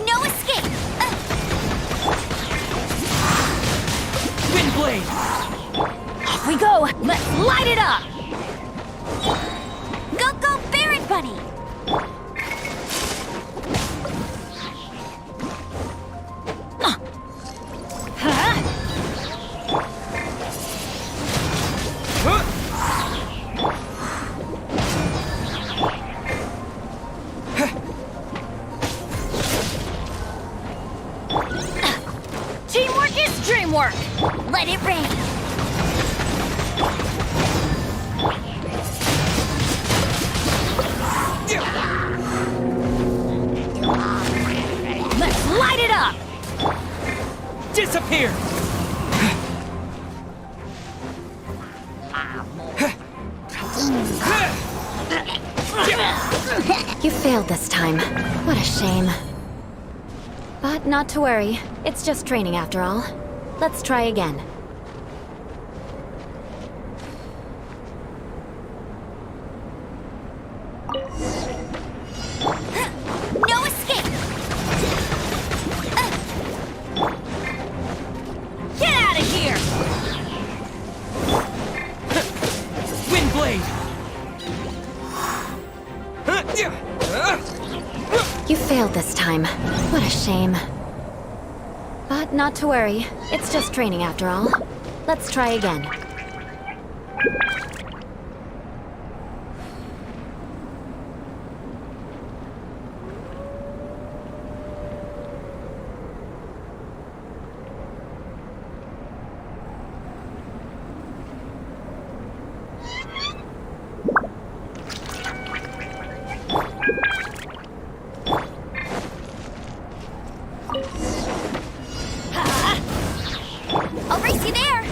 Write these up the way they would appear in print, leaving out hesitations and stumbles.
No escape! Wind blade! Off we go! Let's light it up! Go, go, Barret Bunny! Teamwork is dreamwork! Let it rain! Let's light it up! Disappear! You failed this time. What a shame. But not to worry. It's just training after all. Let's try again. No escape! Get out of here! Wind blade! You failed this time. What a shame. But not to worry. It's just training after all. Let's try again. I'll race you there!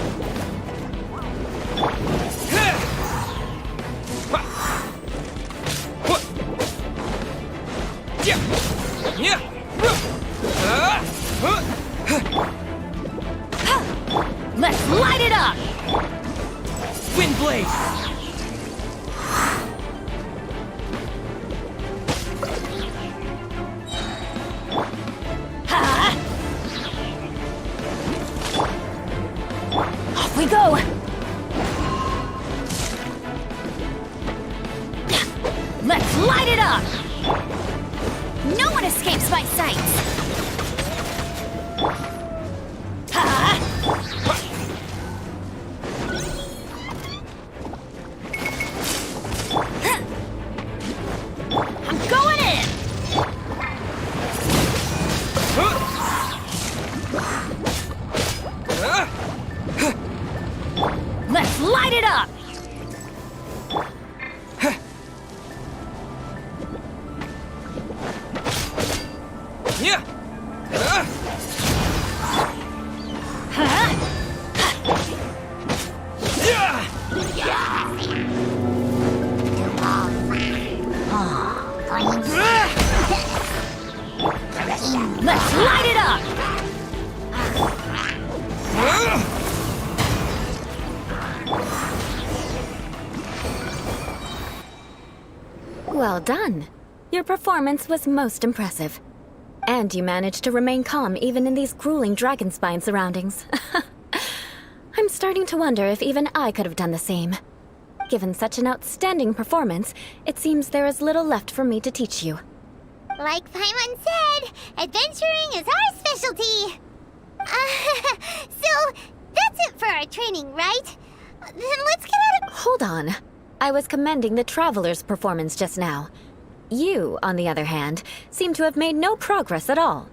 Let's light it up! Wind blade! Off we go! Let's light it up! No one escapes my sights! I'm going in! Let's light it up! Let's light it up! Well done. Your performance was most impressive. And you managed to remain calm even in these grueling dragon spine surroundings. I'm starting to wonder if even I could have done the same. Given such an outstanding performance, it seems there is little left for me to teach you. Like Paimon said, adventuring is our specialty. So, that's it for our training, right? Then let's get out of— Hold on. I was commending the Traveler's performance just now. You, on the other hand, seem to have made no progress at all.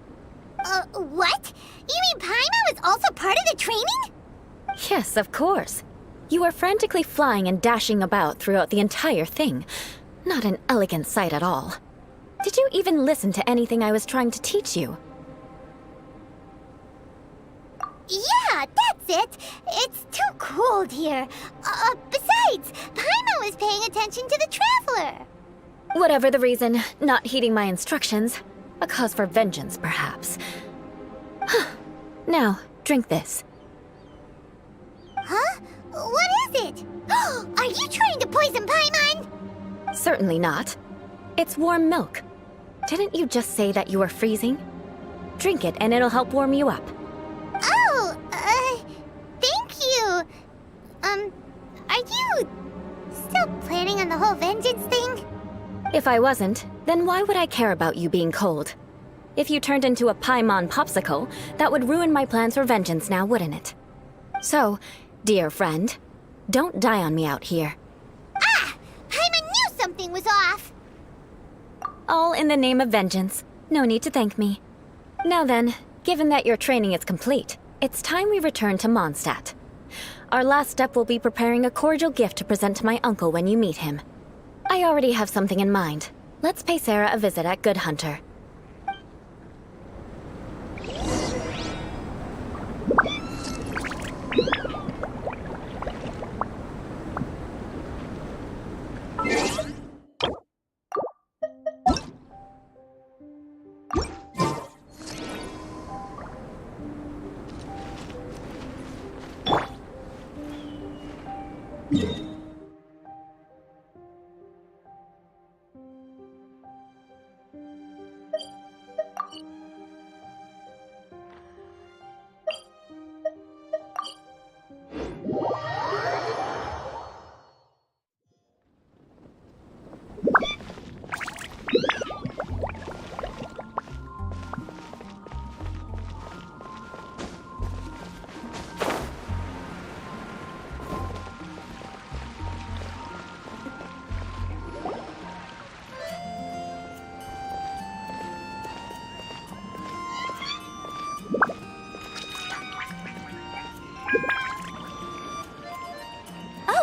What? You mean Paimon was also part of the training? Yes, of course. You were frantically flying and dashing about throughout the entire thing. Not an elegant sight at all. Did you even listen to anything I was trying to teach you? Yeah, that's it. It's too cold here. Besides, Paimon was paying attention to the Traveler. Whatever the reason, not heeding my instructions. A cause for vengeance, perhaps. Now, drink this. Huh? What is it? Are you trying to poison Paimon? Certainly not. It's warm milk. Didn't you just say that you were freezing? Drink it and it'll help warm you up. Oh, thank you. Are you still planning on the whole vengeance thing? If I wasn't, then why would I care about you being cold? If you turned into a Paimon popsicle, that would ruin my plans for vengeance now, wouldn't it? So, dear friend, don't die on me out here. Ah! Paimon knew something was off! All in the name of vengeance. No need to thank me. Now then, given that your training is complete, it's time we return to Mondstadt. Our last step will be preparing a cordial gift to present to my uncle when you meet him. I already have something in mind. Let's pay Sarah a visit at Good Hunter.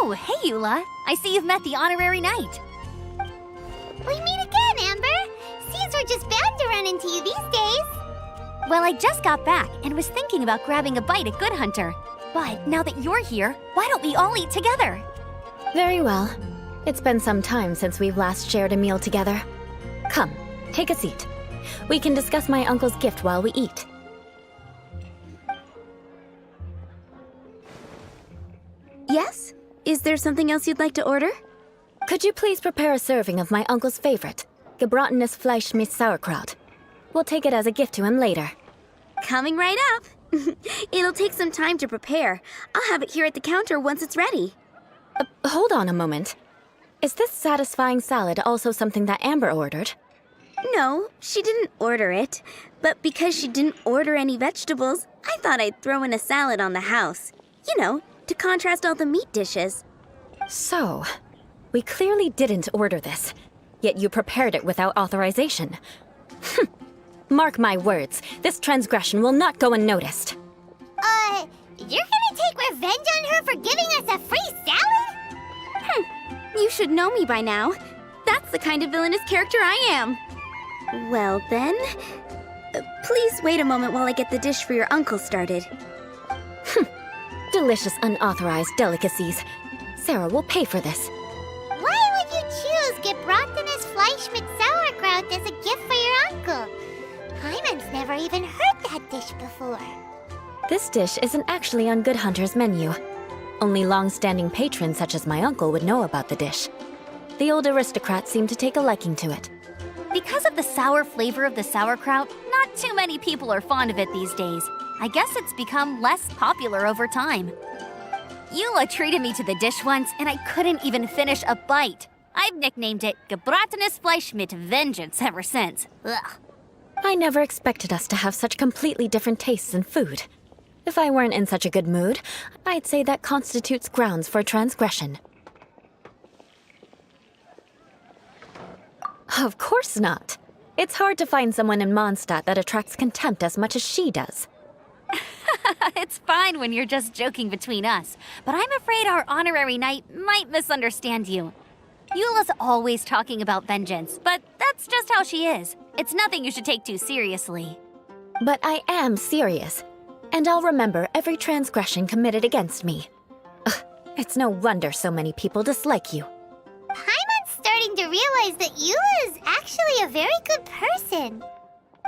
Oh, hey, Eula. I see you've met the honorary knight. We meet again, Amber. Seems we're just bound to run into you these days. Well, I just got back and was thinking about grabbing a bite at Good Hunter. But now that you're here, why don't we all eat together? Very well. It's been some time since we've last shared a meal together. Come, take a seat. We can discuss my uncle's gift while we eat. Yes? Is there something else you'd like to order? Could you please prepare a serving of my uncle's favorite, gebratenes Fleisch mit Sauerkraut? We'll take it as a gift to him later. Coming right up. It'll take some time to prepare. I'll have it here at the counter once it's ready. Hold on a moment. Is this satisfying salad also something that Amber ordered? No, she didn't order it. But because she didn't order any vegetables, I thought I'd throw in a salad on the house. You know, to contrast all the meat dishes. So, we clearly didn't order this, yet you prepared it without authorization. Mark my words, this transgression will not go unnoticed. You're gonna take revenge on her for giving us a free salad? You should know me by now. That's the kind of villainous character I am. Well then, please wait a moment while I get the dish for your uncle started. Delicious unauthorized delicacies. Sarah will pay for this. Why would you choose gebratenes Fleisch mit Sauerkraut as a gift for your uncle? Paimon's never even heard that dish before. This dish isn't actually on Good Hunter's menu. Only long-standing patrons such as my uncle would know about the dish. The old aristocrat seemed to take a liking to it. Because of the sour flavor of the sauerkraut, not too many people are fond of it these days. I guess it's become less popular over time. Eula treated me to the dish once, and I couldn't even finish a bite. I've nicknamed it Gebratenes Fleisch mit Vengeance ever since. Ugh. I never expected us to have such completely different tastes in food. If I weren't in such a good mood, I'd say that constitutes grounds for transgression. Of course not. It's hard to find someone in Mondstadt that attracts contempt as much as she does. It's fine when you're just joking between us, but I'm afraid our honorary knight might misunderstand you. Eula's always talking about vengeance, but that's just how she is. It's nothing you should take too seriously. But I am serious, and I'll remember every transgression committed against me. Ugh, it's no wonder so many people dislike you. Paimon's starting to realize that Eula is actually a very good person.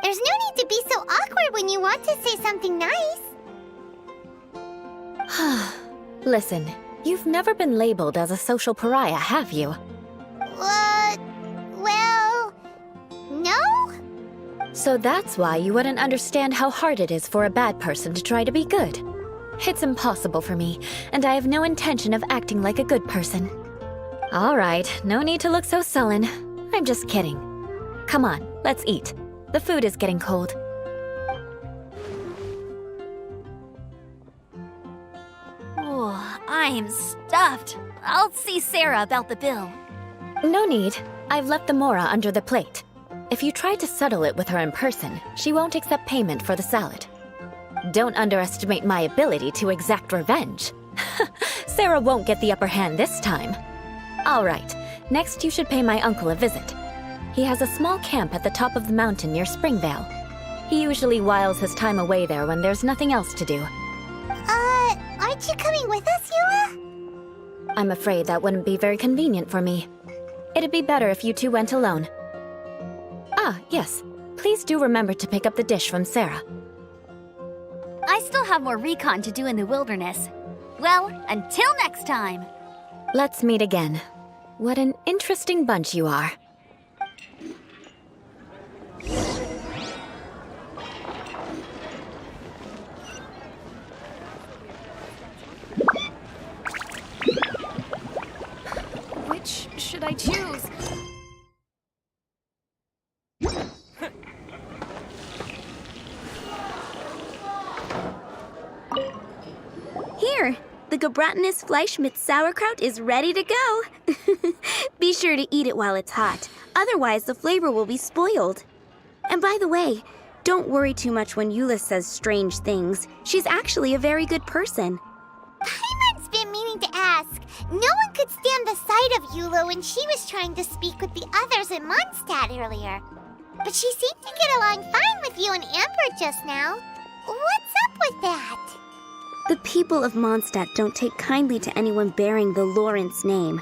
There's no need to be so awkward when you want to say something nice. Listen, you've never been labeled as a social pariah, have you? Well, no? So that's why you wouldn't understand how hard it is for a bad person to try to be good. It's impossible for me, and I have no intention of acting like a good person. All right, no need to look so sullen. I'm just kidding. Come on, let's eat. The food is getting cold. Oh, I'm stuffed. I'll see Sarah about the bill. No need. I've left the mora under the plate. If you try to settle it with her in person, she won't accept payment for the salad. Don't underestimate my ability to exact revenge. Sarah won't get the upper hand this time. All right, next you should pay my uncle a visit. He has a small camp at the top of the mountain near Springvale. He usually whiles his time away there when there's nothing else to do. Aren't you coming with us, Eula? I'm afraid that wouldn't be very convenient for me. It'd be better if you two went alone. Ah, yes. Please do remember to pick up the dish from Sarah. I still have more recon to do in the wilderness. Well, until next time. Let's meet again. What an interesting bunch you are. Which should I choose? Here, the Gebratenes Fleisch mit sauerkraut is ready to go. Be sure to eat it while it's hot, otherwise the flavor will be spoiled. And by the way, don't worry too much when Eula says strange things. She's actually a very good person. Paimon's been meaning to ask. No one could stand the sight of Eula when she was trying to speak with the others in Mondstadt earlier. But she seemed to get along fine with you and Amber just now. What's up with that? The people of Mondstadt don't take kindly to anyone bearing the Lawrence name.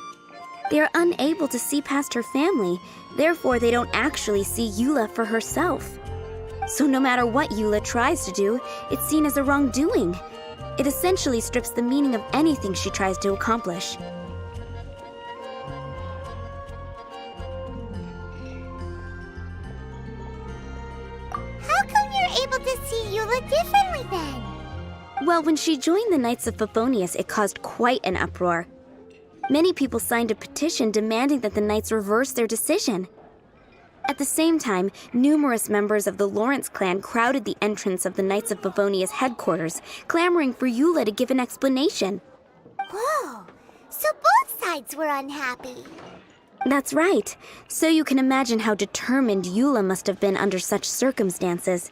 They are unable to see past her family, therefore they don't actually see Eula for herself. So no matter what Eula tries to do, it's seen as a wrongdoing. It essentially strips the meaning of anything she tries to accomplish. How come you're able to see Eula differently then? Well, when she joined the Knights of Favonius, it caused quite an uproar. Many people signed a petition demanding that the Knights reverse their decision. At the same time, numerous members of the Lawrence clan crowded the entrance of the Knights of Favonius headquarters, clamoring for Eula to give an explanation. Whoa, so both sides were unhappy. That's right. So you can imagine how determined Eula must have been under such circumstances.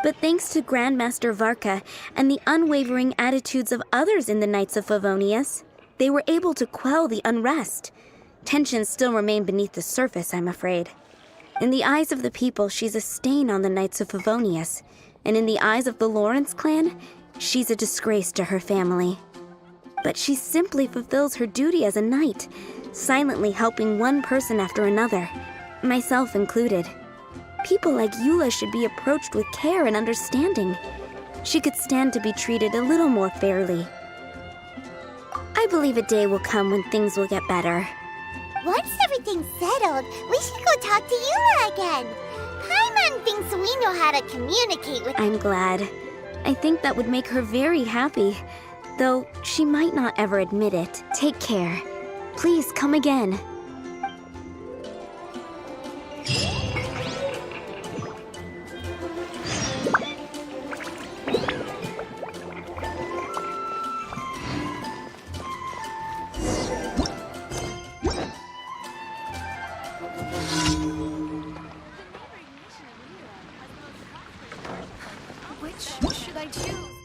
But thanks to Grandmaster Varka and the unwavering attitudes of others in the Knights of Favonius, they were able to quell the unrest. Tensions still remain beneath the surface, I'm afraid. In the eyes of the people, she's a stain on the Knights of Favonius, and in the eyes of the Lawrence clan, she's a disgrace to her family. But she simply fulfills her duty as a knight, silently helping one person after another, myself included. People like Eula should be approached with care and understanding. She could stand to be treated a little more fairly. I believe a day will come when things will get better. Once everything's settled, we should go talk to Eula again. Paimon thinks we know how to communicate with... I'm glad. I think that would make her very happy, though she might not ever admit it. Take care. Please come again. Which should I choose?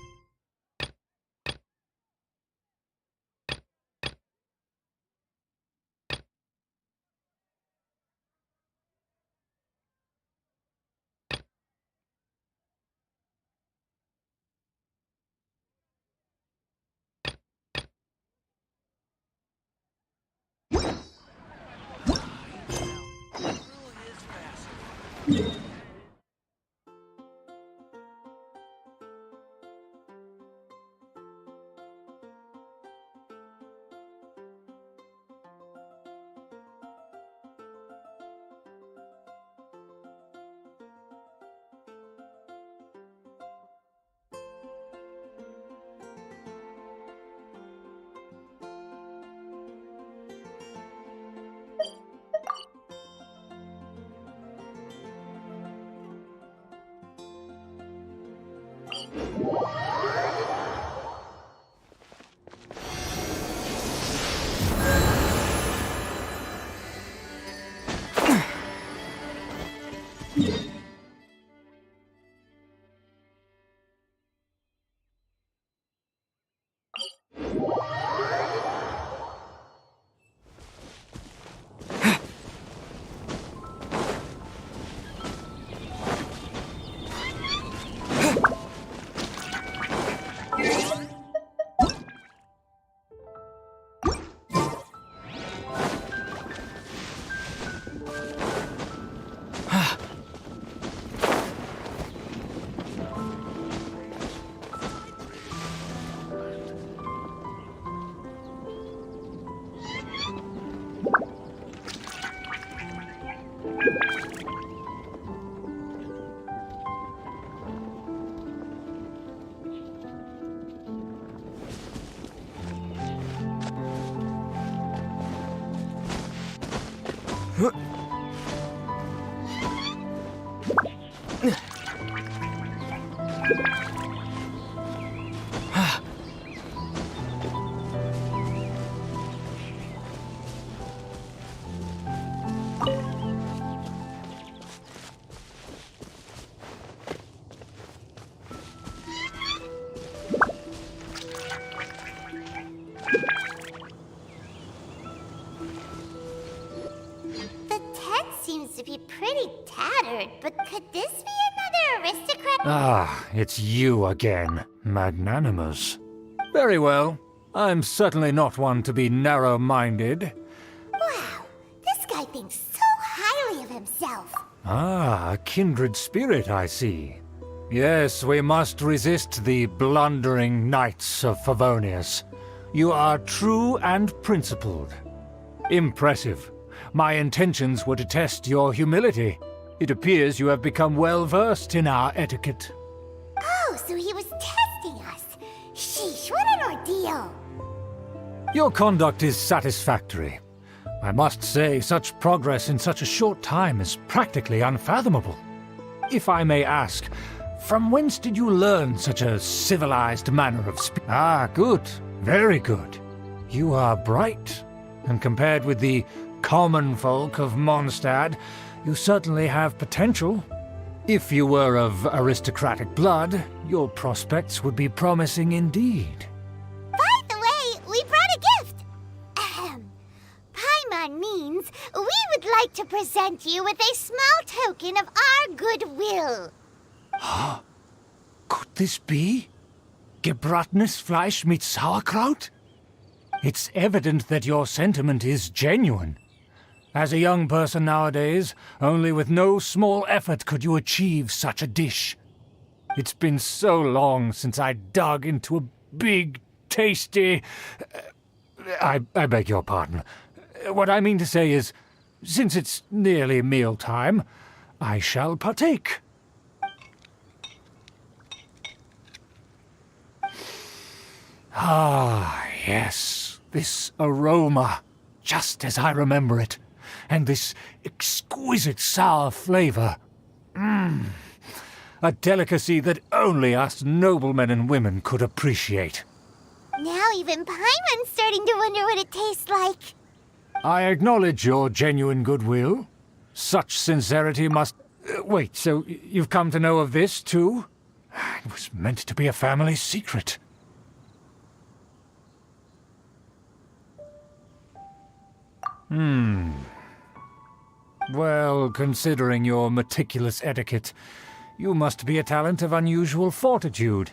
The tent seems to be pretty tattered, but could this be another aristocrat? Ah, it's you again, magnanimous. Very well. I'm certainly not one to be narrow-minded. Wow, this guy thinks so highly of himself. Ah, a kindred spirit, I see. Yes, we must resist the blundering knights of Favonius. You are true and principled. Impressive. My intentions were to test your humility. It appears you have become well-versed in our etiquette. Oh, so he was testing us. Sheesh, what an ordeal. Your conduct is satisfactory. I must say, such progress in such a short time is practically unfathomable. If I may ask, from whence did you learn such a civilized manner of speech? Ah, good. Very good. You are bright, and compared with the common folk of Mondstadt, you certainly have potential. If you were of aristocratic blood, your prospects would be promising indeed. By the way, we brought a gift. Ahem. Paimon means we would like to present you with a small token of our goodwill. Could this be? Gebratenes Fleisch mit Sauerkraut? It's evident that your sentiment is genuine. As a young person nowadays, only with no small effort could you achieve such a dish. It's been so long since I dug into a big, tasty... I beg your pardon. What I mean to say is, since it's nearly mealtime, I shall partake. Ah, yes, this aroma, just as I remember it, and this exquisite sour flavor. A delicacy that only us noblemen and women could appreciate. Now even Paimon's starting to wonder what it tastes like. I acknowledge your genuine goodwill. Such sincerity must... wait, so you've come to know of this, too? It was meant to be a family secret. Well, considering your meticulous etiquette, you must be a talent of unusual fortitude.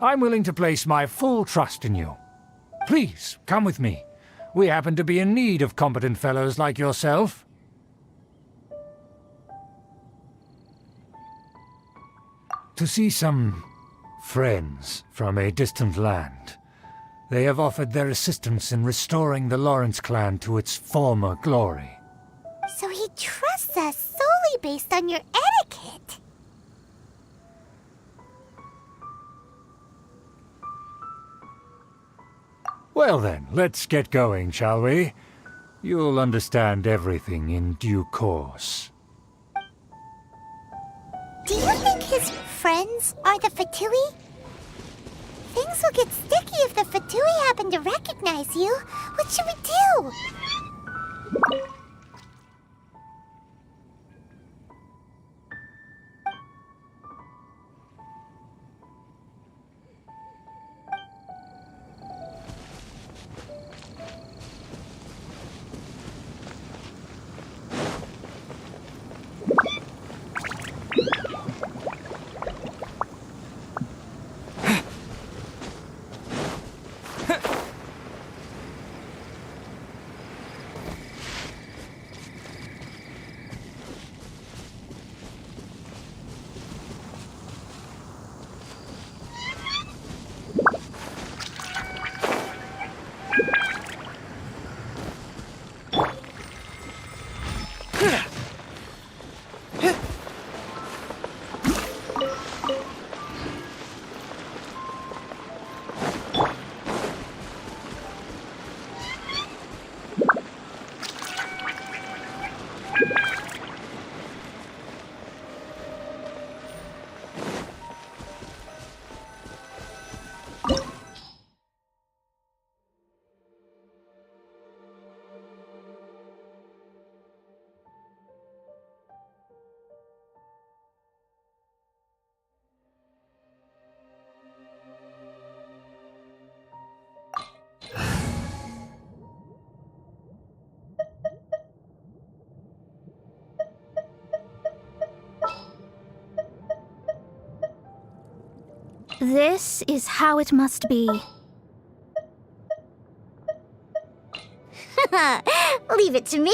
I'm willing to place my full trust in you. Please, come with me. We happen to be in need of competent fellows like yourself. To see some friends from a distant land. They have offered their assistance in restoring the Lawrence clan to its former glory. So he trusts us solely based on your etiquette. Well then, let's get going, shall we? You'll understand everything in due course. Do you think his friends are the Fatui? Things will get sticky if the Fatui happen to recognize you. What should we do? This is how it must be. Leave it to me.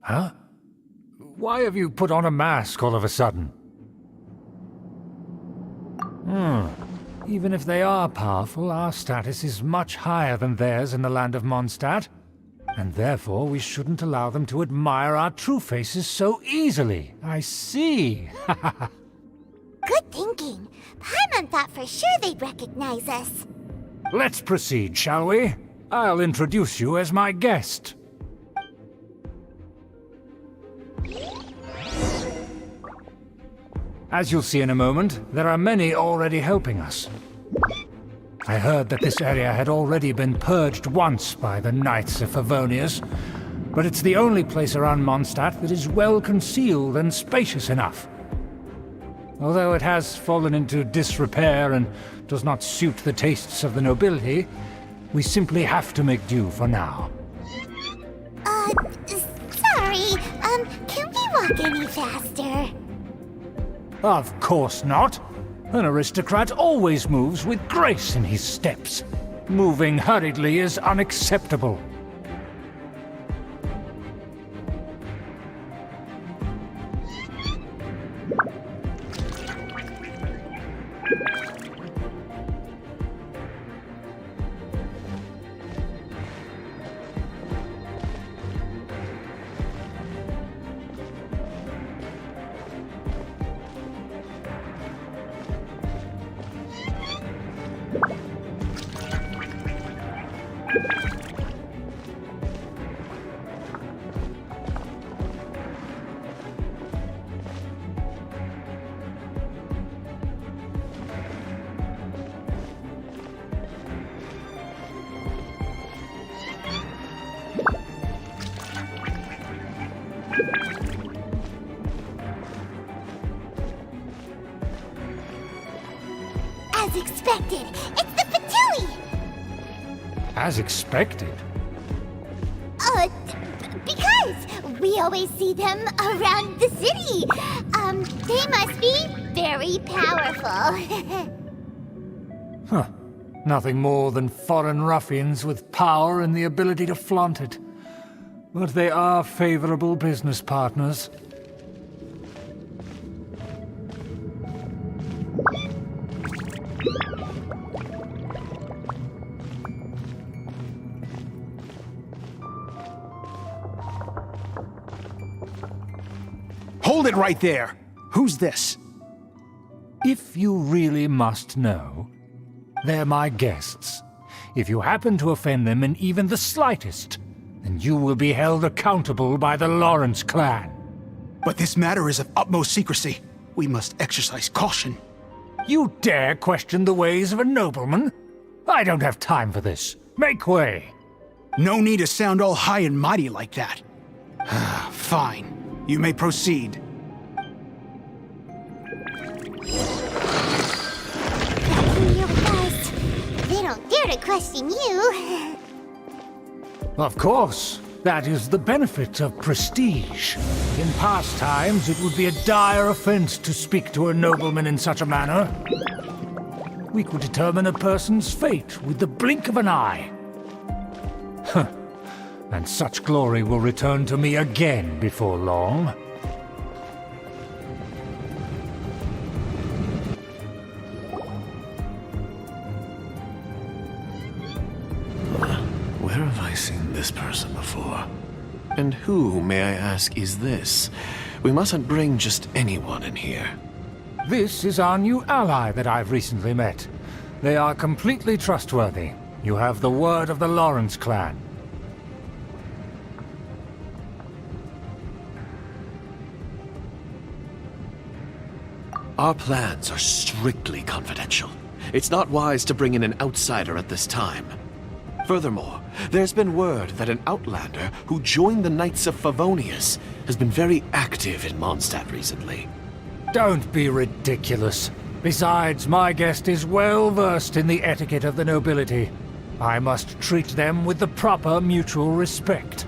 Huh? Why have you put on a mask all of a sudden? Even if they are powerful, our status is much higher than theirs in the land of Mondstadt. And therefore we shouldn't allow them to admire our true faces so easily. I see. Good thinking. Paimon thought for sure they'd recognize us. Let's proceed, shall we? I'll introduce you as my guest. As you'll see in a moment, there are many already helping us. I heard that this area had already been purged once by the Knights of Favonius, but it's the only place around Mondstadt that is well concealed and spacious enough. Although it has fallen into disrepair and does not suit the tastes of the nobility, we simply have to make do for now. Sorry, can we walk any faster? Of course not. An aristocrat always moves with grace in his steps. Moving hurriedly is unacceptable. As expected, it's the Fatui! As expected. Because we always see them around the city. They must be very powerful. Huh. Nothing more than foreign ruffians with power and the ability to flaunt it. But they are favorable business partners. Hold it right there! Who's this? If you really must know, they're my guests. If you happen to offend them in even the slightest, then you will be held accountable by the Lawrence clan. But this matter is of utmost secrecy. We must exercise caution. You dare question the ways of a nobleman? I don't have time for this. Make way. No need to sound all high and mighty like that. Fine. You may proceed. Here with us. They don't dare to question you. Of course. That is the benefit of prestige. In past times, it would be a dire offense to speak to a nobleman in such a manner. We could determine a person's fate with the blink of an eye. Huh. And such glory will return to me again before long. Where have I seen this person before? And who, may I ask, is this? We mustn't bring just anyone in here. This is our new ally that I've recently met. They are completely trustworthy. You have the word of the Lawrence clan. Our plans are strictly confidential. It's not wise to bring in an outsider at this time. Furthermore, there's been word that an outlander who joined the Knights of Favonius has been very active in Mondstadt recently. Don't be ridiculous. Besides, my guest is well versed in the etiquette of the nobility. I must treat them with the proper mutual respect.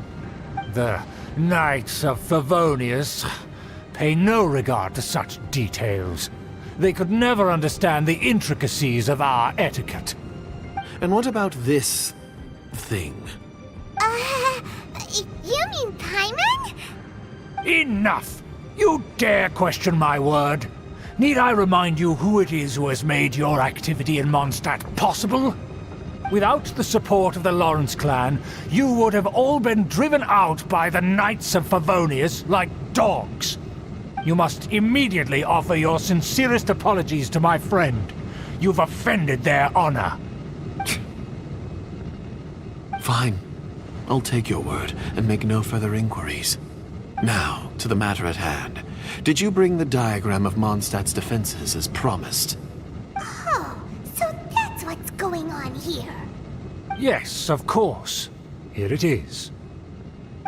The Knights of Favonius pay no regard to such details. They could never understand the intricacies of our etiquette. And what about this thing? You mean Paimon? Enough! You dare question my word? Need I remind you who it is who has made your activity in Mondstadt possible? Without the support of the Lawrence clan, you would have all been driven out by the Knights of Favonius like dogs. You must immediately offer your sincerest apologies to my friend. You've offended their honor. Fine. I'll take your word and make no further inquiries. Now, to the matter at hand. Did you bring the diagram of Mondstadt's defenses as promised? Oh, so that's what's going on here. Yes, of course. Here it is.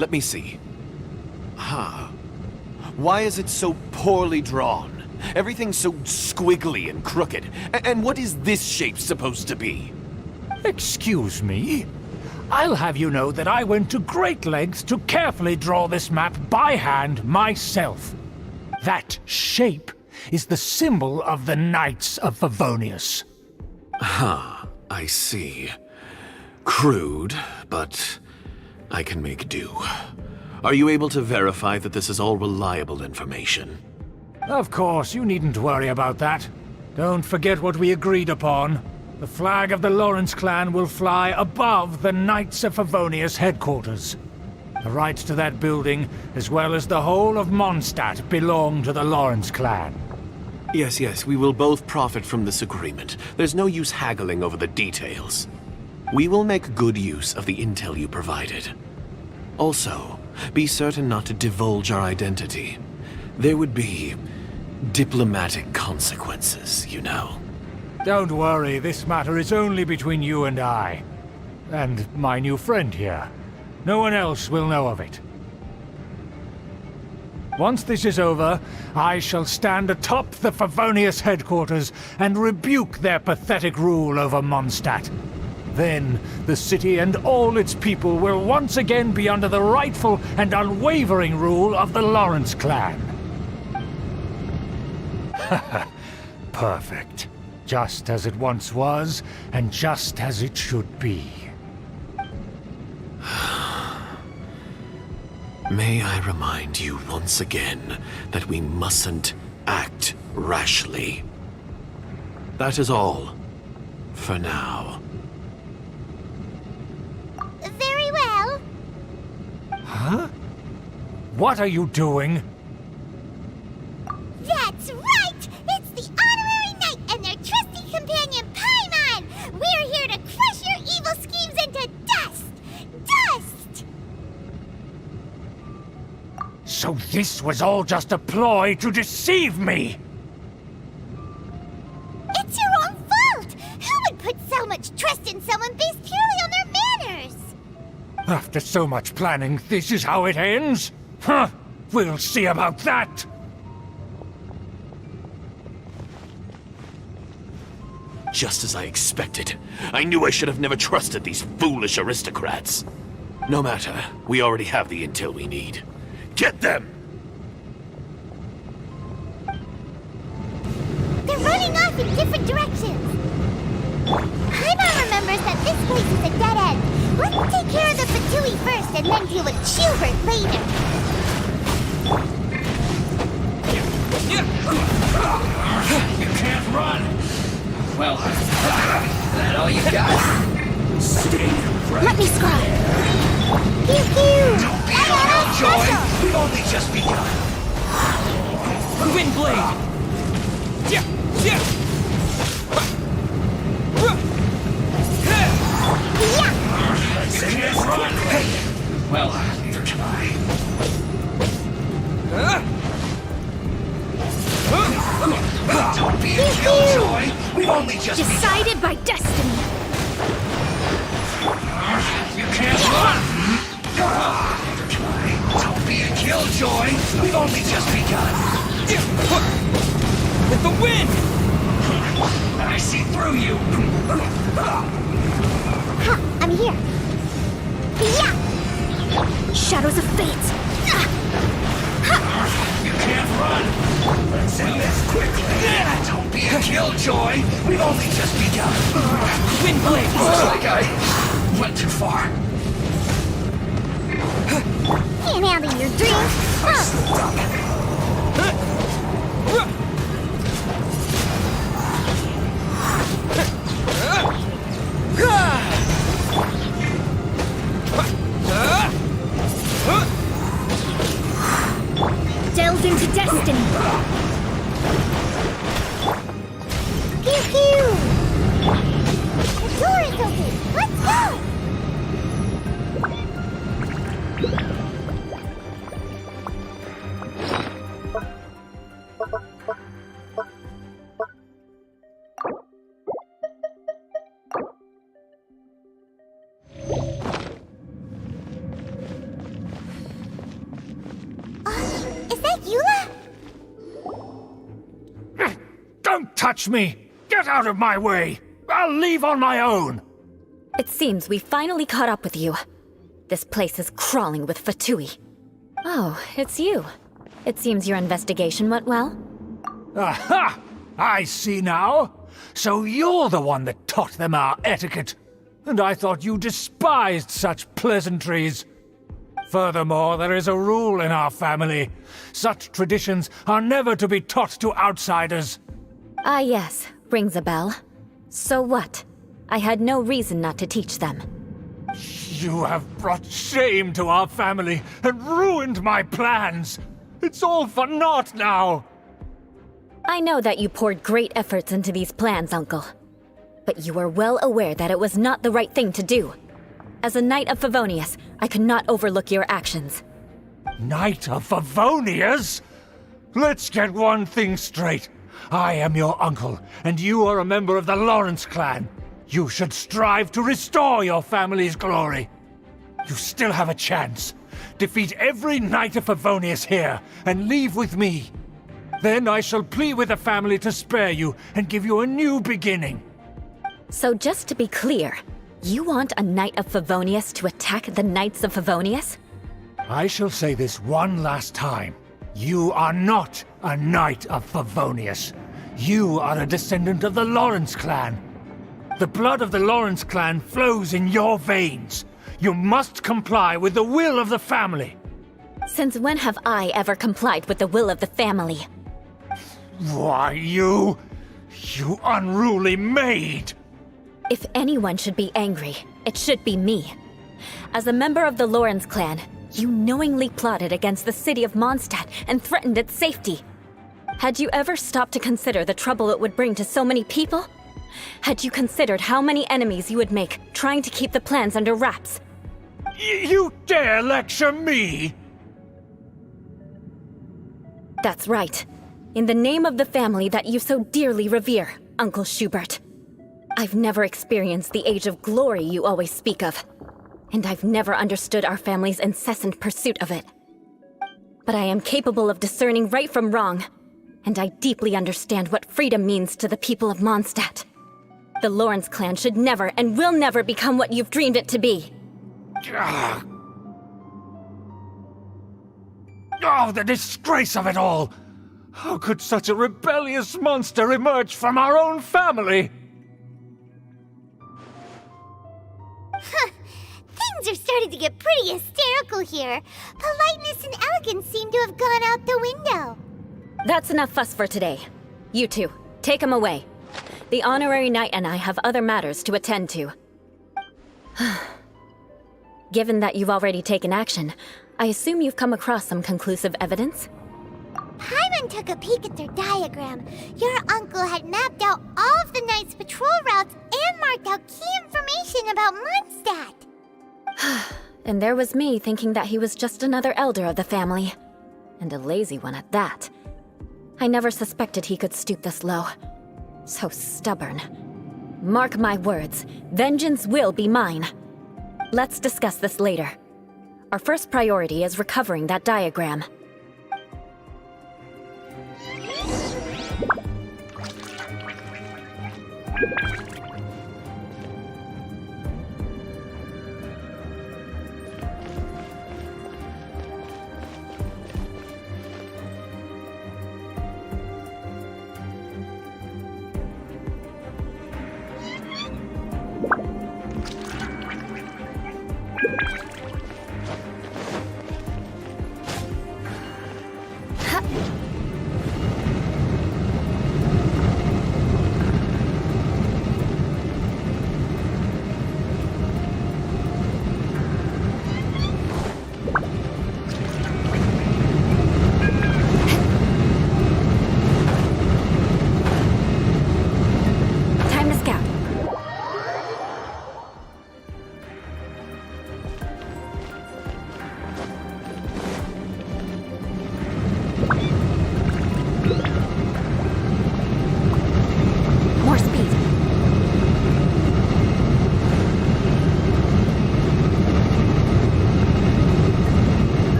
Let me see. Why is it so poorly drawn? Everything's so squiggly and crooked. And what is this shape supposed to be? Excuse me? I'll have you know that I went to great lengths to carefully draw this map by hand myself. That shape is the symbol of the Knights of Favonius. I see. Crude, but I can make do. Are you able to verify that this is all reliable information? Of course, you needn't worry about that. Don't forget what we agreed upon. The flag of the Lawrence clan will fly above the Knights of Favonius headquarters. The rights to that building, as well as the whole of Mondstadt, belong to the Lawrence clan. Yes, we will both profit from this agreement. There's no use haggling over the details. We will make good use of the intel you provided. Also, be certain not to divulge our identity. There would be diplomatic consequences, you know. Don't worry, this matter is only between you and I. And my new friend here. No one else will know of it. Once this is over, I shall stand atop the Favonius headquarters and rebuke their pathetic rule over Mondstadt. Then, the city and all its people will once again be under the rightful and unwavering rule of the Lawrence clan. Perfect. Just as it once was, and just as it should be. May I remind you once again that we mustn't act rashly. That is all. For now. Very well. Huh? What are you doing? That's right! It's the Honorary Knight and their trusty companion Paimon! We're here to crush your evil schemes into dust! Dust! So this was all just a ploy to deceive me! It's your own fault! Who would put so much trust in someone based purely on their manners? After so much planning, this is how it ends? Huh! We'll see about that! Just as I expected. I knew I should have never trusted these foolish aristocrats. No matter, we already have the intel we need. Get them! They're running off in different directions. Paimon remembers that this place is a dead end. Let's take care of the Fatui first and then deal with Chilbert later. You can't run! Well, that all you got? Stay right. Let me scry. Pew pew! Joy, we've only just begun. Wind blade! Yeah, yeah. Yeah! Run! Well, neither can I. Don't be a killjoy! We've only just Decided by destiny. You can't run! Neither can I. Don't be a killjoy! We've only just begun. With the wind! I see through you! Ha! I'm here. Yeah! Shadows of fate. You can't run! Let's end this quickly! Don't be a killjoy! We've only just begun! Wind blade! Looks like I went too far. can't handle your drink. Delve into destiny. Pew pew! The door is open. Let's go! Is that Eula? Don't touch me! Get out of my way! I'll leave on my own! It seems we finally caught up with you. This place is crawling with Fatui. Oh, it's you. It seems your investigation went well. Aha! I see now. So you're the one that taught them our etiquette. And I thought you despised such pleasantries. Furthermore, there is a rule in our family. Such traditions are never to be taught to outsiders. Ah yes, rings a bell. So what? I had no reason not to teach them. You have brought shame to our family and ruined my plans. It's all for naught now. I know that you poured great efforts into these plans, Uncle. But you were well aware that it was not the right thing to do. As a Knight of Favonius, I could not overlook your actions. Knight of Favonius? Let's get one thing straight. I am your uncle, and you are a member of the Lawrence clan. You should strive to restore your family's glory. You still have a chance. Defeat every Knight of Favonius here, and leave with me. Then I shall plead with the family to spare you and give you a new beginning. So just to be clear, you want a Knight of Favonius to attack the Knights of Favonius? I shall say this one last time. You are not a Knight of Favonius. You are a descendant of the Lawrence clan. The blood of the Lawrence clan flows in your veins. You must comply with the will of the family. Since when have I ever complied with the will of the family? Why, you unruly maid! If anyone should be angry, it should be me. As a member of the Lawrence clan, you knowingly plotted against the city of Mondstadt and threatened its safety. Had you ever stopped to consider the trouble it would bring to so many people? Had you considered how many enemies you would make trying to keep the plans under wraps? You dare lecture me? That's right. In the name of the family that you so dearly revere, Uncle Schubert. I've never experienced the age of glory you always speak of. And I've never understood our family's incessant pursuit of it. But I am capable of discerning right from wrong. And I deeply understand what freedom means to the people of Mondstadt. The Lawrence clan should never and will never become what you've dreamed it to be. Oh, the disgrace of it all! How could such a rebellious monster emerge from our own family? Things are starting to get pretty hysterical here. Politeness and elegance seem to have gone out the window. That's enough fuss for today. You two, take him away. The honorary knight and I have other matters to attend to. Given that you've already taken action, I assume you've come across some conclusive evidence? Paimon took a peek at their diagram. Your uncle had mapped out all of the Knight's patrol routes and marked out key information about Mondstadt. And there was me thinking that he was just another elder of the family. And a lazy one at that. I never suspected he could stoop this low. So stubborn. Mark my words, vengeance will be mine. Let's discuss this later. Our first priority is recovering that diagram.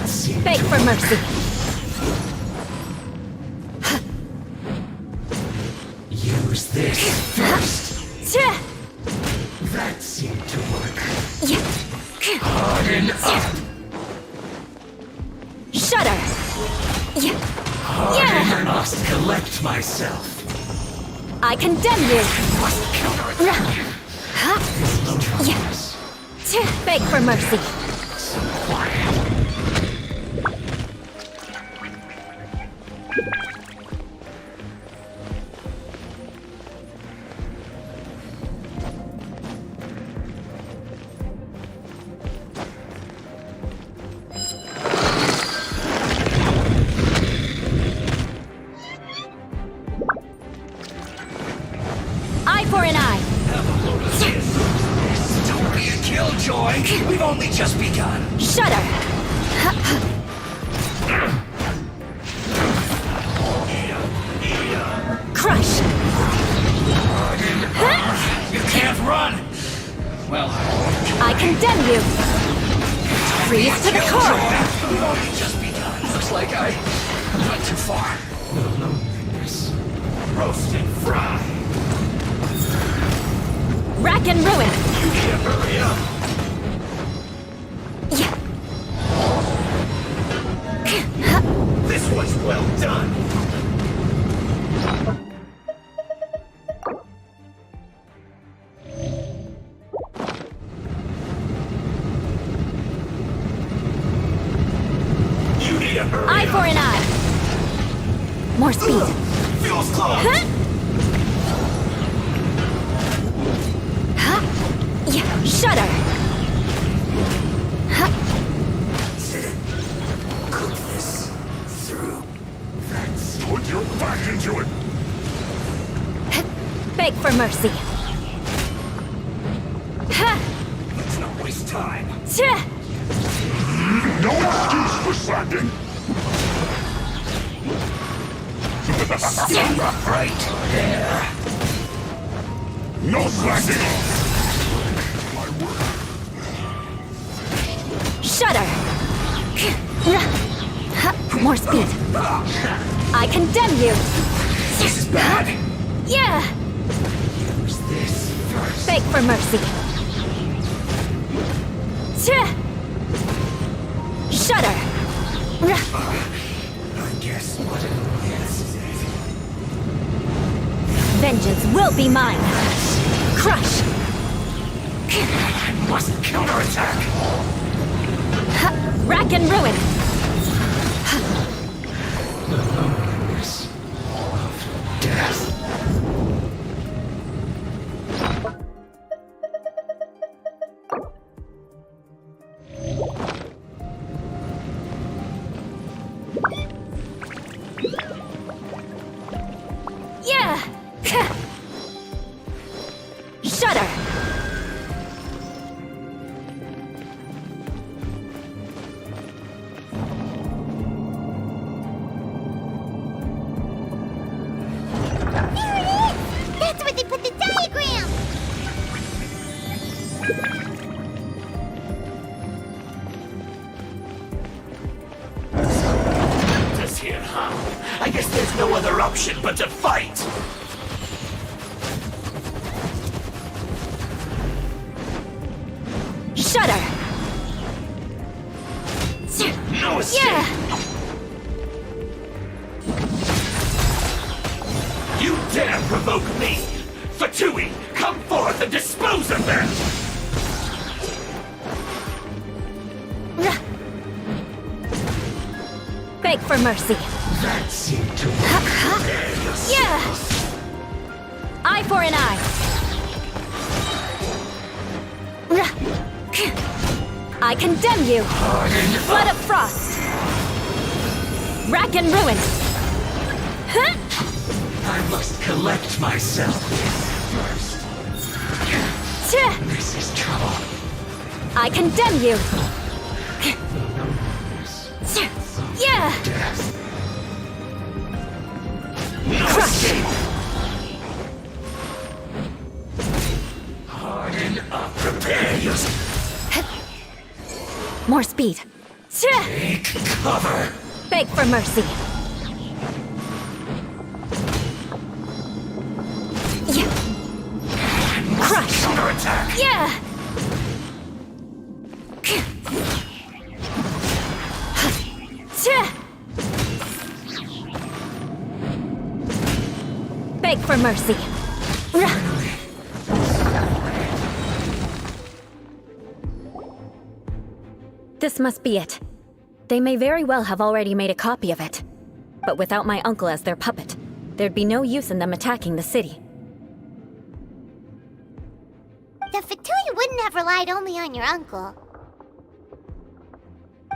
Beg for mercy. Use this first. Tch! That seemed to work. Yeah. Harden up. Shudder. Yeah. Harden. I must collect myself. I condemn you. Must counterattack. Yeah. Tch! Beg for mercy. So quiet. Eye for an eye. Don't be a killjoy. We've only just begun. Shudder. Crush. You can't run. Well, I condemn you. Freeze to the core. we've only just begun. Looks like I went too far. Roast and fry. Rack and ruin. You can't hurry up. Yeah. This was well done. You need to hurry Eye up. for an eye. More speed. Feels close. Huh? Huh? Yeah. Shudder. Huh? Cook this through. That's put your back into it. Beg for mercy. Ha! Let's not waste time. Tch! No excuse for slacking. Right there. No slacking. Shudder. More speed. I condemn you. This is bad. Yeah. Use this first. Beg for mercy. Tch! Shudder. I guess what it is. Vengeance will be mine. Crush. I must counterattack. Rack and ruin. Death. Yeah. Shudder. There it is! That's where they put the diagram! This here, huh? I guess there's no other option but to fight. Shudder. No escape. Yeah. You dare provoke me! Fatui, come forth and dispose of them! Beg for mercy. That seemed to Yeah. Eye for an eye. I condemn you. Flood of frost. Rack and ruin. Huh? I must collect myself first. Tch! This is trouble. I condemn you. Yeah. Death. No Crush. escape. Harden up. Prepare yourself. More speed. Take cover! Beg for mercy. Yeah. Crush! Counterattack! Yeah! Beg for mercy. This must be it. They may very well have already made a copy of it. But without my uncle as their puppet, there'd be no use in them attacking the city. The Fatui wouldn't have relied only on your uncle.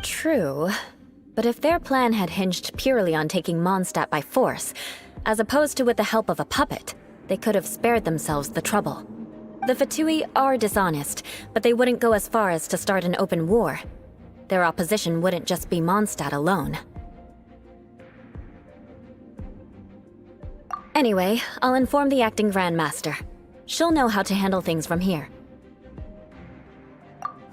True. But if their plan had hinged purely on taking Mondstadt by force, as opposed to with the help of a puppet, they could have spared themselves the trouble. The Fatui are dishonest, but they wouldn't go as far as to start an open war. Their opposition wouldn't just be Mondstadt alone. Anyway, I'll inform the acting Grandmaster. She'll know how to handle things from here.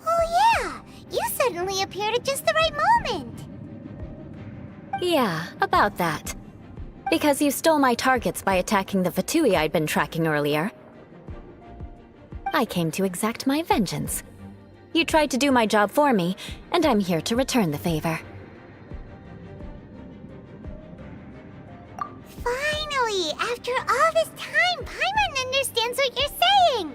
Oh yeah! You suddenly appeared at just the right moment! Yeah, about that. Because you stole my targets by attacking the Fatui I'd been tracking earlier. I came to exact my vengeance. You tried to do my job for me, and I'm here to return the favor. Finally! After all this time, Paimon understands what you're saying!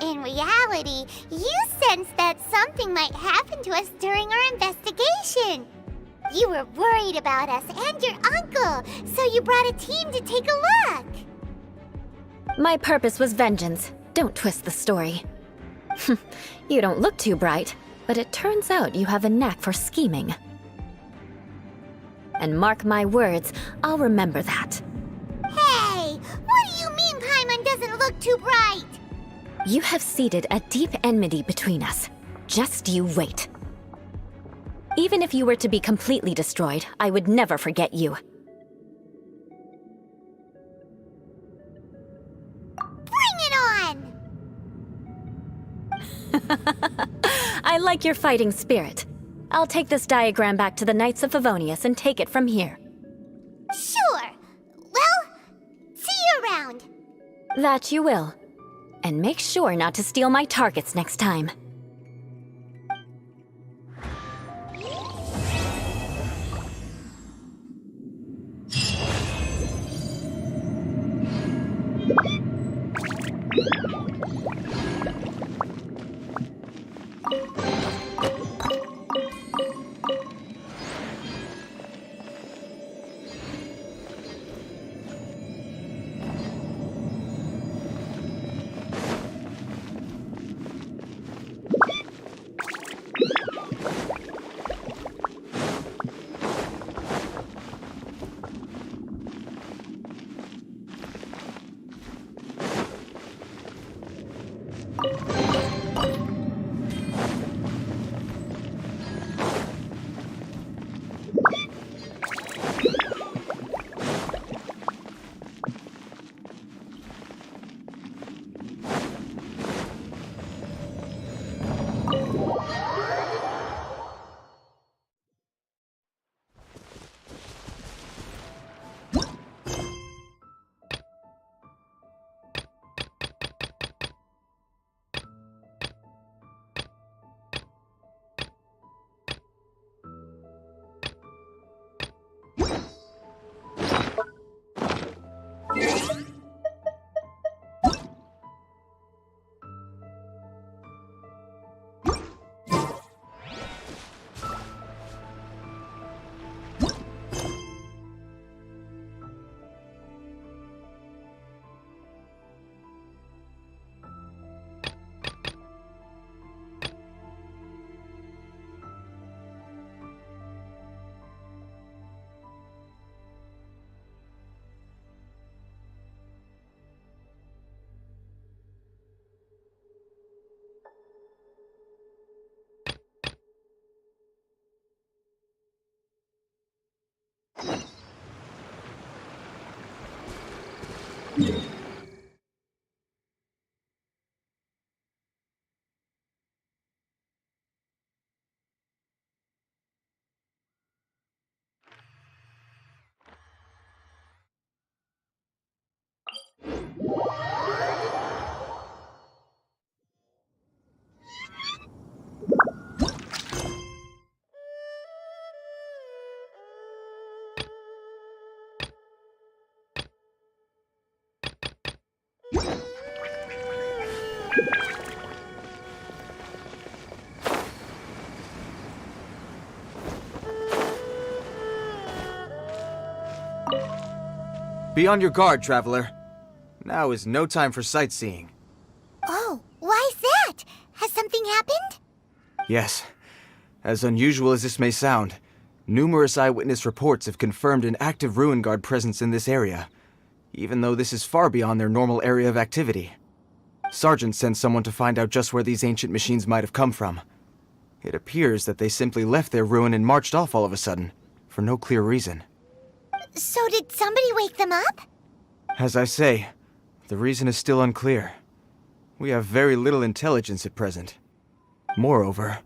In reality, you sensed that something might happen to us during our investigation. You were worried about us and your uncle, so you brought a team to take a look. My purpose was vengeance. Don't twist the story. You don't look too bright, but it turns out you have a knack for scheming. And mark my words, I'll remember that. Hey! What do you mean Paimon doesn't look too bright? You have seeded a deep enmity between us. Just you wait. Even if you were to be completely destroyed, I would never forget you. Bring it on! I like your fighting spirit. I'll take this diagram back to the Knights of Favonius and take it from here. Sure. Well, see you around. That you will. And make sure not to steal my targets next time. Be on your guard, traveler. Now is no time for sightseeing. Oh, why's that? Has something happened? Yes. As unusual as this may sound, numerous eyewitness reports have confirmed an active Ruin Guard presence in this area, even though this is far beyond their normal area of activity. Sergeant sent someone to find out just where these ancient machines might have come from. It appears that they simply left their ruin and marched off all of a sudden, for no clear reason. So did somebody wake them up? As I say, the reason is still unclear. We have very little intelligence at present. Moreover,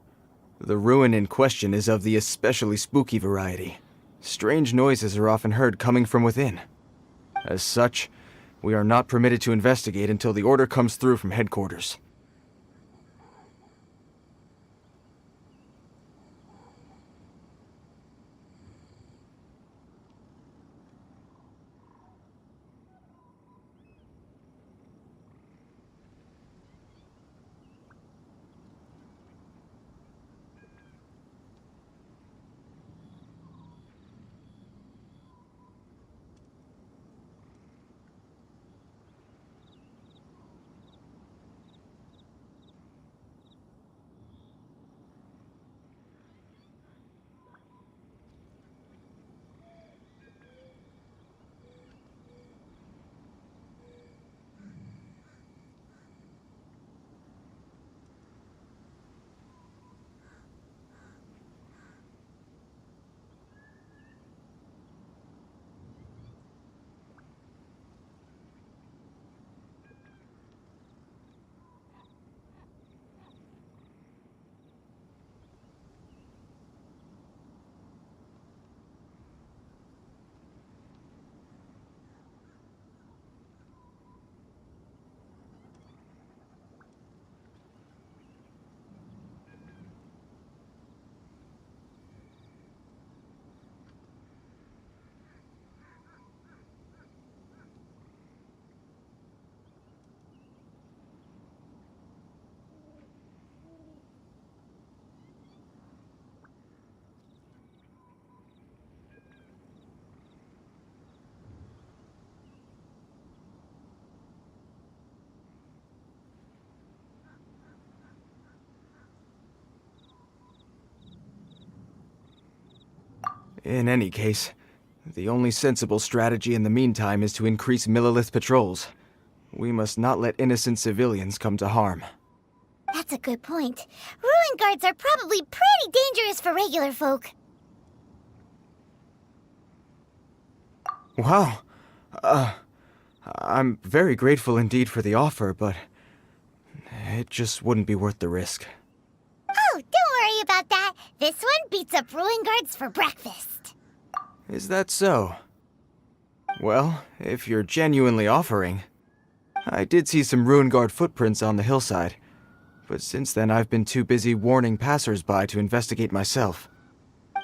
the ruin in question is of the especially spooky variety. Strange noises are often heard coming from within. As such, we are not permitted to investigate until the order comes through from headquarters. In any case, the only sensible strategy in the meantime is to increase Millilith patrols. We must not let innocent civilians come to harm. That's a good point. Ruin guards are probably pretty dangerous for regular folk. Wow. I'm very grateful indeed for the offer, but it just wouldn't be worth the risk. Oh, don't worry about that. This one beats up ruin guards for breakfast. Is that so? Well, if you're genuinely offering. I did see some Ruin Guard footprints on the hillside, but since then I've been too busy warning passers-by to investigate myself.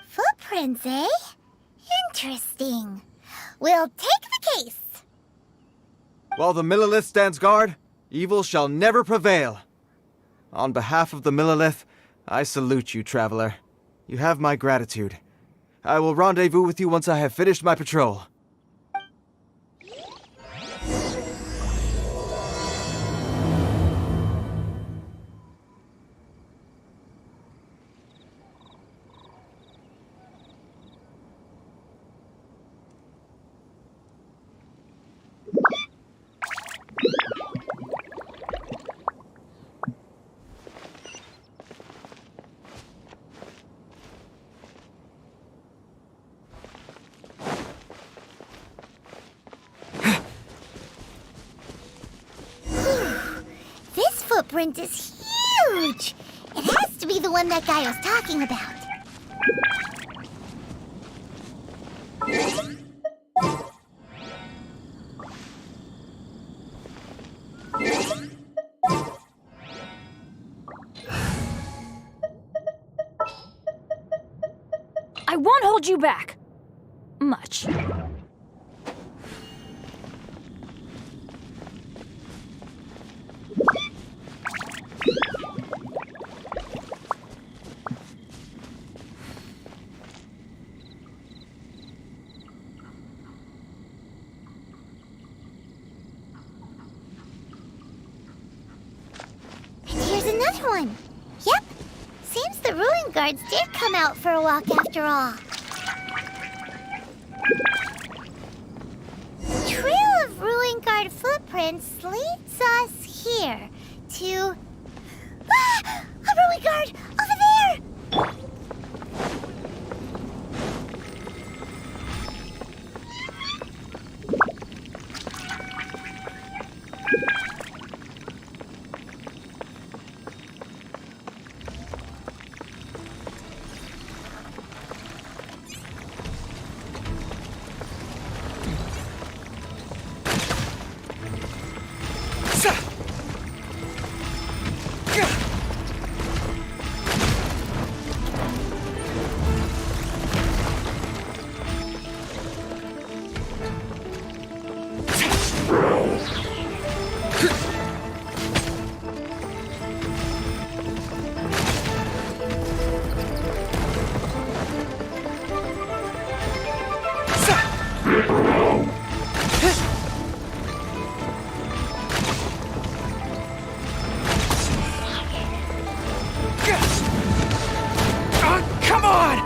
Footprints, eh? Interesting. We'll take the case. While the Millilith stands guard, evil shall never prevail. On behalf of the Millilith, I salute you, traveler. You have my gratitude. I will rendezvous with you once I have finished my patrol. Footprint is huge! It has to be the one that guy was talking about. I won't hold you back. Much. one. Yep. Seems the ruin guards did come out for a walk after all. Trail of ruin guard footprints leads us here to... Ah! A ruin guard! Over there! Come on!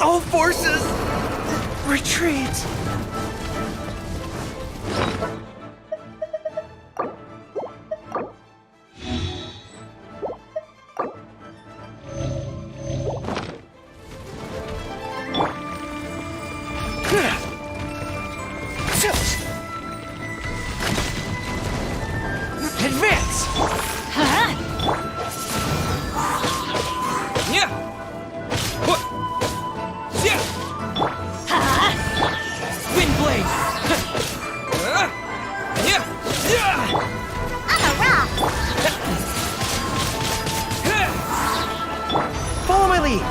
All forces, retreat! Advance! Yeah! What? Yeah! Wind blade! Yeah! Yeah! On a rock! Follow my lead!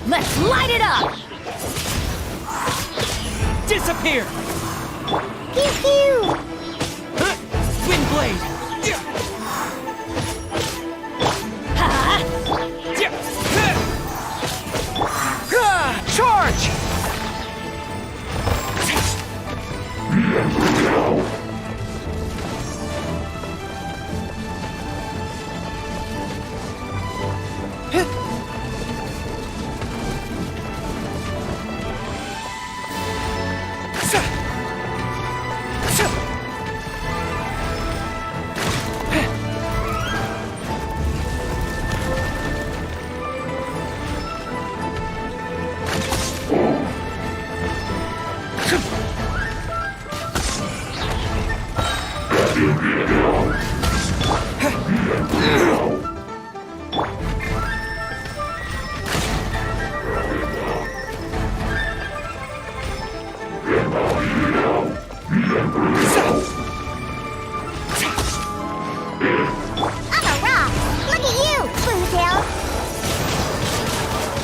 Let's light it up! Disappear! Pew pew! Wind blade! Yeah! Yeah! Charge! On a rock! Look at you, Bluetail!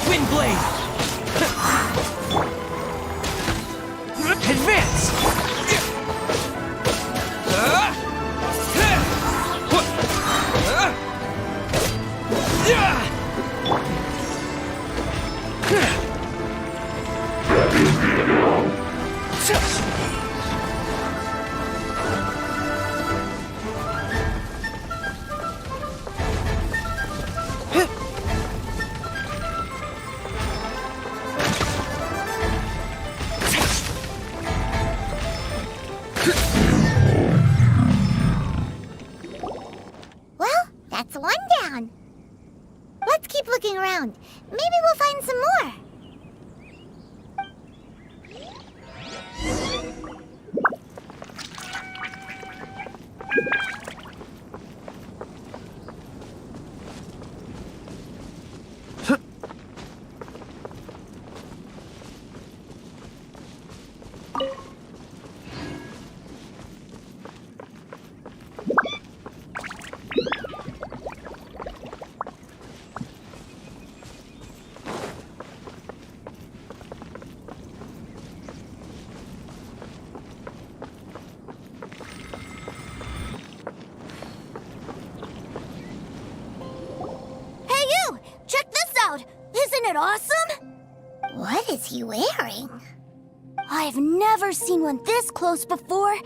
Wind blade! Advance! Well, that's one down. Let's keep looking around. Maybe we'll find some more. awesome? What is he wearing? I've never seen one this close before.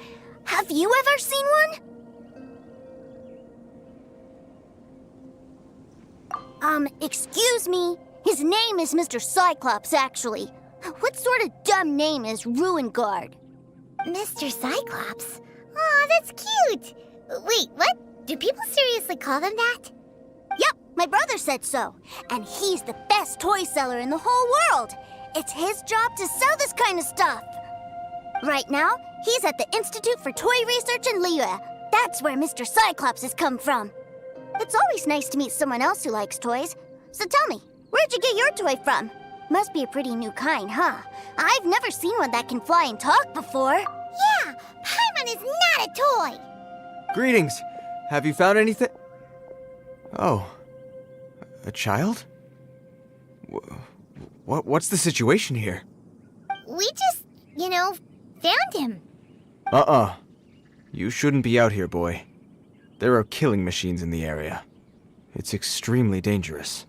Have you ever seen one? Excuse me. His name is Mr. Cyclops, actually. What sort of dumb name is Ruin Guard? Mr. Cyclops? Aw, that's cute. Wait, what? Do people seriously call them that? Yep, my brother said so. And he's the best toy seller in the whole world. It's his job to sell this kind of stuff. Right now, he's at the Institute for Toy Research in Liyue. That's where Mr. Cyclops has come from. It's always nice to meet someone else who likes toys. So tell me, where'd you get your toy from? Must be a pretty new kind, huh? I've never seen one that can fly and talk before. Yeah, Paimon is not a toy! Greetings! Have you found anything? Oh. A child? What's the situation here? We just, found him. You shouldn't be out here, boy. There are killing machines in the area. It's extremely dangerous.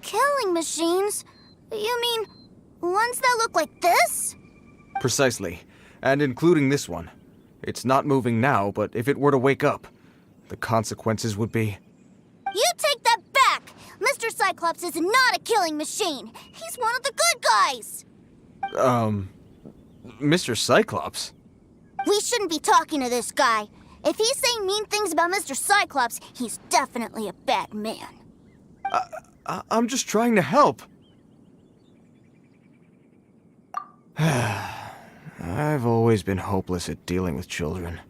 Killing machines? You mean ones that look like this? Precisely. And including this one. It's not moving now, but if it were to wake up, the consequences would be... You take that back! Mr. Cyclops is not a killing machine. He's one of the good guys. Mr. Cyclops? We shouldn't be talking to this guy. If he's saying mean things about Mr. Cyclops, he's definitely a bad man. I'm just trying to help. I've always been hopeless at dealing with children.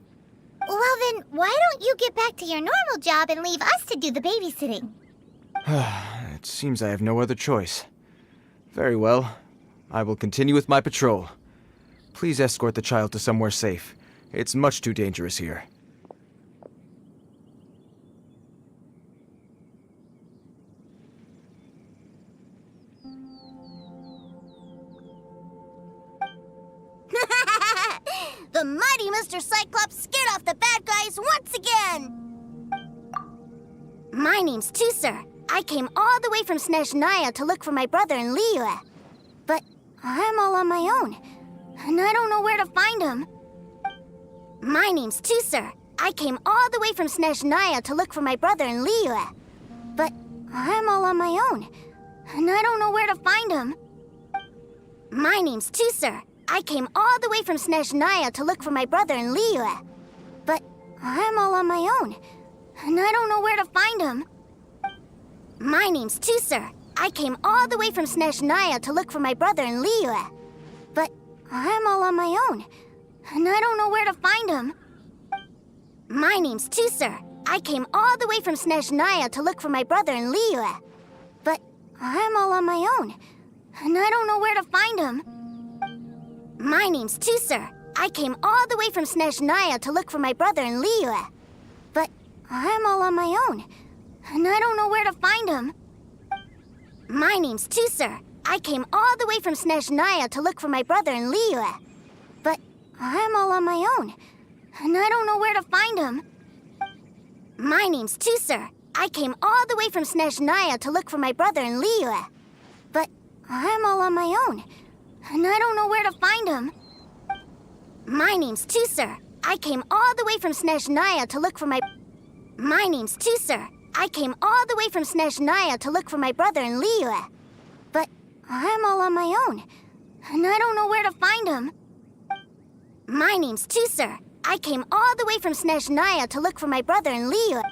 Well then, why don't you get back to your normal job and leave us to do the babysitting? It seems I have no other choice. Very well. I will continue with my patrol. Please escort the child to somewhere safe. It's much too dangerous here. The mighty Mr. Cyclops scared off the bad guys once again! My name's Tusser. I came all the way from Snezhnaya to look for my brother in Liyue. But I'm all on my own, and I don't know where to find him. My name's Tusser. I came all the way from Snezhnaya to look for my brother in Liyue. But I'm all on my own, and I don't know where to find him. My name's Tusser. I came all the way from Snezhnaya to look for my brother in Liyue. But I'm all on my own, and I don't know where to find him. My name's Tusser. I came all the way from Snezhnaya to look for my brother in Liyue. But I'm all on my own, and I don't know where to find him. My name's Tusser. I came all the way from Snezhnaya to look for my brother in Liyue. But I'm all on my own, and I don't know where to find him. My name's Tusser. I came all the way from Snezhnaya to look for my brother in Liyue. But I'm all on my own, and I don't know where to find him. My name's Tusser. I came all the way from Snezhnaya to look for my brother in Liyue. But I'm all on my own, and I don't know where to find him. My name's Tusser. I came all the way from Snezhnaya to look for my brother in Liyue. But I'm all on my own, and I don't know where to find him. My name's Tusser. I came all the way from Snezhnaya to look for my... My name's Tusser. I came all the way from Snezhnaya to look for my brother in Liyue. But I'm all on my own, and I don't know where to find him. My name's Tusser. I came all the way from Snezhnaya to look for my brother in Liyue.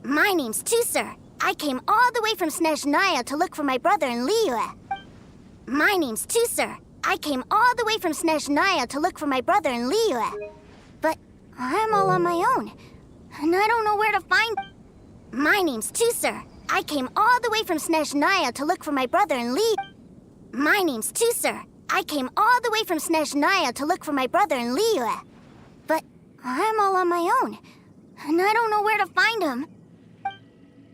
My name's Tusser. I came all the way from Snezhnaya to look for my brother in Liyue. My name's Tusser. I came all the way from Snezhnaya to look for my brother in Liyue. But I'm all on my own, and I don't know where to find... My name's Tusser. I came all the way from Snezhnaya to look for my brother in Liyue. My name's Tusser. I came all the way from Snezhnaya to look for my brother in Liyue. But I'm all on my own, and I don't know where to find him.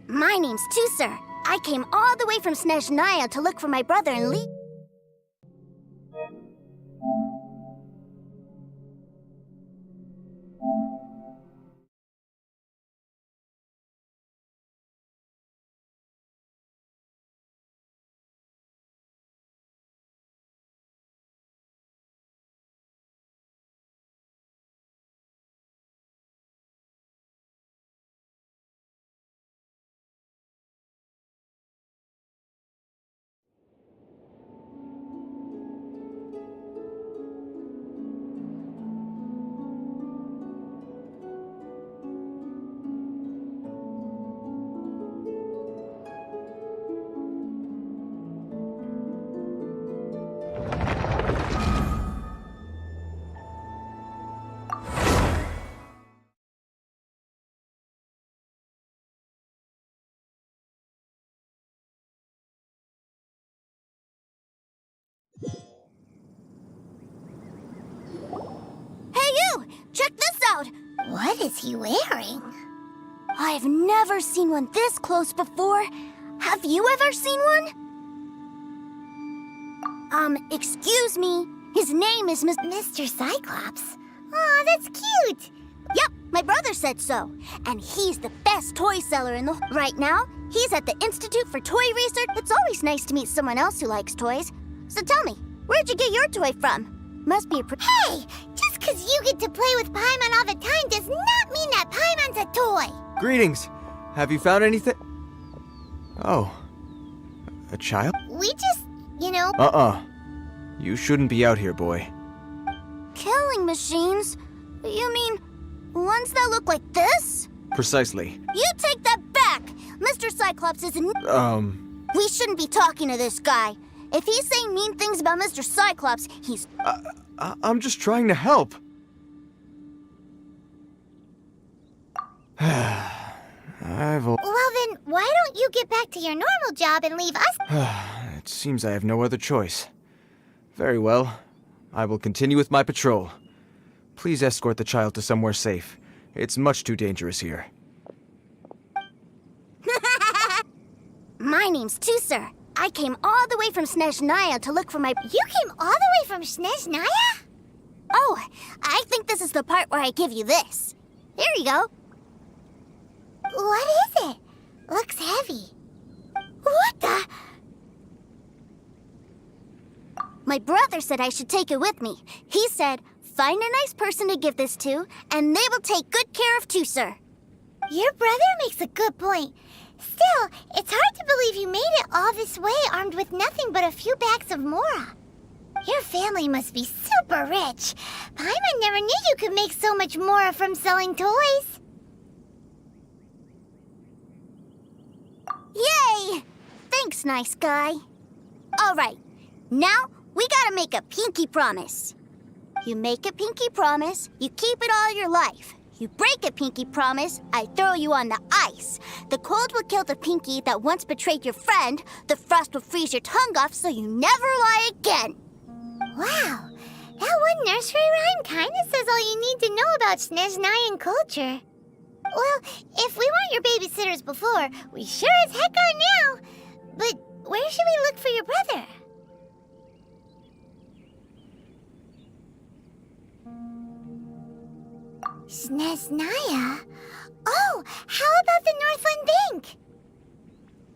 My name's Tusser. I came all the way from Snezhnaya to look for my brother in Liyue. What is he wearing? I've never seen one this close before. Have you ever seen one? Excuse me. His name is Mr. Cyclops. Aw, that's cute. Yep, my brother said so. And he's the best toy seller in the... Right now, he's at the Institute for Toy Research. It's always nice to meet someone else who likes toys. So tell me, where'd you get your toy from? Must be a Hey, just 'cause you get to play with Paimon all the time does not mean that Paimon's a toy. Greetings. Have you found anything? Oh. A child? We just, you know... You shouldn't be out here, boy. killing machines? You mean ones that look like this? Precisely. You take that back! Mr. Cyclops isn't... We shouldn't be talking to this guy. If he's saying mean things about Mr. Cyclops, he's... I'm just trying to help. Well then, why don't you get back to your normal job and leave us? It seems I have no other choice. Very well. I will continue with my patrol. Please escort the child to somewhere safe. It's much too dangerous here. My name's Tusser. I came all the way from Snezhnaya to look for my... You came all the way from Snezhnaya? Oh, I think this is the part where I give you this. Here you go. What is it? Looks heavy. What the... My brother said I should take it with me. He said, find a nice person to give this to, and they will take good care of Tusser. Your brother makes a good point. Still, it's hard to believe you made it all this way armed with nothing but a few bags of Mora. Your family must be super rich. Paimon never knew you could make so much Mora from selling toys. Yay! Thanks, nice guy. All right, now we gotta make a pinky promise. You make a pinky promise, you keep it all your life. You break a pinky promise, I throw you on the ice. The cold will kill the pinky that once betrayed your friend. The frost will freeze your tongue off so you never lie again. Wow, that one nursery rhyme kind of says all you need to know about Snezhnayan culture. Well, if we weren't your babysitters before, we sure as heck are now. But where should we look for your brother? Snezhnaya? Oh, how about the Northland Bank?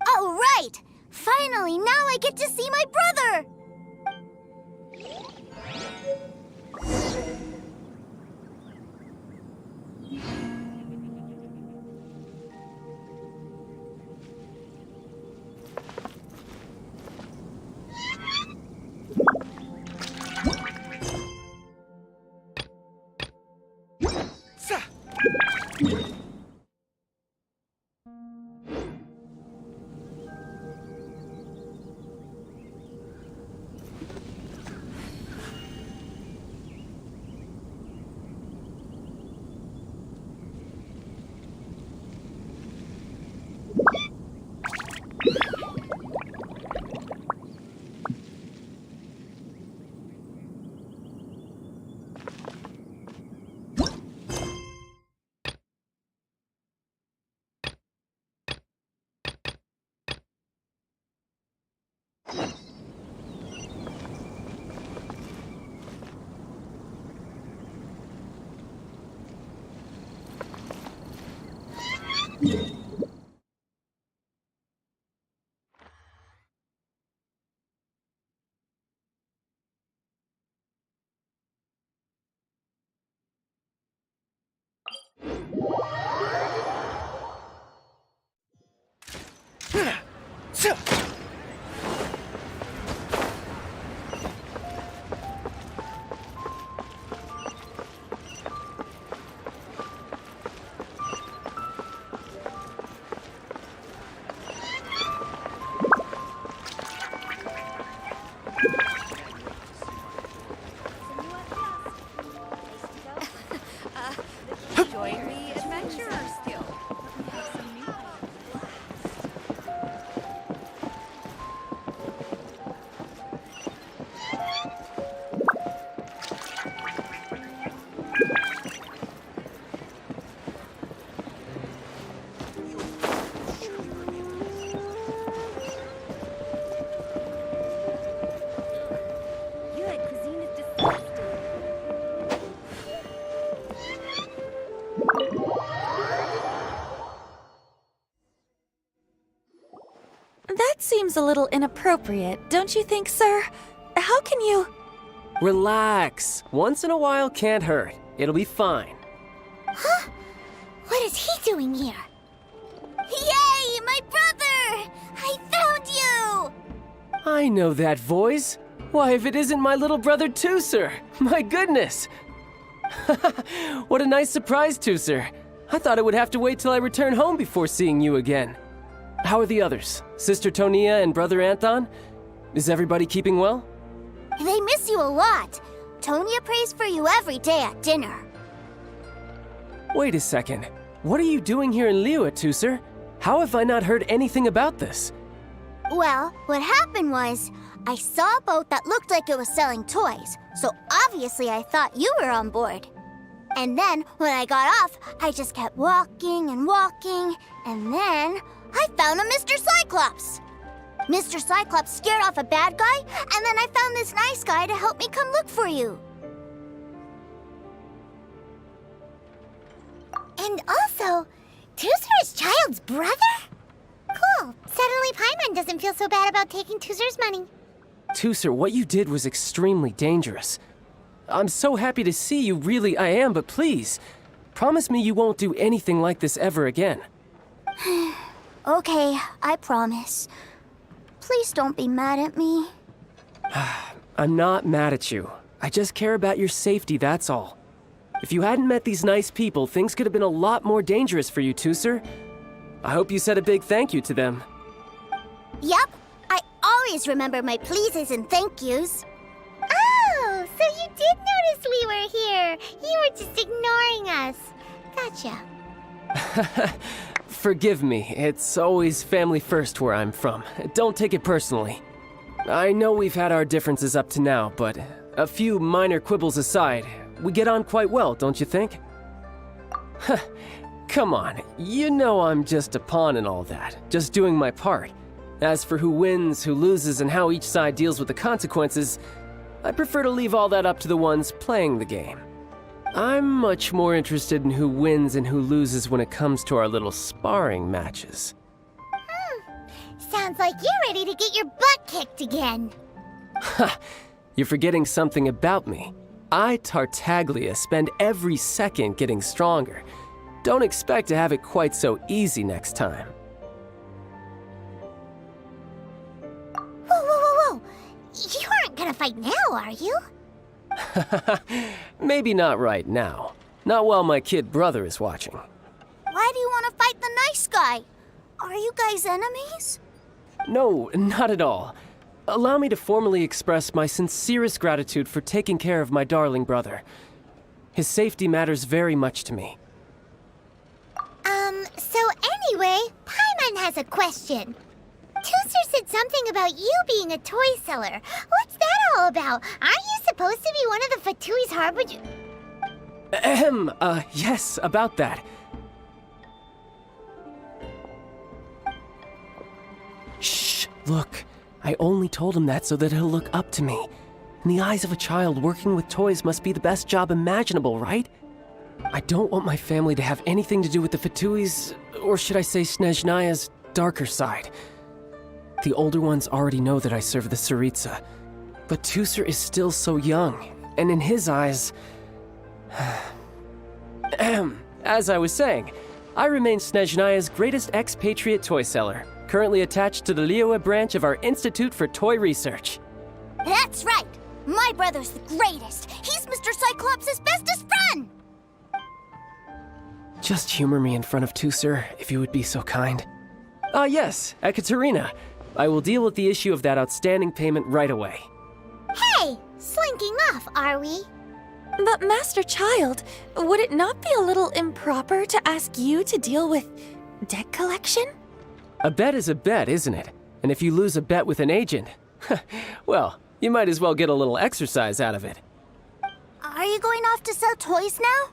All right! Finally, now I get to see my brother! seems a little inappropriate, don't you think, sir? How can you... Relax. Once in a while can't hurt. It'll be fine. Huh? What is he doing here? Yay, my brother! I found you! I know that voice. Why, if it isn't my little brother Tooser! My goodness! What a nice surprise, Tooser. I thought I would have to wait till I return home before seeing you again. How are the others? Sister Tonia and Brother Anthon? Is everybody keeping well? They miss you a lot. Tonia prays for you every day at dinner. Wait a second. What are you doing here in Liyue, Tooser? How have I not heard anything about this? Well, what happened was, I saw a boat that looked like it was selling toys, so obviously I thought you were on board. And then, when I got off, I just kept walking and walking, and then I found a Mr. Cyclops. Mr. Cyclops scared off a bad guy, and then I found this nice guy to help me come look for you. And also, Tooser is Child's brother? Cool. Suddenly Paimon doesn't feel so bad about taking Tooser's money. Tooser, what you did was extremely dangerous. I'm so happy to see you, really I am, but please, promise me you won't do anything like this ever again. Okay, I promise. Please don't be mad at me. I'm not mad at you. I just care about your safety, that's all. If you hadn't met these nice people, things could have been a lot more dangerous for you, Tooser. I hope you said a big thank you to them. Yup, I always remember my pleases and thank yous. Oh, so you did notice we were here. You were just ignoring us. Gotcha. Forgive me, it's always family first where I'm from. Don't take it personally. I know we've had our differences up to now, but a few minor quibbles aside, we get on quite well, don't you think? Come on, you know I'm just a pawn and all that, just doing my part. As for who wins, who loses, and how each side deals with the consequences, I prefer to leave all that up to the ones playing the game. I'm much more interested in who wins and who loses when it comes to our little sparring matches. Sounds like you're ready to get your butt kicked again. Ha! You're forgetting something about me. I, Tartaglia, spend every second getting stronger. Don't expect to have it quite so easy next time. Whoa. You aren't gonna fight now, are you? Maybe not right now. Not while my kid brother is watching. Why do you want to fight the nice guy? Are you guys enemies? No, not at all. Allow me to formally express my sincerest gratitude for taking care of my darling brother. His safety matters very much to me. So anyway, Paimon has a question. Tooser said something about you being a toy seller. What's that all about? Aren't you supposed to be one of the Fatui's harbinger? Yes, about that. Shh, look. I only told him that so that he'll look up to me. In the eyes of a child, working with toys must be the best job imaginable, right? I don't want my family to have anything to do with the Fatui's, or should I say Snezhnaya's, darker side. The older ones already know that I serve the Tsaritsa, but Tooser is still so young, and in his eyes... As I was saying, I remain Snezhnaya's greatest expatriate toy seller, currently attached to the Liyue branch of our Institute for Toy Research. That's right! My brother's the greatest! He's Mr. Cyclops' bestest friend! Just humor me in front of Tooser, if you would be so kind. Yes, Ekaterina. I will deal with the issue of that outstanding payment right away. Hey! Slinking off, are we? But Master Child, would it not be a little improper to ask you to deal with debt collection? A bet is a bet, isn't it? And if you lose a bet with an agent, well, you might as well get a little exercise out of it. Are you going off to sell toys now?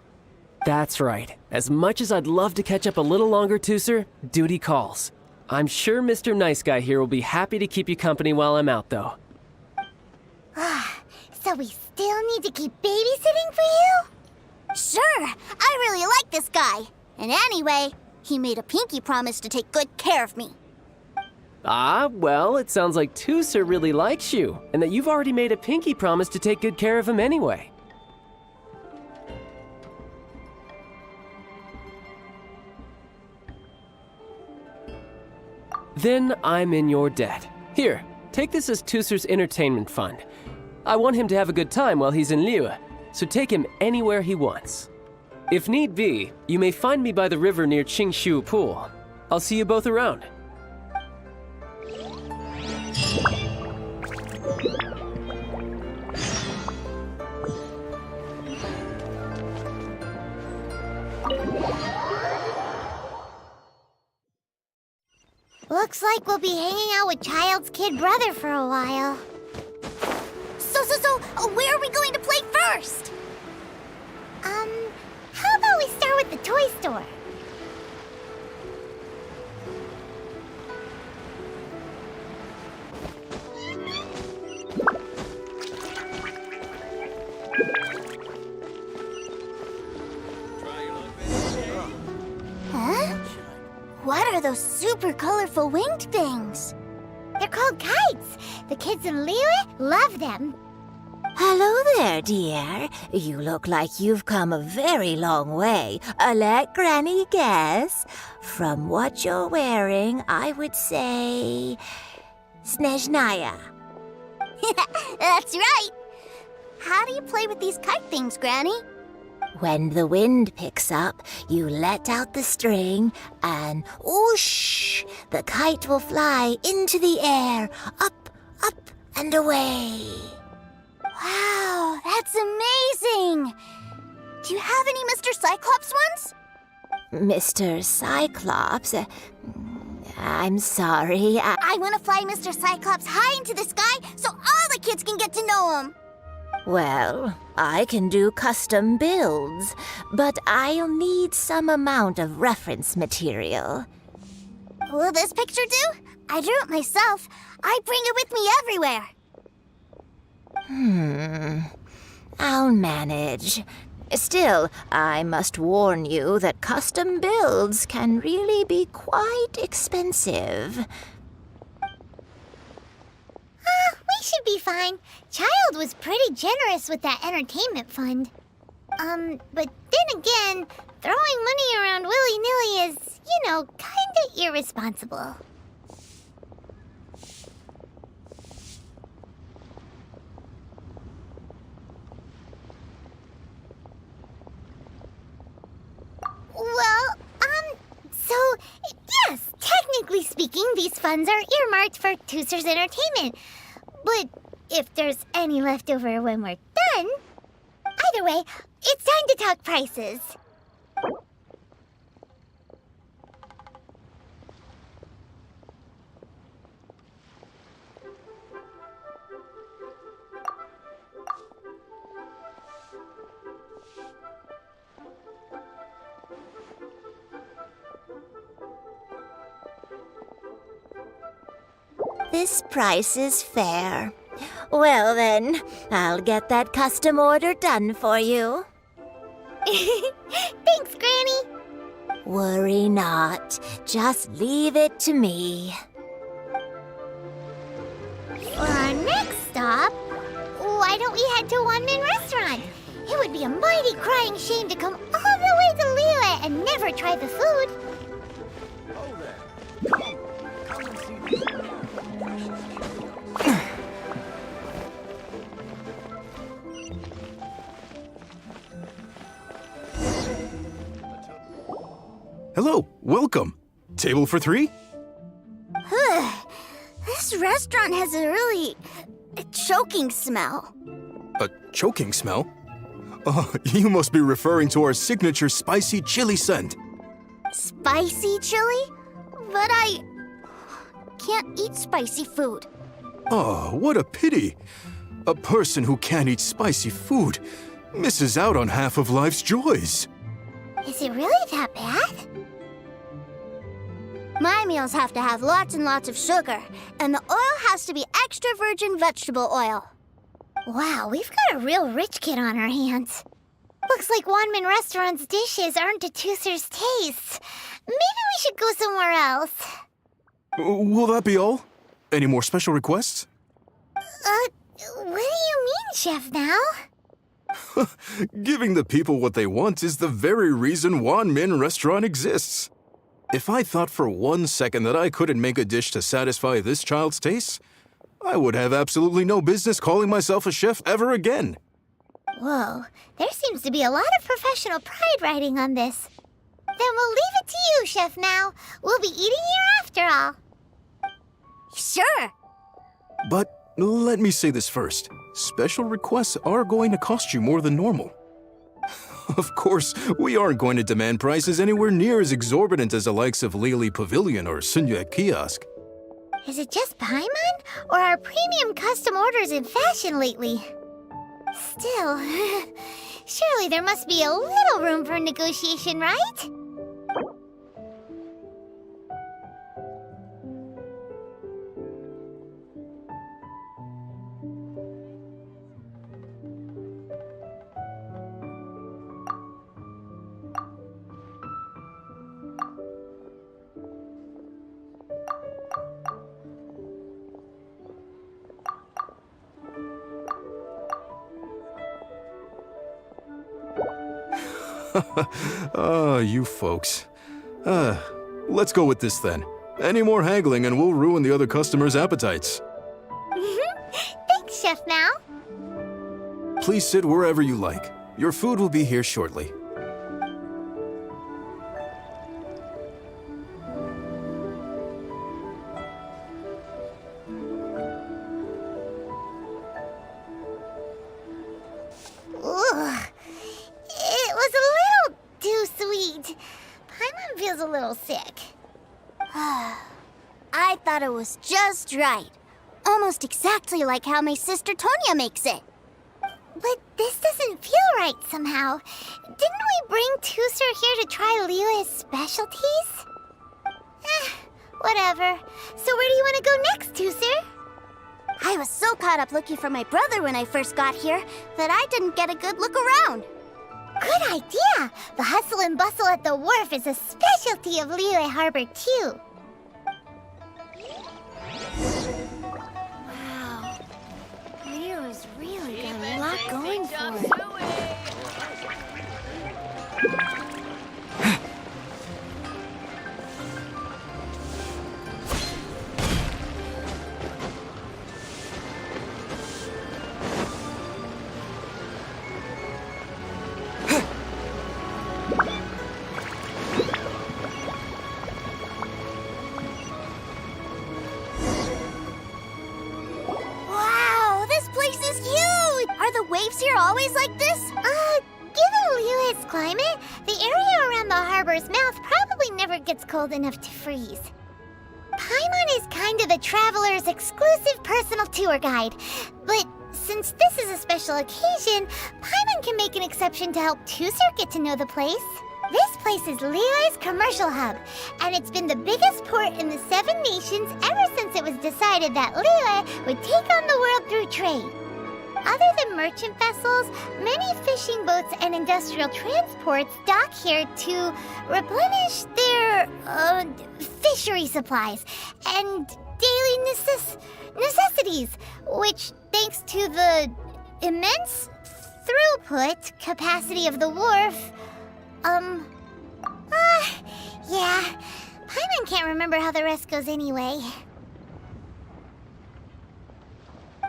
That's right. As much as I'd love to catch up a little longer, Tooser, duty calls. I'm sure Mr. Nice Guy here will be happy to keep you company while I'm out, though. So we still need to keep babysitting for you? Sure, I really like this guy. And anyway, he made a pinky promise to take good care of me. Ah, well, it sounds like Tooser really likes you, and that you've already made a pinky promise to take good care of him anyway. Then I'm in your debt. Here, take this as Tooser's entertainment fund. I want him to have a good time while he's in Liyue, so take him anywhere he wants. If need be, you may find me by the river near Qingshu Pool. I'll see you both around. Looks like we'll be hanging out with Child's kid brother for a while. So, where are we going to play first? How about we start with the toy store? Huh? What are those super colorful winged things? They're called kites. The kids in Liyue love them. Hello there, dear. You look like you've come a very long way. Let Granny guess. From what you're wearing, I would say... Snezhnaya. That's right. How do you play with these kite things, Granny? When the wind picks up, you let out the string, and whoosh! The kite will fly into the air, up, and away. Wow, that's amazing! Do you have any Mr. Cyclops ones? Mr. Cyclops? I'm sorry. I want to fly Mr. Cyclops high into the sky so all the kids can get to know him. Well, I can do custom builds, but I'll need some amount of reference material. Will this picture do? I drew it myself. I bring it with me everywhere. I'll manage. Still, I must warn you that custom builds can really be quite expensive. We should be fine. Child was pretty generous with that entertainment fund. But then again, throwing money around willy-nilly is, kinda irresponsible. Well, so, yes, technically speaking, these funds are earmarked for Tooser's entertainment. But if there's any left over when we're done, either way, it's time to talk prices. This price is fair. Well then, I'll get that custom order done for you. Thanks, Granny. Worry not. Just leave it to me. For our next stop, why don't we head to Wanmin Restaurant? It would be a mighty crying shame to come all the way to Liyue and never try the food. Hello, welcome. Table for 3? This restaurant has a really choking smell. A choking smell? Oh, you must be referring to our signature spicy chili scent. Spicy chili? But I can't eat spicy food. Oh, what a pity. A person who can't eat spicy food misses out on half of life's joys. Is it really that bad? My meals have to have lots and lots of sugar, and the oil has to be extra virgin vegetable oil. Wow, we've got a real rich kid on our hands. Looks like Wanmin Restaurant's dishes aren't to Tooser's taste. Maybe we should go somewhere else. Will that be all? Any more special requests? What do you mean, Chef Now? Giving the people what they want is the very reason Wan Min Restaurant exists. If I thought for 1 second that I couldn't make a dish to satisfy this child's tastes, I would have absolutely no business calling myself a chef ever again. Whoa, there seems to be a lot of professional pride riding on this. Then we'll leave it to you, Chef Now. We'll be eating here after all. Sure. But let me say this first. Special requests are going to cost you more than normal. Of course, we aren't going to demand prices anywhere near as exorbitant as the likes of Lily Pavilion or Sunya Kiosk. Is it just Paimon, or are premium custom orders in fashion lately? Still, surely there must be a little room for negotiation, right? You folks. Let's go with this then. Any more haggling and we'll ruin the other customers' appetites. Thanks, Chef Now. Please sit wherever you like. Your food will be here shortly. Ugh. It was a little too sweet. Paimon feels a little sick. I thought it was just right. Almost exactly like how my sister Tonya makes it. But this doesn't feel right somehow. Didn't we bring Tusser here to try Liyue's specialties? Whatever. So where do you want to go next, Tusser? I was so caught up looking for my brother when I first got here that I didn't get a good look around. Good idea! The hustle and bustle at the wharf is a specialty of Liyue Harbor, too. Wow. Liyue's really got a lot going for it. Waves here always like this? Given Liyue's climate, the area around the harbor's mouth probably never gets cold enough to freeze. Paimon is kind of the traveler's exclusive personal tour guide, but since this is a special occasion, Paimon can make an exception to help Tusser get to know the place. This place is Liyue's commercial hub, and it's been the biggest port in the 7 nations ever since it was decided that Liyue would take on the world through trade. Other than merchant vessels, many fishing boats and industrial transports dock here to replenish their fishery supplies and daily necessities, which, thanks to the immense throughput capacity of the wharf, yeah, Paimon can't remember how the rest goes anyway.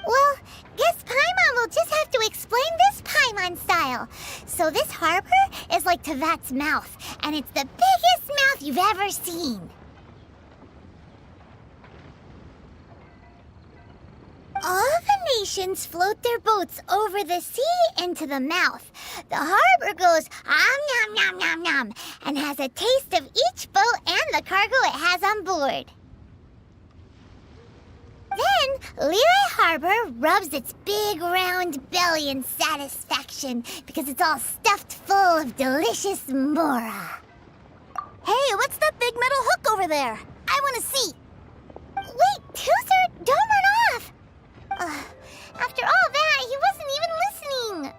Well, guess Paimon will just have to explain this Paimon style. So this harbor is like Tevat's mouth, and it's the biggest mouth you've ever seen. All the nations float their boats over the sea into the mouth. The harbor goes nom nom nom nom and has a taste of each boat and the cargo it has on board. Then, Liyue Harbor rubs its big round belly in satisfaction because it's all stuffed full of delicious mora. Hey, what's that big metal hook over there? I want to see. Wait, Tusser, don't run off! After all that, he wasn't even listening.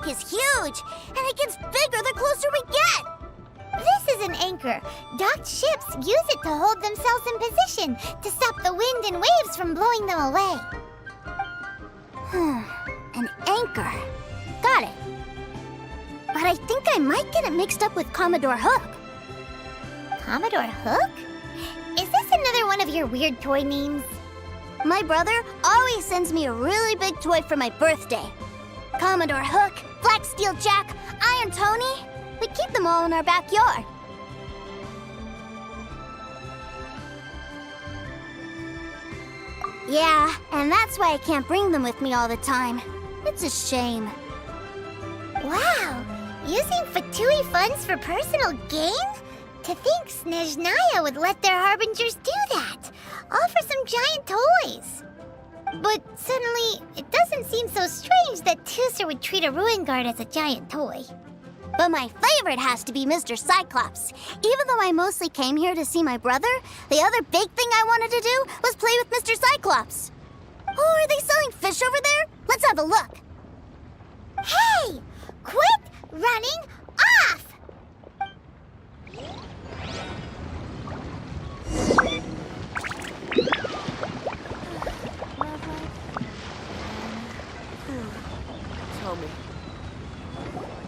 rock is huge, and it gets bigger the closer we get. This is an anchor. Docked ships use it to hold themselves in position to stop the wind and waves from blowing them away. An anchor. Got it. But I think I might get it mixed up with Commodore Hook. Commodore Hook? Is this another one of your weird toy names? My brother always sends me a really big toy for my birthday. Commodore Hook, Black Steel Jack, Iron Tony. We keep them all in our backyard. Yeah, and that's why I can't bring them with me all the time. It's a shame. Wow! Using Fatui funds for personal gain? To think Snezhnaya would let their harbingers do that, all for some giant toys. But suddenly, it doesn't seem so strange that Tusser would treat a ruin guard as a giant toy. But my favorite has to be Mr. Cyclops. Even though I mostly came here to see my brother, the other big thing I wanted to do was play with Mr. Cyclops. Oh, are they selling fish over there? Let's have a look. Hey! Quit running off!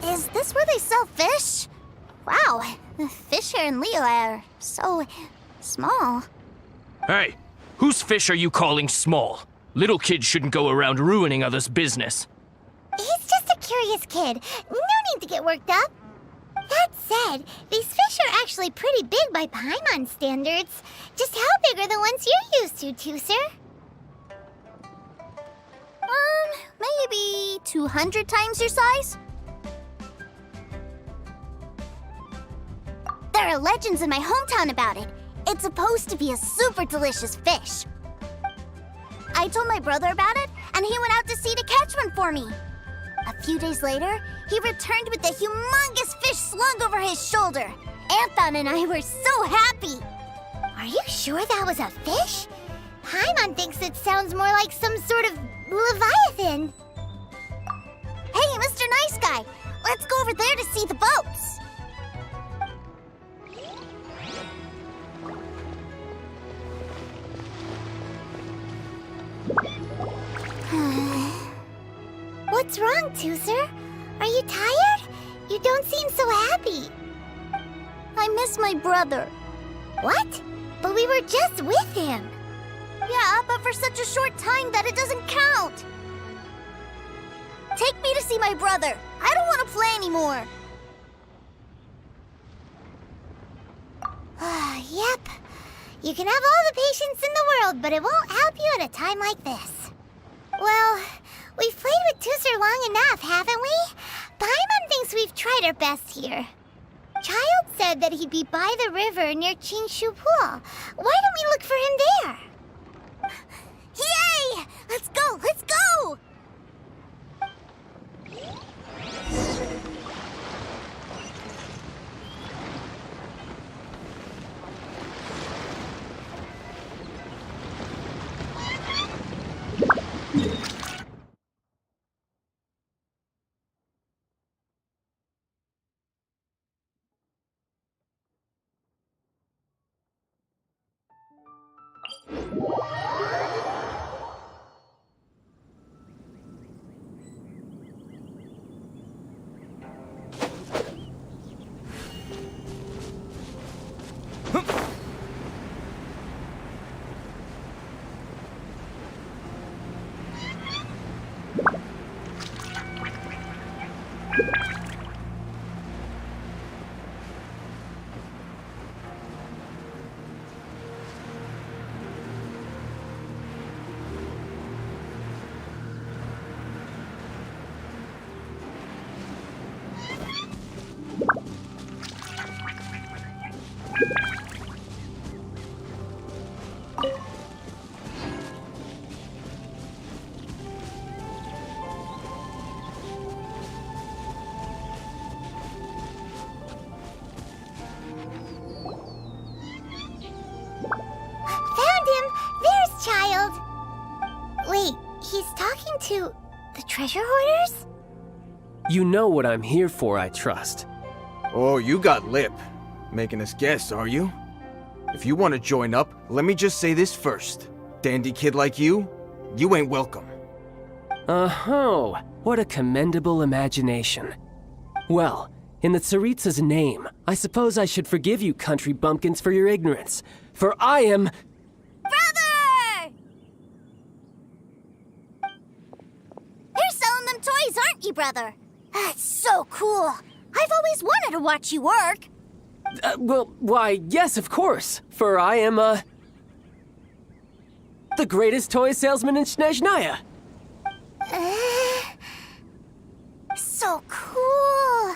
Is this where they sell fish? Wow, the fish here in Leo are so small. Hey, whose fish are you calling small? Little kids shouldn't go around ruining others' business. He's just a curious kid. No need to get worked up. That said, these fish are actually pretty big by Paimon standards. Just how big are the ones you're used to, Tusser? Maybe 200 times your size? There are legends in my hometown about it. It's supposed to be a super delicious fish. I told my brother about it, and he went out to sea to catch one for me. A few days later, he returned with a humongous fish slung over his shoulder. Anthon and I were so happy. Are you sure that was a fish? Paimon thinks it sounds more like some sort of leviathan. Hey, Mr. Nice Guy, let's go over there to see the boats. What's wrong, Tusser? Are you tired? You don't seem so happy. I miss my brother. What? But we were just with him. Yeah, but for such a short time that it doesn't count. Take me to see my brother. I don't want to play anymore. Yep. You can have all the patience in the world, but it won't help you at a time like this. Well, we've played with Tusser long enough, haven't we? Paimon thinks we've tried our best here. Child said that he'd be by the river near Chinshu Pool. Why don't we look for him there? Yay! Let's go! Let's go! Child! Wait, he's talking to the treasure hoarders? You know what I'm here for, I trust. Oh, you got lip. Making us guess, are you? If you want to join up, let me just say this first. Dandy kid like you ain't welcome. Oh, what a commendable imagination. Well, in the Tsaritsa's name, I suppose I should forgive you country bumpkins for your ignorance, for I am... Brother! You're selling them toys, aren't you, brother? That's so cool. I've always wanted to watch you work. Well, why, yes, of course, for I am, the greatest toy salesman in Snezhnaya. So cool.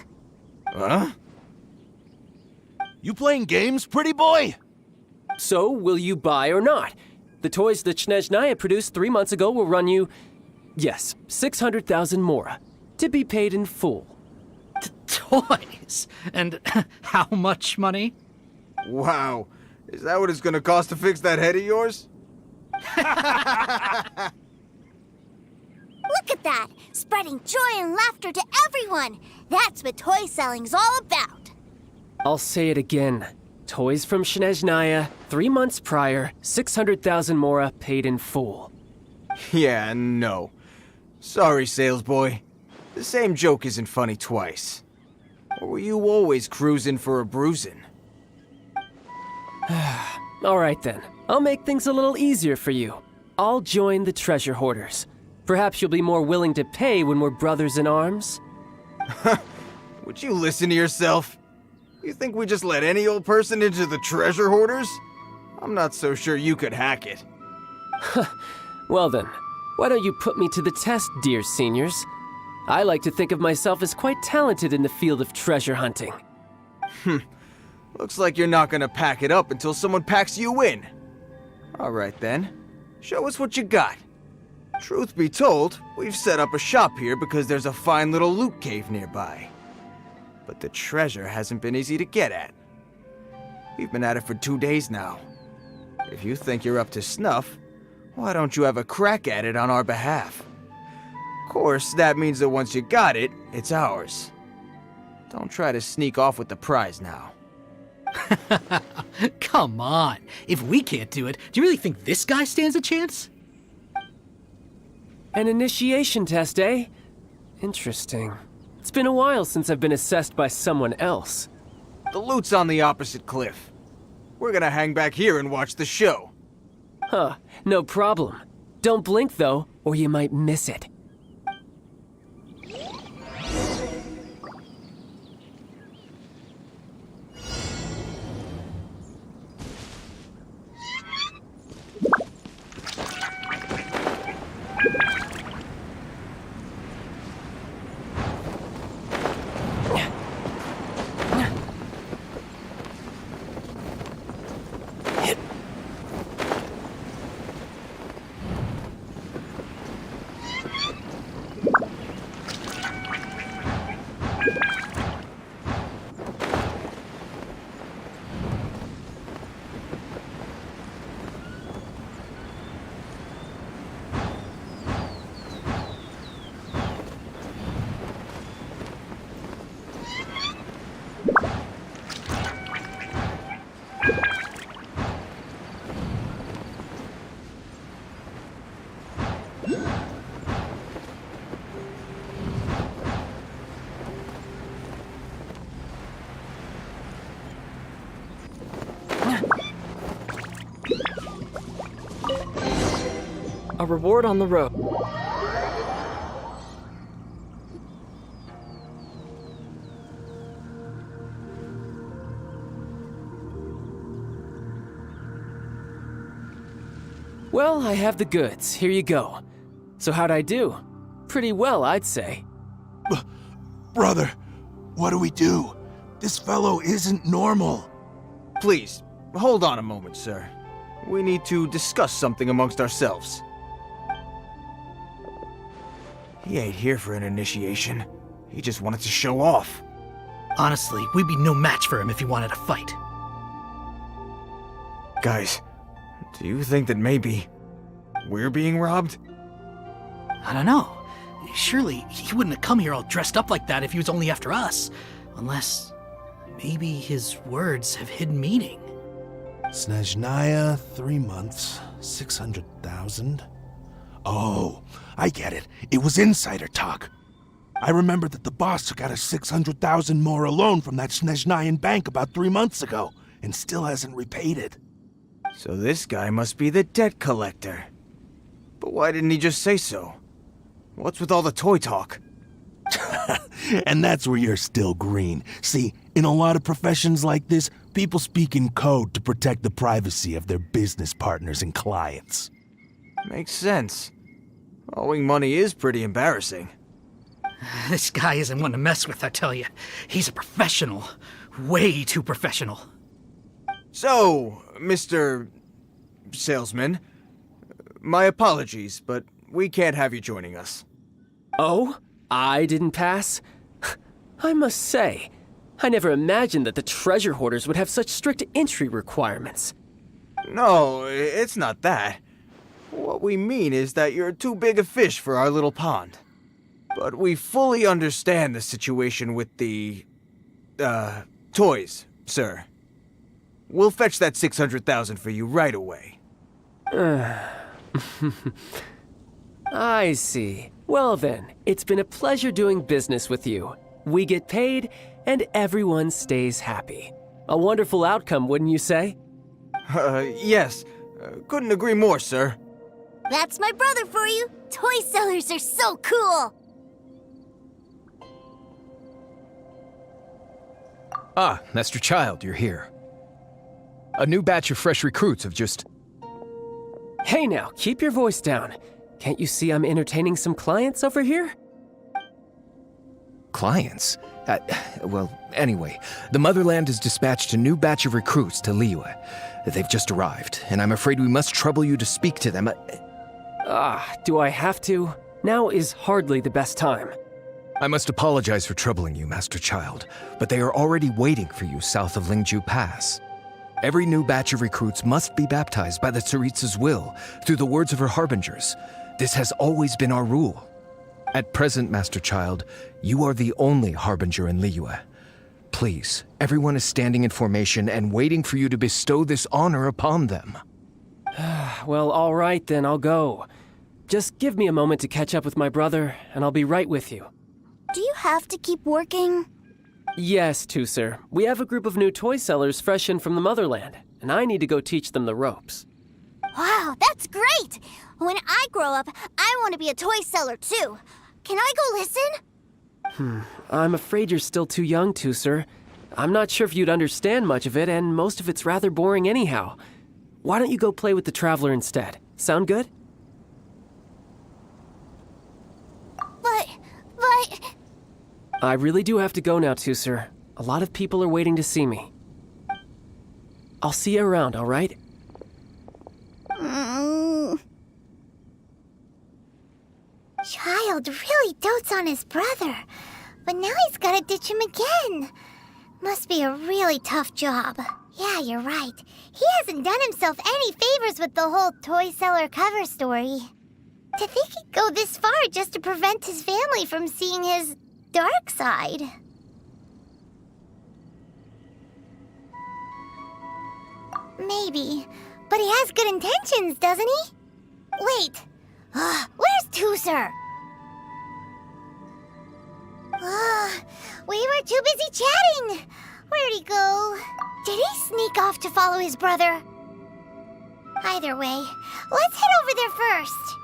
Huh? You playing games, pretty boy? So, will you buy or not? The toys that Snezhnaya produced 3 months ago will run you, yes, 600,000 mora, to be paid in full. Toys? And how much money? Wow. Is that what it's gonna cost to fix that head of yours? Look at that! Spreading joy and laughter to everyone! That's what toy selling's all about! I'll say it again. Toys from Snezhnaya, 3 months prior, 600,000 mora paid in full. Yeah, no. Sorry, salesboy. The same joke isn't funny twice. Or were you always cruising for a bruising? Alright then, I'll make things a little easier for you. I'll join the treasure hoarders. Perhaps you'll be more willing to pay when we're brothers in arms? Would you listen to yourself? You think we just let any old person into the treasure hoarders? I'm not so sure you could hack it. Well then, why don't you put me to the test, dear seniors? I like to think of myself as quite talented in the field of treasure hunting. Looks like you're not gonna pack it up until someone packs you in. Alright then, show us what you got. Truth be told, we've set up a shop here because there's a fine little loot cave nearby. But the treasure hasn't been easy to get at. We've been at it for 2 days now. If you think you're up to snuff, why don't you have a crack at it on our behalf? Of course, that means that once you got it, it's ours. Don't try to sneak off with the prize now. Come on. If we can't do it, do you really think this guy stands a chance? An initiation test, eh? Interesting. It's been a while since I've been assessed by someone else. The loot's on the opposite cliff. We're gonna hang back here and watch the show. Huh, no problem. Don't blink though, or you might miss it. A reward on the road. Well, I have the goods. Here you go. So how'd I do? Pretty well, I'd say. Brother, what do we do? This fellow isn't normal. Please, hold on a moment, sir. We need to discuss something amongst ourselves. He ain't here for an initiation. He just wanted to show off. Honestly, we'd be no match for him if he wanted to fight. Guys, do you think that maybe we're being robbed? I don't know. Surely he wouldn't have come here all dressed up like that if he was only after us. Unless maybe his words have hidden meaning. Snezhnaya, 3 months, 600,000. Oh, I get it. It was insider talk. I remember that the boss took out a 600,000 more loan from that Snezhnayan bank about 3 months ago, and still hasn't repaid it. So this guy must be the debt collector. But why didn't he just say so? What's with all the toy talk? And that's where you're still green. See, in a lot of professions like this, people speak in code to protect the privacy of their business partners and clients. Makes sense. Owing money is pretty embarrassing. This guy isn't one to mess with, I tell you. He's a professional. Way too professional. So, Mr. Salesman, my apologies, but we can't have you joining us. Oh? I didn't pass? I must say, I never imagined that the treasure hoarders would have such strict entry requirements. No, it's not that. What we mean is that you're too big a fish for our little pond. But we fully understand the situation with the, toys, sir. We'll fetch that 600,000 for you right away. I see. Well then, it's been a pleasure doing business with you. We get paid, and everyone stays happy. A wonderful outcome, wouldn't you say? Yes. Couldn't agree more, sir. That's my brother for you. Toy sellers are so cool. Ah, Master Child, you're here. A new batch of fresh recruits have just... Hey now, keep your voice down. Can't you see I'm entertaining some clients over here? Clients? Well, anyway, the Motherland has dispatched a new batch of recruits to Liyue. They've just arrived, and I'm afraid we must trouble you to speak to them. Do I have to? Now is hardly the best time. I must apologize for troubling you, Master Child, but they are already waiting for you south of Lingju Pass. Every new batch of recruits must be baptized by the Tsaritsa's will, through the words of her harbingers. This has always been our rule. At present, Master Child, you are the only harbinger in Liyue. Please, everyone is standing in formation and waiting for you to bestow this honor upon them. Well, all right then, I'll go. Just give me a moment to catch up with my brother, and I'll be right with you. Do you have to keep working? Yes, Tusser. We have a group of new toy sellers fresh in from the Motherland, and I need to go teach them the ropes. Wow, that's great! When I grow up, I want to be a toy seller too. Can I go listen? I'm afraid you're still too young, Tusser. I'm not sure if you'd understand much of it, and most of it's rather boring anyhow. Why don't you go play with the Traveler instead? Sound good? But... I really do have to go now, Tusser. A lot of people are waiting to see me. I'll see you around, all right? Child really dotes on his brother, but now he's gotta ditch him again. Must be a really tough job. Yeah, you're right. He hasn't done himself any favors with the whole toy seller cover story. To think he'd go this far just to prevent his family from seeing his dark side. Maybe, but he has good intentions, doesn't he? Wait, where's Tusser? We were too busy chatting. Where'd he go? Did he sneak off to follow his brother? Either way, let's head over there first.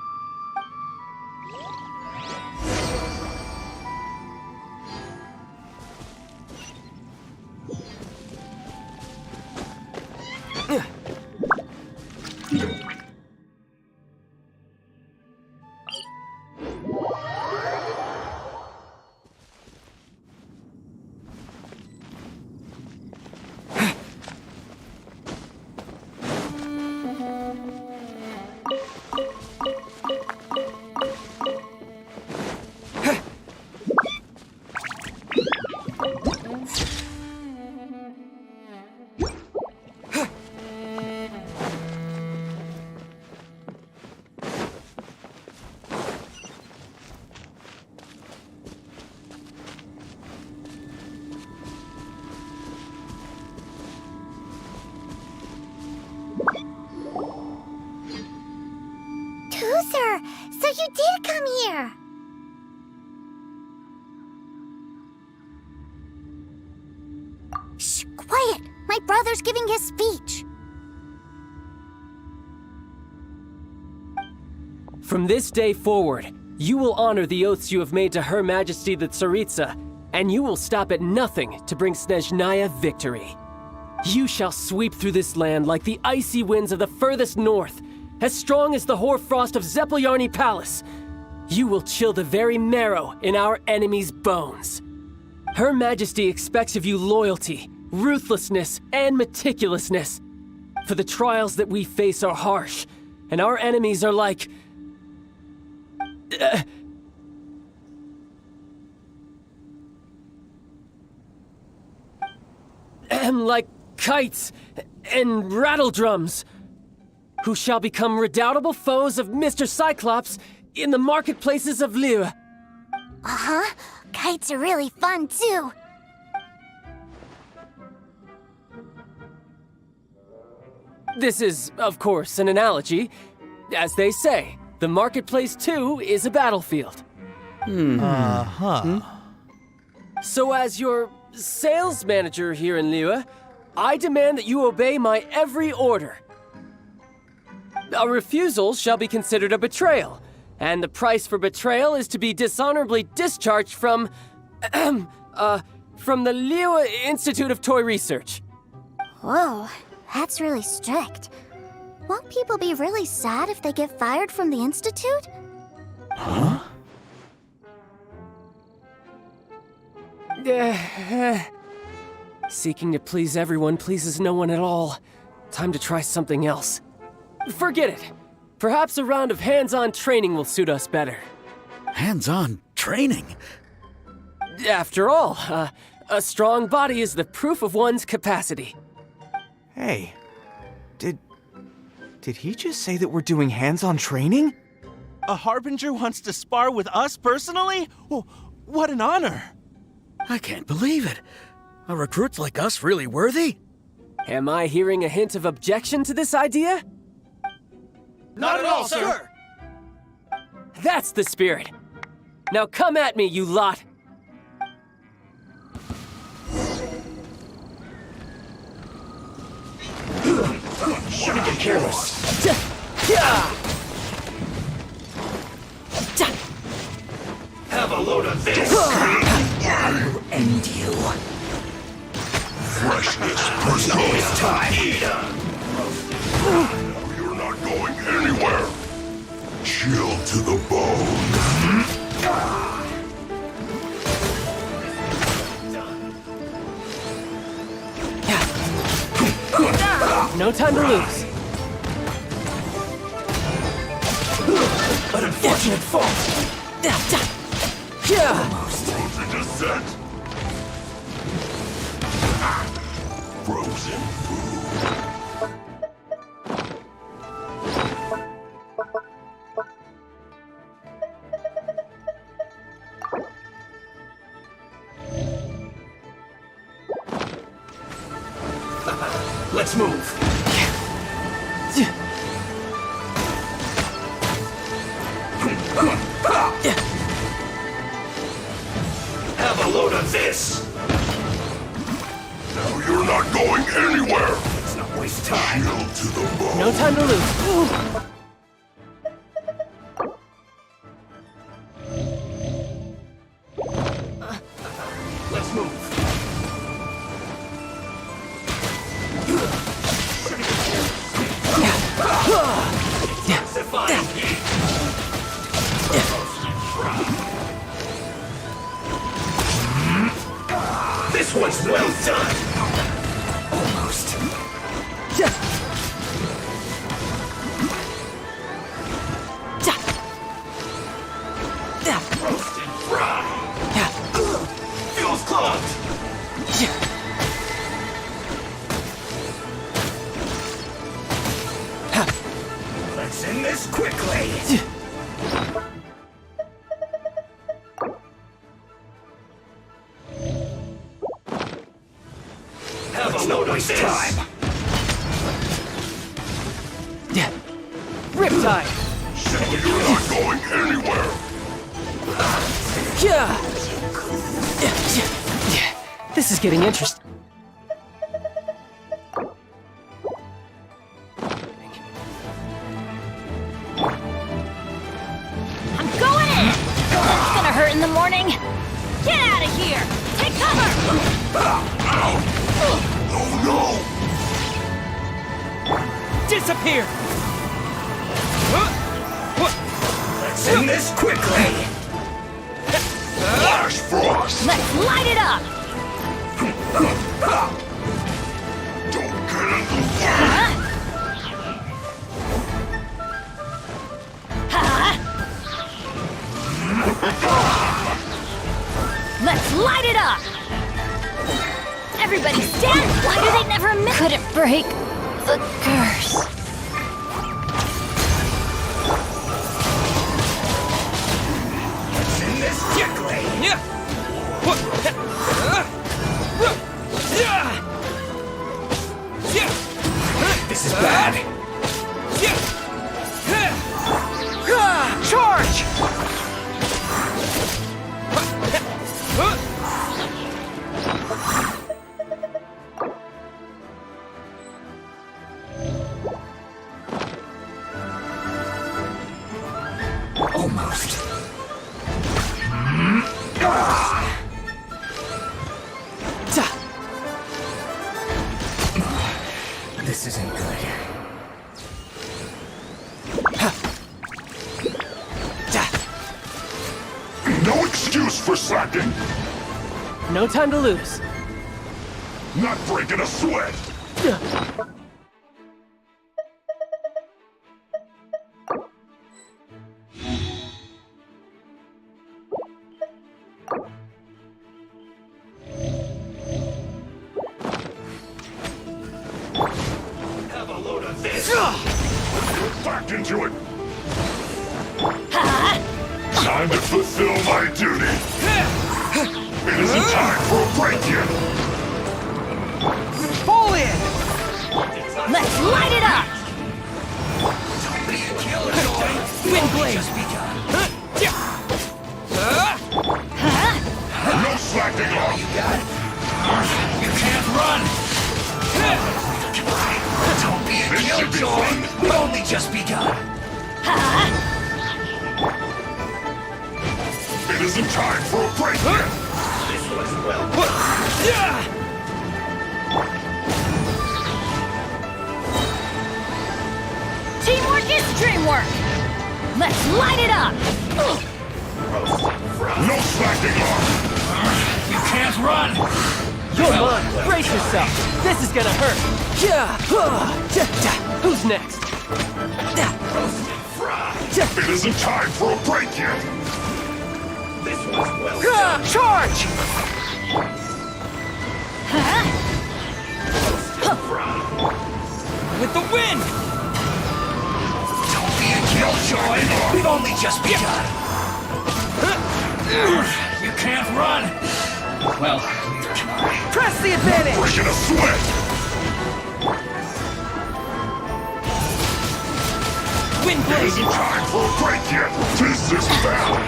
you did come here. Shh, quiet. My brother's giving his speech. From this day forward, you will honor the oaths you have made to Her Majesty the Tsaritsa, and you will stop at nothing to bring Snezhnaya victory. You shall sweep through this land like the icy winds of the furthest north, as strong as the hoarfrost of Zepelyarny Palace. You will chill the very marrow in our enemies' bones. Her Majesty expects of you loyalty, ruthlessness, and meticulousness. For the trials that we face are harsh, and our enemies are like... like kites and rattledrums, who shall become redoubtable foes of Mr. Cyclops in the marketplaces of Liyue. Uh-huh. Kites are really fun, too. This is, of course, an analogy. As they say, the marketplace, too, is a battlefield. So as your sales manager here in Liyue, I demand that you obey my every order. A refusal shall be considered a betrayal, and the price for betrayal is to be dishonorably discharged from the Liyue Institute of Toy Research. Whoa, that's really strict. Won't people be really sad if they get fired from the Institute? Huh? Seeking to please everyone pleases no one at all. Time to try something else. Forget it. Perhaps a round of hands-on training will suit us better. Hands-on training? After all, a strong body is the proof of one's capacity. Hey, did he just say that we're doing hands-on training? A Harbinger wants to spar with us personally? Oh, what an honor! I can't believe it. Are recruits like us really worthy? Am I hearing a hint of objection to this idea? Not at all, sir! That's the spirit. Now come at me, you lot! Shouldn't get careless. Have a load of this! I will end you. Freshness, personal time. You're not going anywhere. Chill to the bone. No time to lose. An unfortunate fault. Almost. Frozen descent. Frozen food. Let's move. Have a load of this. Now you're not going anywhere. Let's not waste time. Chill to the bone. No time to lose. Let's move. This one's well done. Almost. Roast and fry. Fuel's clogged. Let's end this quickly. Have a load of this. Riptide. Shouldn't You're not going anywhere! Yeah. This is getting interesting. I'm going in! It's gonna hurt in the morning. Get out of here! Take cover! Oh no! Disappear! Let's end this quickly! Flash Frost! Let's light it up! Don't get in the way! Let's light it up! Everybody stand! Why do they never miss? Couldn't break the curse. Let's end this quickly! This is bad! Charge! Almost. This isn't good. No excuse for slacking! No time to lose. Not breaking a sweat! Have a load of this! Back into it! Time to fulfill my duty! It isn't time for a break yet! Fall in! Let's light it up! Don't be a killjoy! Wind blade! Just begun! No slacking off! You got it! You can't run! Don't be a killjoy! We've only just begun! It isn't time for a break yet! This was well done! Teamwork is dreamwork! Let's light it up! No slacking off! You can't run! You're mine! Brace yourself! This is gonna hurt! Who's next? It isn't time for a break yet! This was well done! Charge! With the wind! Don't be a killjoy! We've only just begun! You can't run! Well, neither can I. Press the advantage! Breaking a sweat! Wind It blade! isn't time for a break yet! This is bad!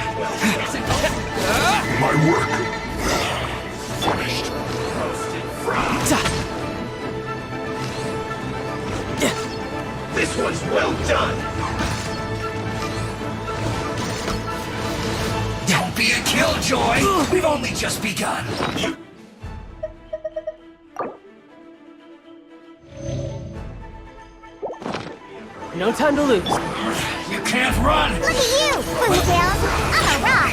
My work finished. This one's well done! Don't be a killjoy! We've only just begun! No time to lose. You can't run! Look at you, Blue Tail. I'm a rock.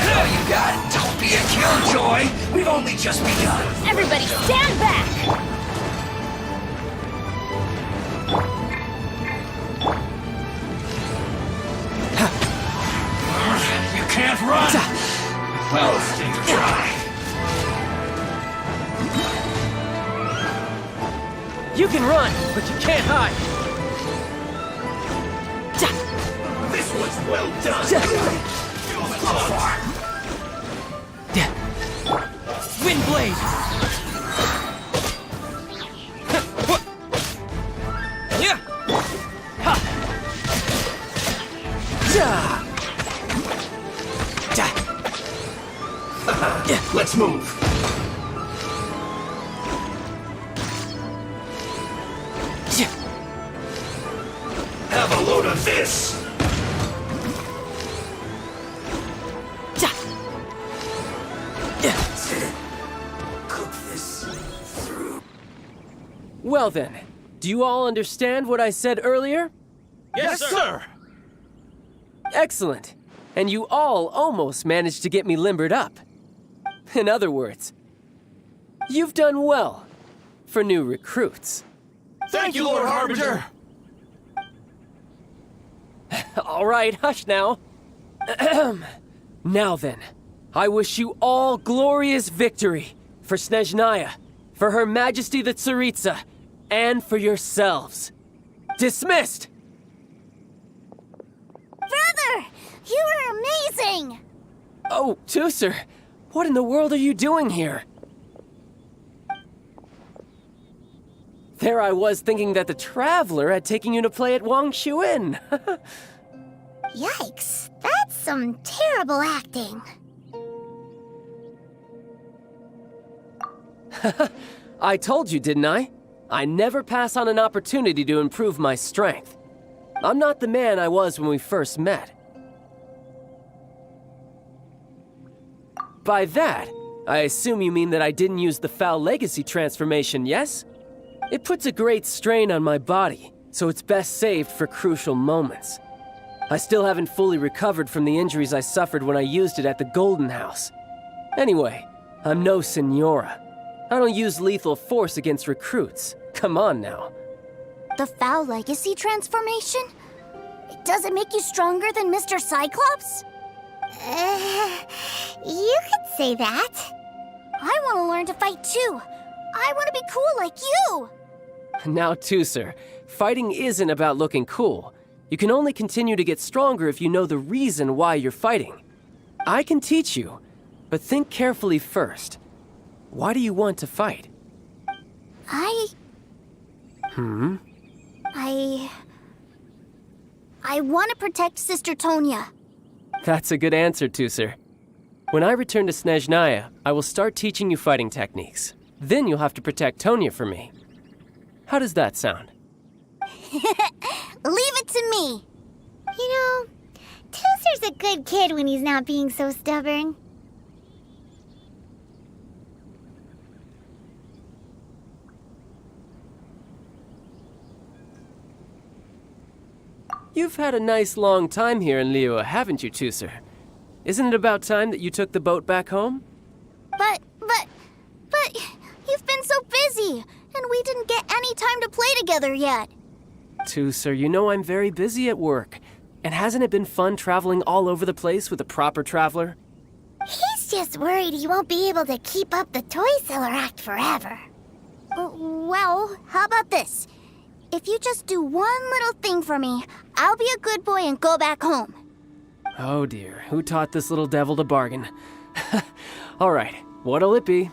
Now you got it! Don't be a killjoy! We've only just begun! Everybody stand back! You can't run! Well, try. You can run, but you can't hide. This was well done! Wind blade! Let's move. Have a load of this. Cook this through. Well then, do you all understand what I said earlier? Yes, sir! Excellent. And you all almost managed to get me limbered up. In other words, you've done well for new recruits. Thank you, Lord Harbinger! All right, hush now. Now then, I wish you all glorious victory for Snezhnaya, for Her Majesty the Tsaritsa, and for yourselves. Dismissed! Brother! You are amazing! Oh, Tusser, what in the world are you doing here? There I was thinking that the Traveler had taken you to play at Wang Shuin. Yikes, that's some terrible acting. I told you, didn't I? I never pass on an opportunity to improve my strength. I'm not the man I was when we first met. By that, I assume you mean that I didn't use the Foul Legacy transformation, yes? It puts a great strain on my body, so it's best saved for crucial moments. I still haven't fully recovered from the injuries I suffered when I used it at the Golden House. Anyway, I'm no Senora. I don't use lethal force against recruits. Come on now. The Foul Legacy transformation? Does it make you stronger than Mr. Cyclops? You could say that. I want to learn to fight too. I want to be cool like you. Now, Tusser, fighting isn't about looking cool. You can only continue to get stronger if you know the reason why you're fighting. I can teach you, but think carefully first. Why do you want to fight? I want to protect Sister Tonya. That's a good answer, Tusser. When I return to Snezhnaya, I will start teaching you fighting techniques. Then you'll have to protect Tonya for me. How does that sound? Leave it to me. You know, Tusser's a good kid when he's not being so stubborn. You've had a nice long time here in Liyue, haven't you, Tusser? Isn't it about time that you took the boat back home? But, you've been so busy, and we didn't get any time to play together yet. Tusser, you know I'm very busy at work. And hasn't it been fun traveling all over the place with a proper traveler? He's just worried he won't be able to keep up the toy seller act forever. Well, how about this? If you just do one little thing for me, I'll be a good boy and go back home. Oh dear, who taught this little devil to bargain? All right, what'll it be?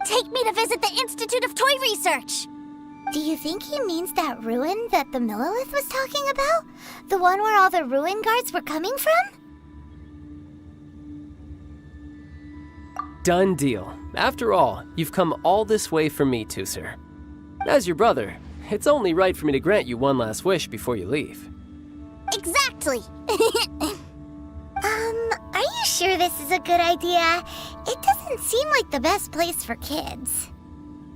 Take me to visit the Institute of Toy Research. Do you think he means that ruin that the Millilith was talking about? The one where all the ruin guards were coming from? Done deal. After all, you've come all this way for me, Tusser. As your brother, it's only right for me to grant you one last wish before you leave. Exactly. Are you sure this is a good idea? It doesn't seem like the best place for kids.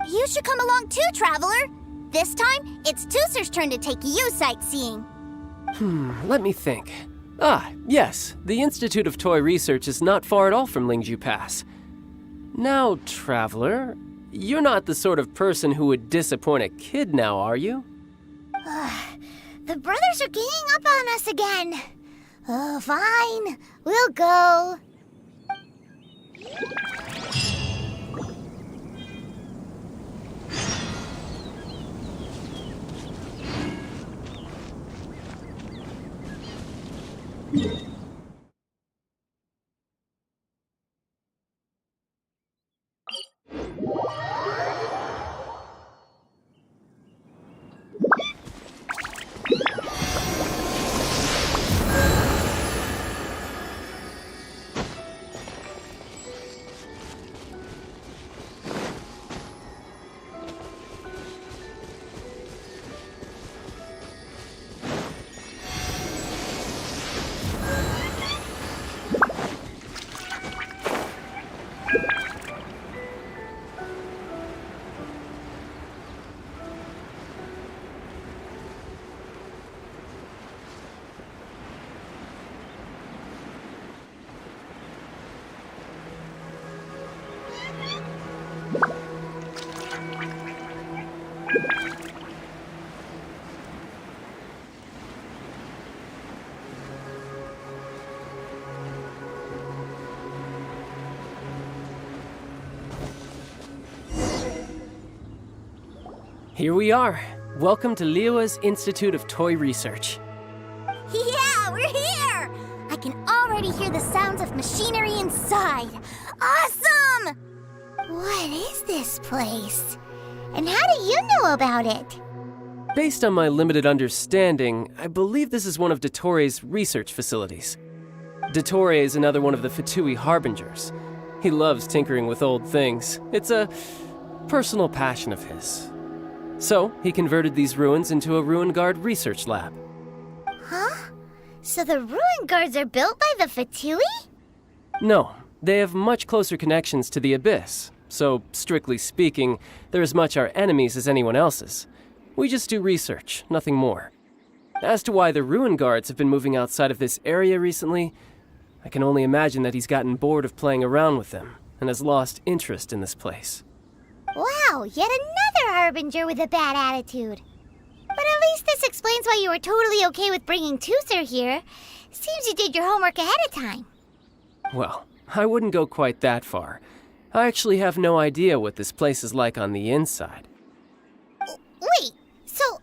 You should come along too, Traveler. This time, it's Tusser's turn to take you sightseeing. Let me think. Ah, yes, the Institute of Toy Research is not far at all from Lingju Pass. Now, Traveler, you're not the sort of person who would disappoint a kid now, are you? The brothers are ganging up on us again. Oh, fine. We'll go. Here we are. Welcome to Liyue's Institute of Toy Research. Yeah, we're here! I can already hear the sounds of machinery inside. Awesome! What is this place? And how do you know about it? Based on my limited understanding, I believe this is one of Dottoro's research facilities. Dottore is another one of the Fatui Harbingers. He loves tinkering with old things. It's a personal passion of his. So, he converted these ruins into a Ruin Guard research lab. Huh? So the ruin guards are built by the Fatui? No, they have much closer connections to the Abyss. So, strictly speaking, they're as much our enemies as anyone else's. We just do research, nothing more. As to why the Ruin Guards have been moving outside of this area recently, I can only imagine that he's gotten bored of playing around with them and has lost interest in this place. Wow, yet another Harbinger with a bad attitude. But at least this explains why you were totally okay with bringing Tusser here. Seems you did your homework ahead of time. Well, I wouldn't go quite that far. I actually have no idea what this place is like on the inside. Wait, so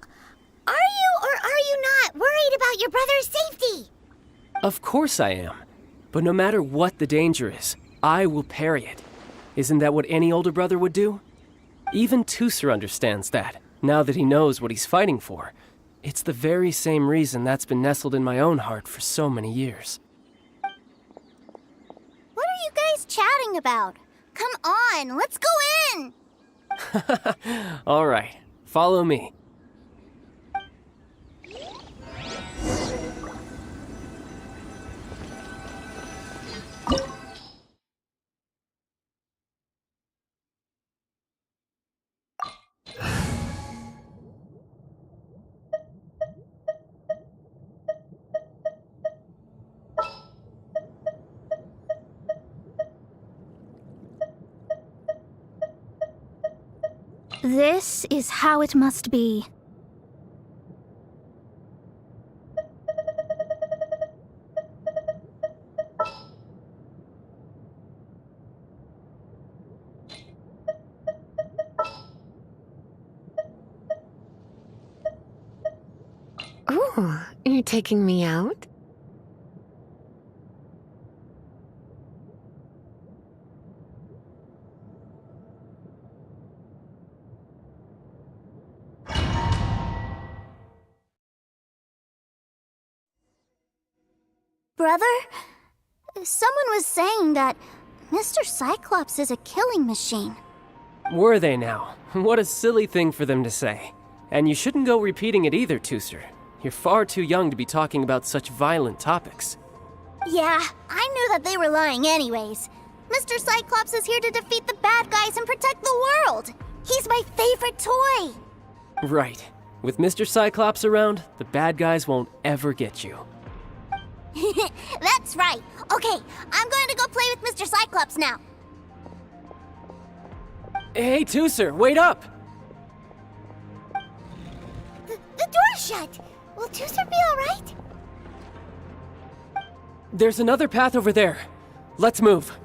are you or are you not worried about your brother's safety? Of course I am. But no matter what the danger is, I will parry it. Isn't that what any older brother would do? Even Tusser understands that, now that he knows what he's fighting for. It's the very same reason that's been nestled in my own heart for so many years. What are you guys chatting about? Come on, let's go in! All right, follow me. This is how it must be. Oh, you're taking me out? Brother, someone was saying that Mr. Cyclops is a killing machine. Were they now? What a silly thing for them to say. And you shouldn't go repeating it either, Tusser. You're far too young to be talking about such violent topics. Yeah, I knew that they were lying anyways. Mr. Cyclops is here to defeat the bad guys and protect the world. He's my favorite toy. Right. With Mr. Cyclops around, the bad guys won't ever get you. That's right. Okay, I'm going to go play with Mr. Cyclops now. Hey, Tusser, wait up! The door's shut. Will Tusser be alright? There's another path over there. Let's move.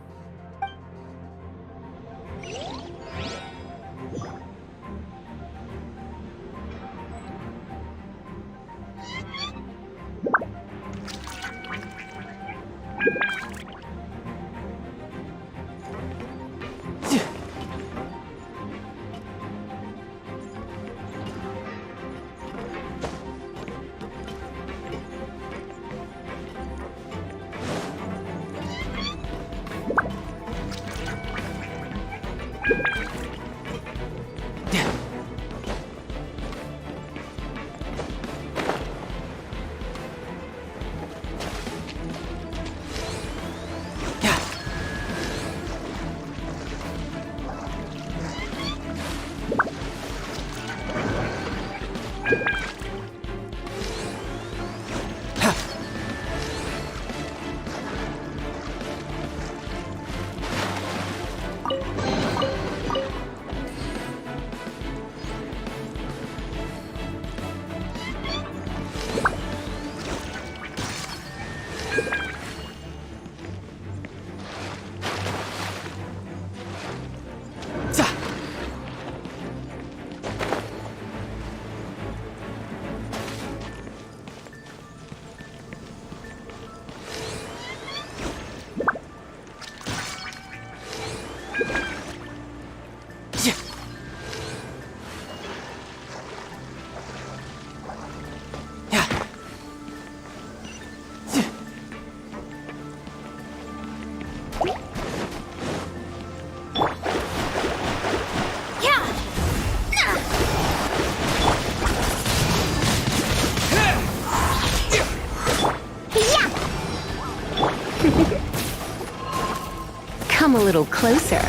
Come a little closer.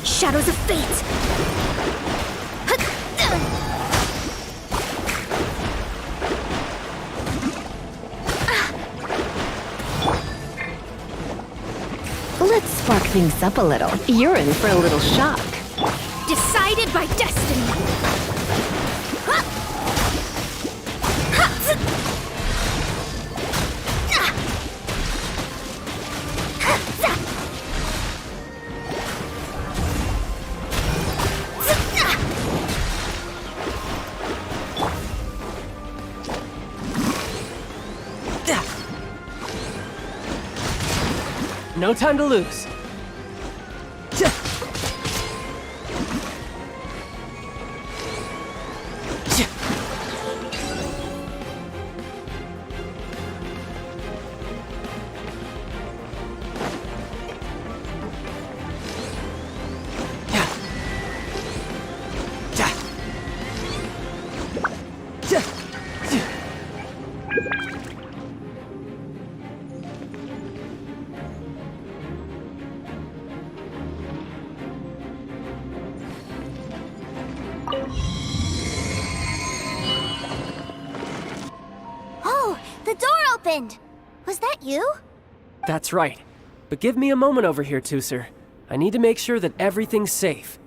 Shadows of fate! Let's spark things up a little. You're in for a little shock. Decided by destiny! No time to lose. Oh, the door opened! Was that you? That's right. But give me a moment over here, Tooser. I need to make sure that everything's safe.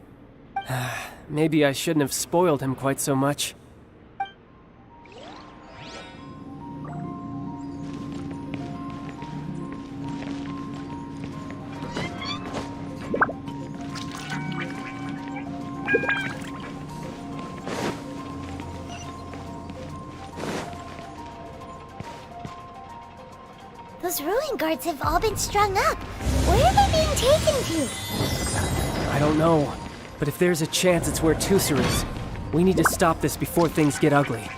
Maybe I shouldn't have spoiled him quite so much. Those ruin guards have all been strung up. Where are they being taken to? I don't know, but if there's a chance it's where Tooser is, we need to stop this before things get ugly.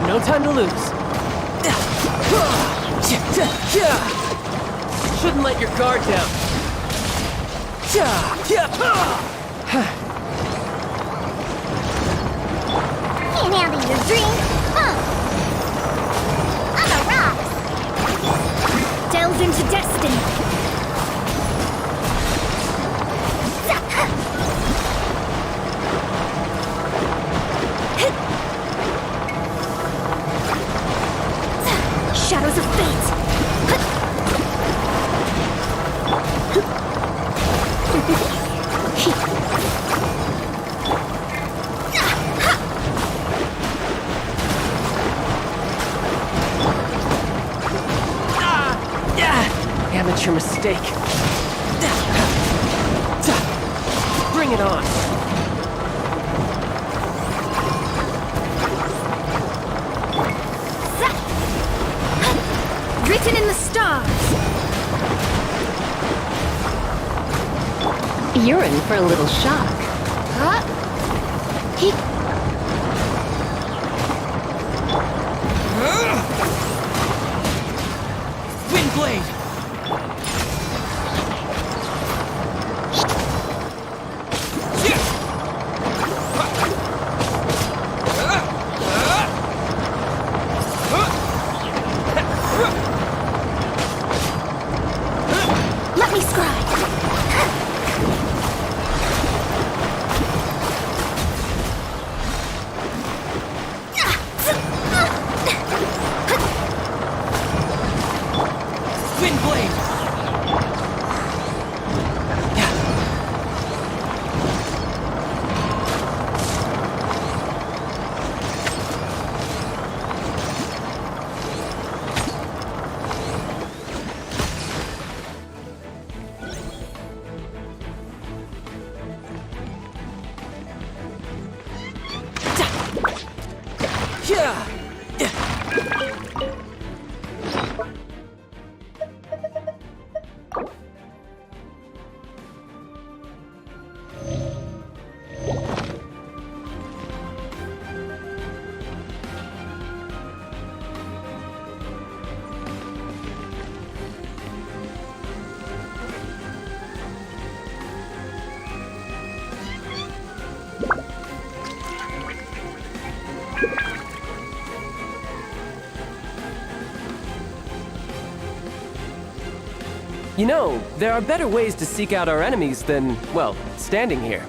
No time to lose. Shouldn't let your guard down. Can't handle your drink, huh? On the rocks! Delve into destiny! Shadows of fate! Amateur mistake. Bring it on. Written in the stars! You're in for a little shock. Wind blade! Let me scry! Wind blade! You know, there are better ways to seek out our enemies than, well, standing here.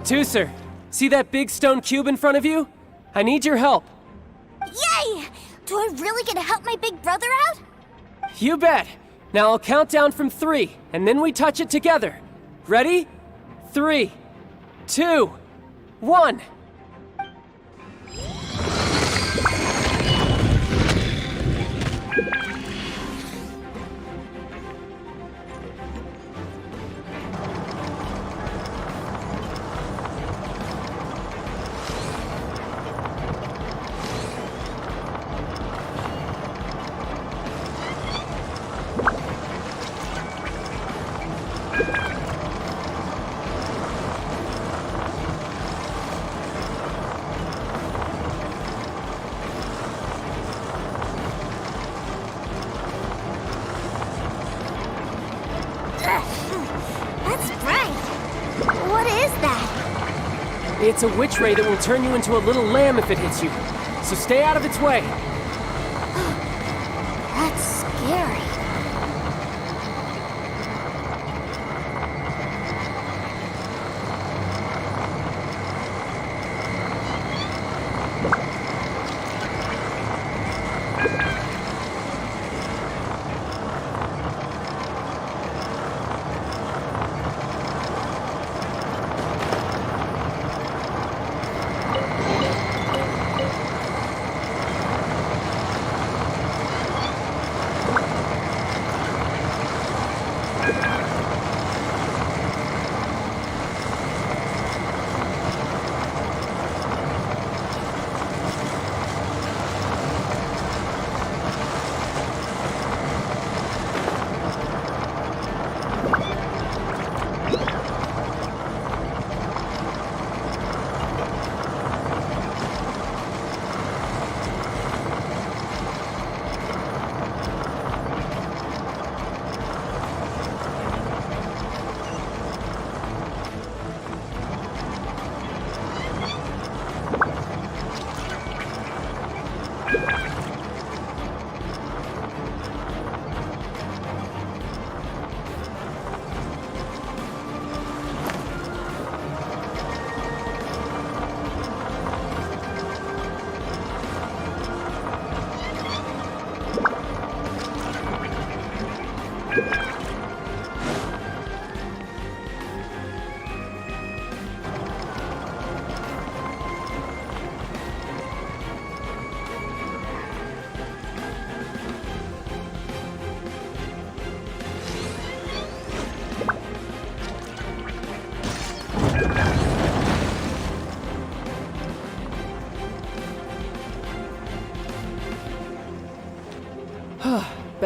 Tooser, see that big stone cube in front of you? I need your help. Yay! Do I really get to help my big brother out? You bet. Now I'll count down from 3, and then we touch it together. Ready? 3, 2, 1. That's bright. What is that? It's a witch ray that will turn you into a little lamb if it hits you. So stay out of its way. That's scary.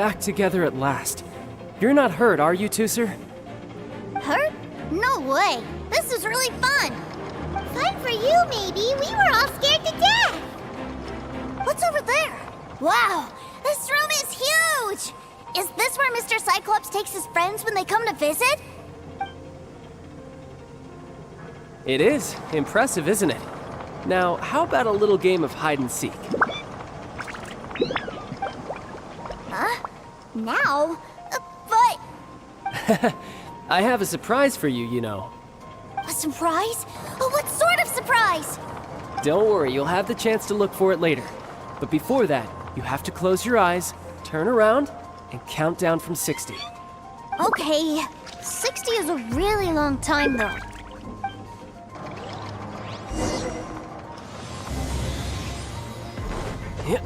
back together at last. You're not hurt, are you, Tooser? Hurt? No way. This is really fun. Fun for you, maybe. We were all scared to death. What's over there? Wow, this room is huge. Is this where Mr. Cyclops takes his friends when they come to visit? It is. Impressive, isn't it? Now, how about a little game of hide and seek? Huh? Now? But... I have a surprise for you, you know. A surprise? What sort of surprise? Don't worry, you'll have the chance to look for it later. But before that, you have to close your eyes, turn around, and count down from 60. Okay, 60 is a really long time, though. Yep.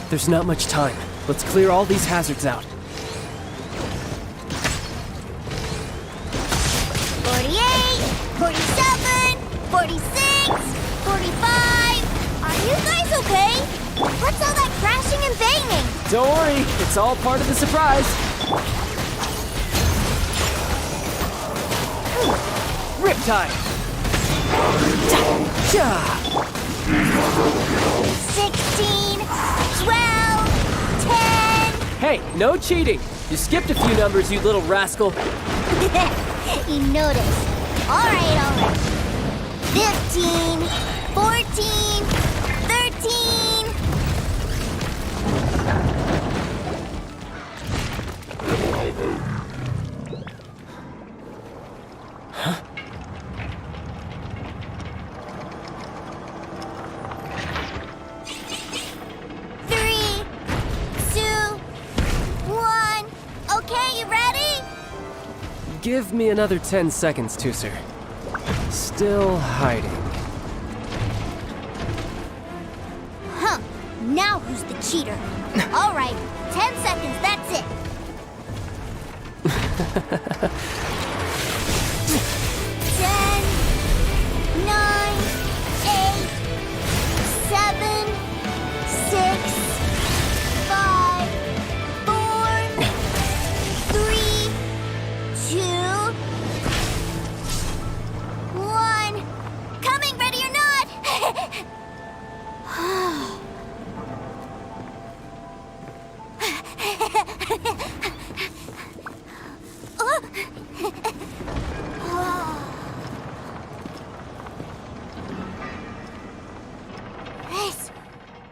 There's not much time. Let's clear all these hazards out. 48, 47, 46, 45. Are you guys okay? What's all that crashing and banging? Don't worry, it's all part of the surprise. Riptide! 16, 12, 10. Hey, no cheating! You skipped a few numbers, you little rascal. You noticed. All right. 15, 14, 13. Huh? Give me another 10 seconds, Tooser. Still hiding. Huh. Now who's the cheater? All right. 10 seconds, that's it. 10, 9, 8, 7, 6, 5, 4, 3, 2, 1. Coming, ready or not?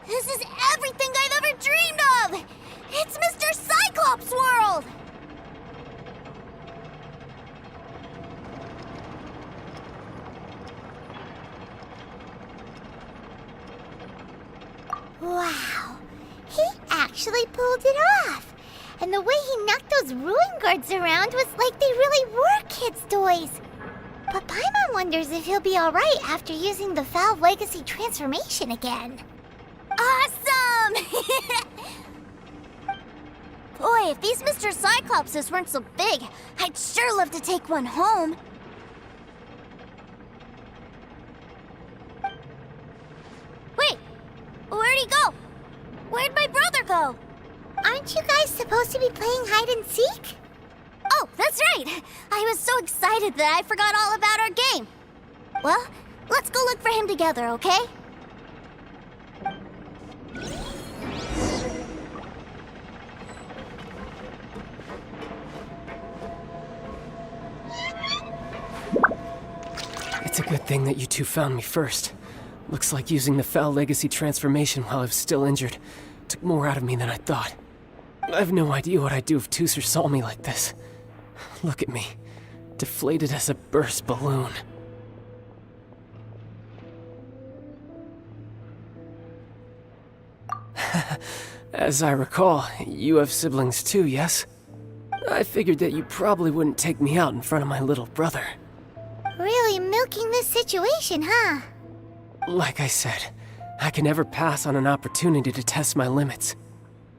This is everything I've ever dreamed of! It's Mr. Cyclops' world! Wow, he actually pulled it off. And the way he knocked those ruin guards around was like they really were kids' toys. But Paimon wonders if he'll be alright after using the Valve Legacy transformation again. Awesome! Boy, if these Mr. Cyclopses weren't so big, I'd sure love to take one home. Wait, where'd he go? Where'd my brother go? Aren't you guys supposed to be playing hide and seek? Oh, that's right! I was so excited that I forgot all about our game. Well, let's go look for him together, okay? It's a good thing that you two found me first. Looks like using the Foul Legacy transformation while I was still injured took more out of me than I thought. I have no idea what I'd do if Tooser saw me like this. Look at me, deflated as a burst balloon. As I recall, you have siblings too, yes? I figured that you probably wouldn't take me out in front of my little brother. Really milking this situation, huh? Like I said, I can never pass on an opportunity to test my limits.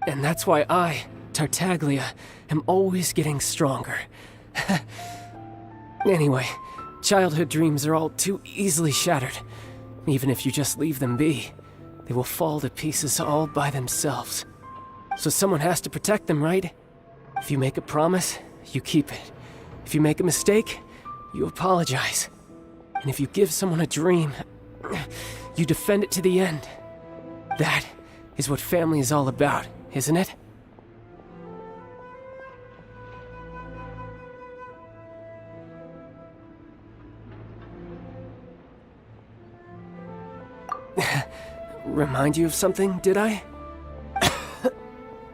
And that's why I, Tartaglia, am always getting stronger. Anyway, childhood dreams are all too easily shattered. Even if you just leave them be, they will fall to pieces all by themselves. So someone has to protect them, right? If you make a promise, you keep it. If you make a mistake, you apologize. And if you give someone a dream, you defend it to the end. That is what family is all about, isn't it? Remind you of something, did I?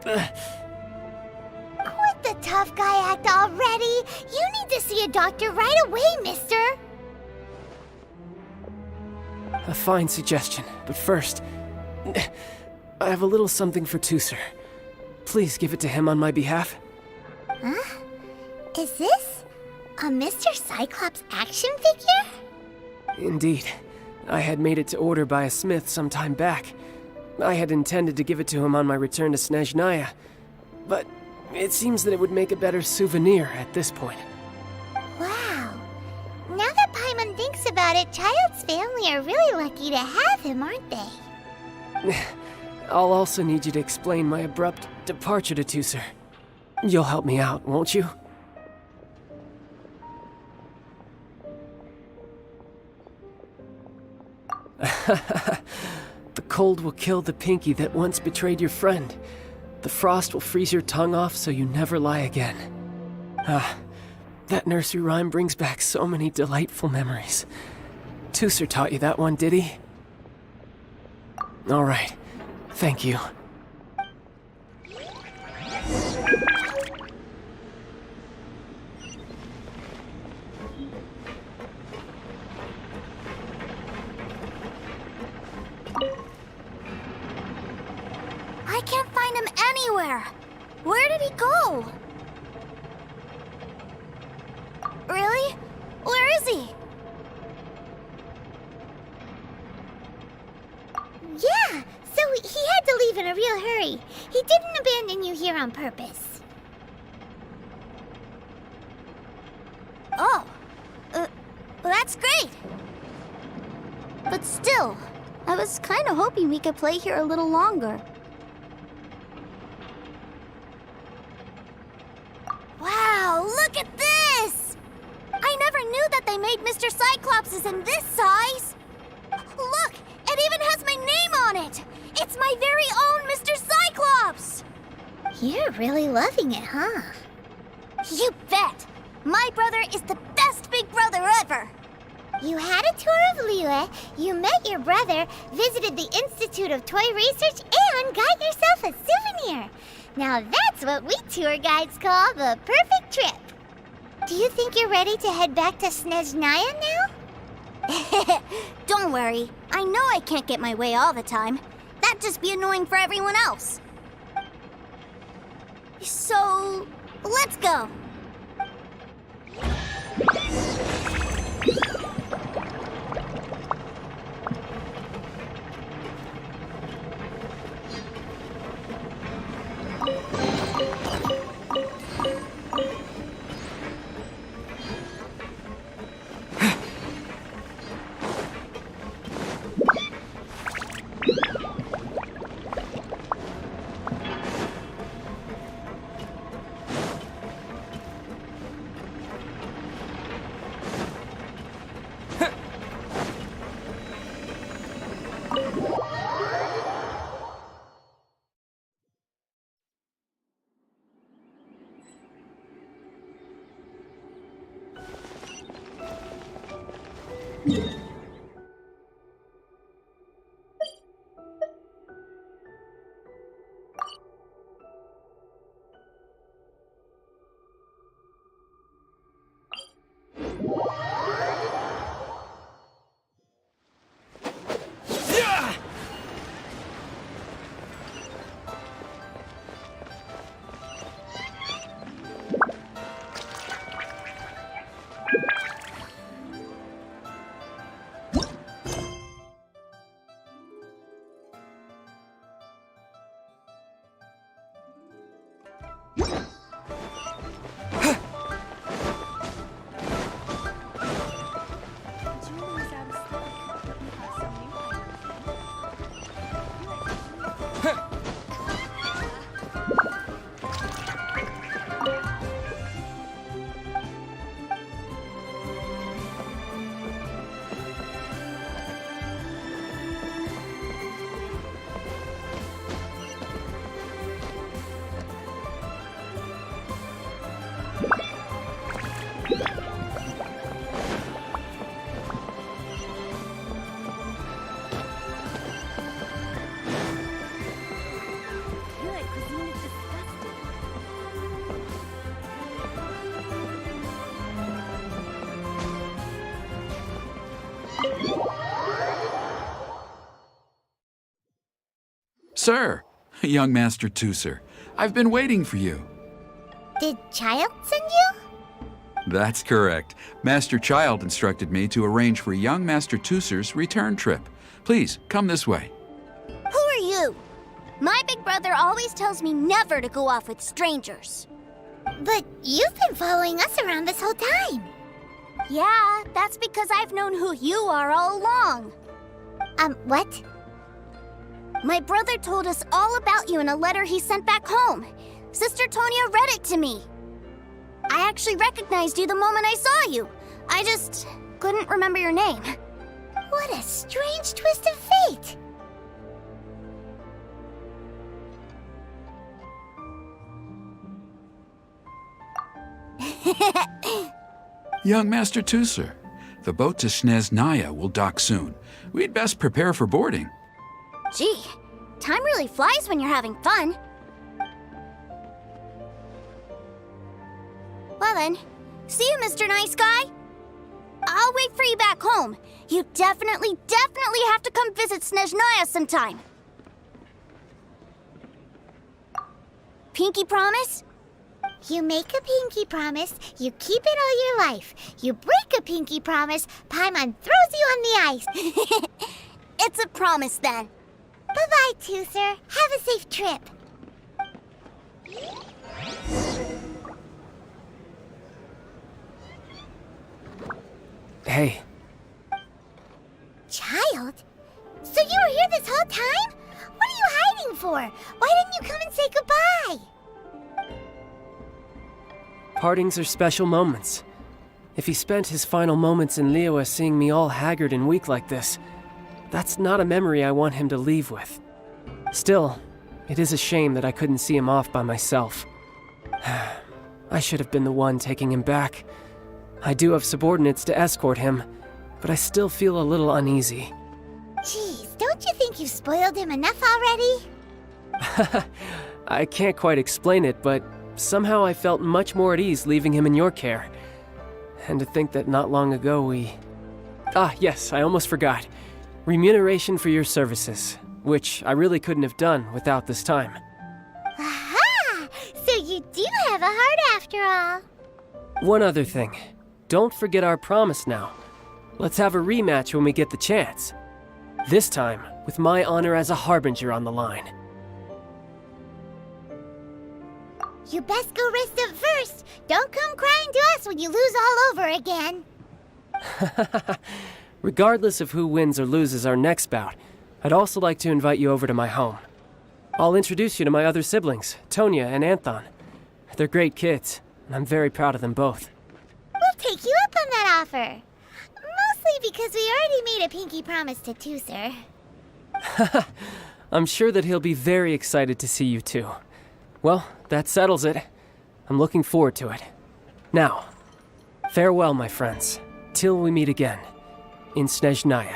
Quit the tough guy act already! You need to see a doctor right away, mister! A fine suggestion, but first, I have a little something for Tooser. Please give it to him on my behalf. Huh? Is this a Mr. Cyclops action figure? Indeed. I had made it to order by a smith some time back. I had intended to give it to him on my return to Snezhnaya, but it seems that it would make a better souvenir at this point. Wow. Now that Paimon thinks about it, Child's family are really lucky to have him, aren't they? I'll also need you to explain my abrupt departure to Tooser. You'll help me out, won't you? The cold will kill the pinky that once betrayed your friend. The frost will freeze your tongue off so you never lie again. Ah, that nursery rhyme brings back so many delightful memories. Tooser taught you that one, did he? All right, thank you. I can't find him anywhere. Where did he go? Really? Where is he? Yeah, so he had to leave in a real hurry. He didn't abandon you here on purpose. Oh. That's great. But still, I was kind of hoping we could play here a little longer. Wow, look at this! I never knew that they made Mr. Cyclopses in this size! Look, it even has my name on it! It's my very own Mr. Cyclops! You're really loving it, huh? You bet! My brother is the best big brother ever! You had a tour of Liyue, you met your brother, visited the Institute of Toy Research, and got yourself a souvenir! Now that's what we tour guides call the perfect trip! Do you think you're ready to head back to Snezhnaya now? Don't worry, I know I can't get my way all the time. That'd just be annoying for everyone else. So, let's go! Sir, young Master Tooser, I've been waiting for you. Did Child send you? That's correct. Master Child instructed me to arrange for young Master Tooser's return trip. Please, come this way. Who are you? My big brother always tells me never to go off with strangers. But you've been following us around this whole time. Yeah, that's because I've known who you are all along. What? My brother told us all about you in a letter he sent back home. Sister Tonya read it to me. I actually recognized you the moment I saw you. I just couldn't remember your name. What a strange twist of fate. Young Master Tooser, the boat to Snezhnaya will dock soon. We'd best prepare for boarding. Gee, time really flies when you're having fun. Well then, see you, Mr. Nice Guy. I'll wait for you back home. You definitely have to come visit Snezhnaya sometime. Pinky promise? You make a pinky promise, you keep it all your life. You break a pinky promise, Paimon throws you on the ice. It's a promise then. Bye-bye, Tooser. Have a safe trip. Hey. Child? So you were here this whole time? What are you hiding for? Why didn't you come and say goodbye? Partings are special moments. If he spent his final moments in Liyue seeing me all haggard and weak like this, that's not a memory I want him to leave with. Still, it is a shame that I couldn't see him off by myself. I should have been the one taking him back. I do have subordinates to escort him, but I still feel a little uneasy. Jeez, don't you think you've spoiled him enough already? I can't quite explain it, but somehow I felt much more at ease leaving him in your care. And to think that not long ago we... yes, I almost forgot. Remuneration for your services, which I really couldn't have done without this time. Aha! So you do have a heart after all. One other thing. Don't forget our promise now. Let's have a rematch when we get the chance. This time, with my honor as a harbinger on the line. You best go rest up first. Don't come crying to us when you lose all over again. Regardless of who wins or loses our next bout, I'd also like to invite you over to my home. I'll introduce you to my other siblings, Tonya and Anthon. They're great kids, and I'm very proud of them both. We'll take you up on that offer. Mostly because we already made a pinky promise to Tooser. I'm sure that he'll be very excited to see you too. Well, that settles it. I'm looking forward to it. Now, farewell, my friends, till we meet again in Snezhnaya.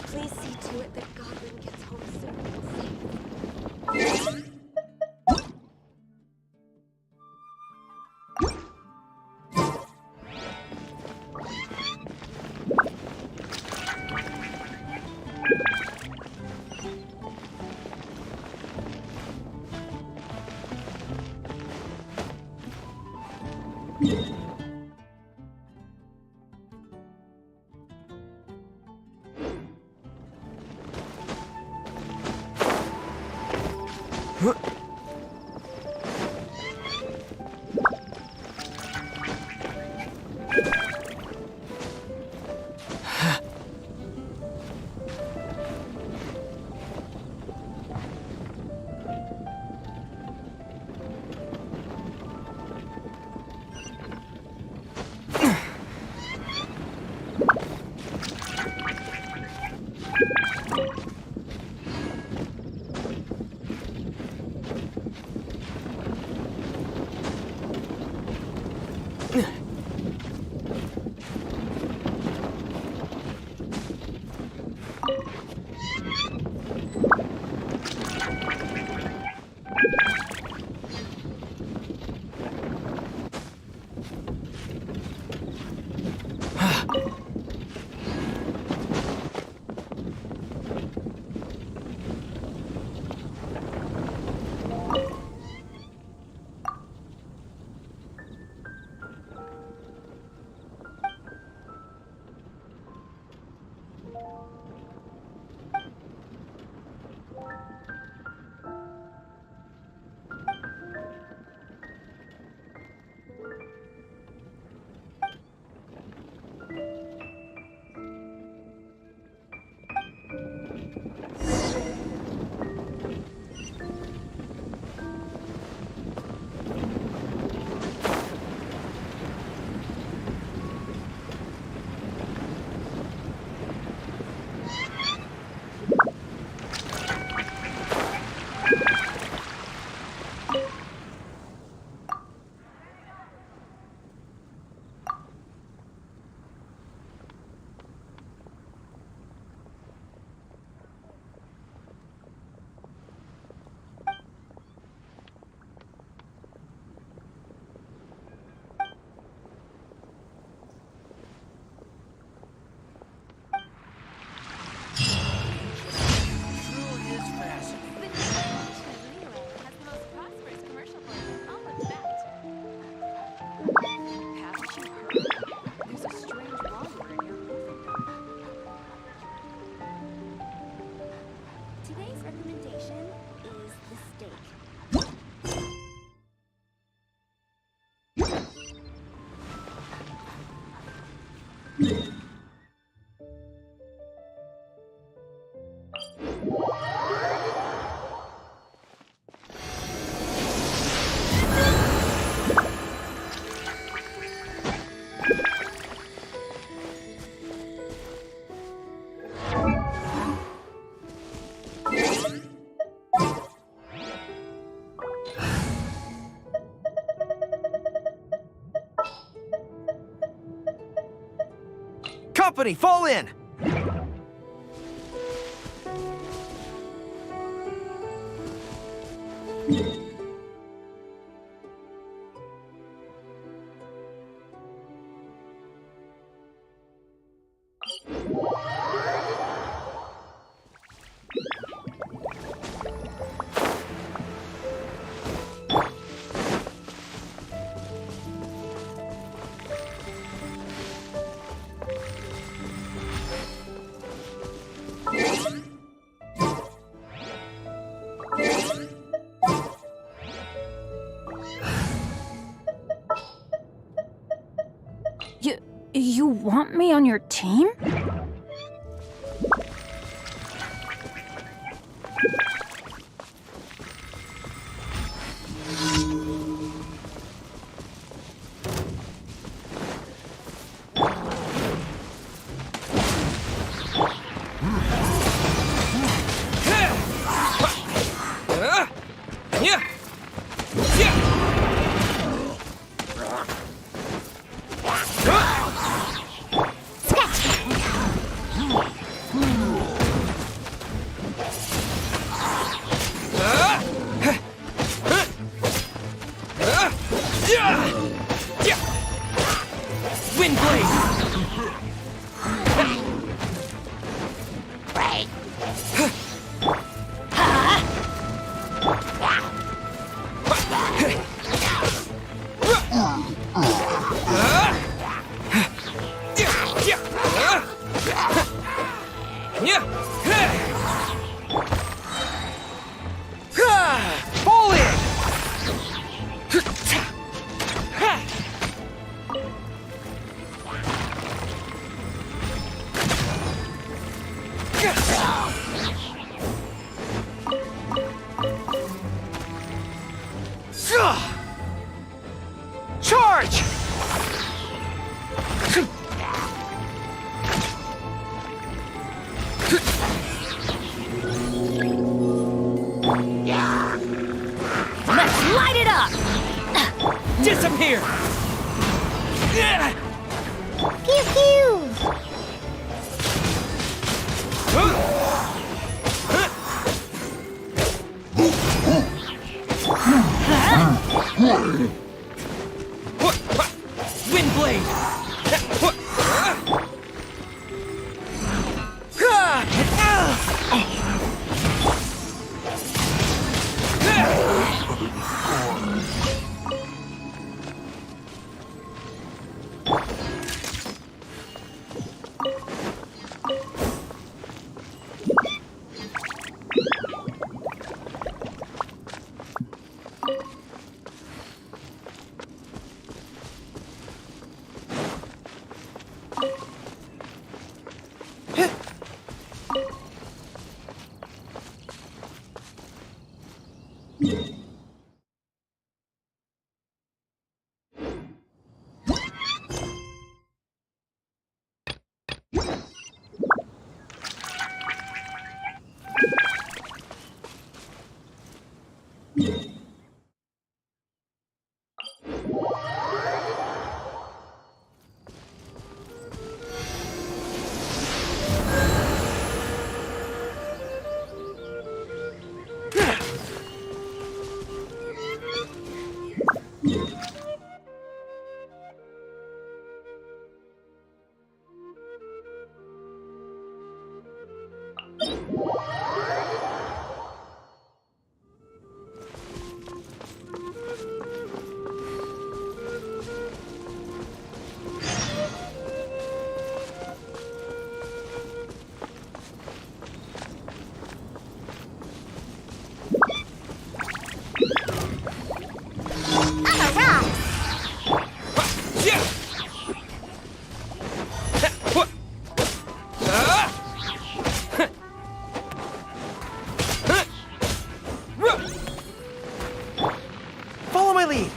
Please see to it that Godwin gets home soon. company, fall in! You want me on your team? Charge! Let's light it up! Disappear! Pew pew! Windblade! Follow my lead!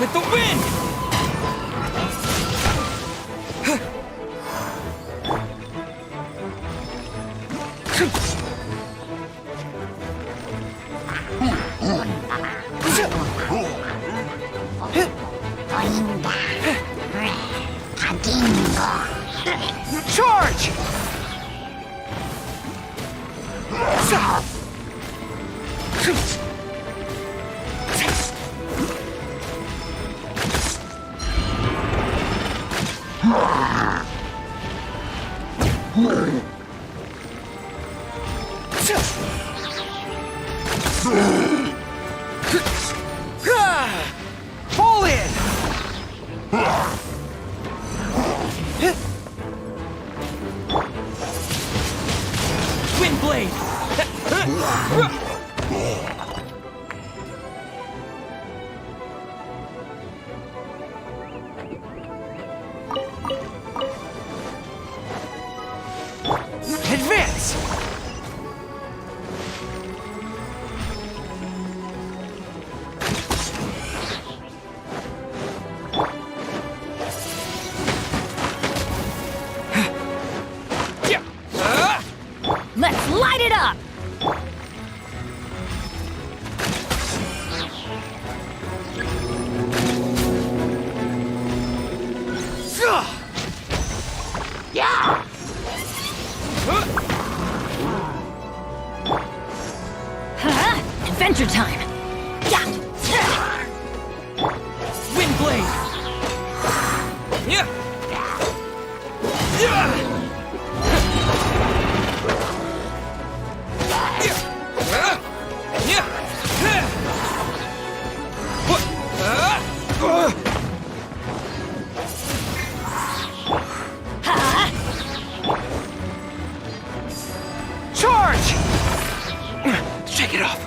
With the wind! Charge! Pull in! Wind blade! Advance! Let's light it up! Yeah! Adventure time! Wind blade! Yeah! Charge! Shake it off.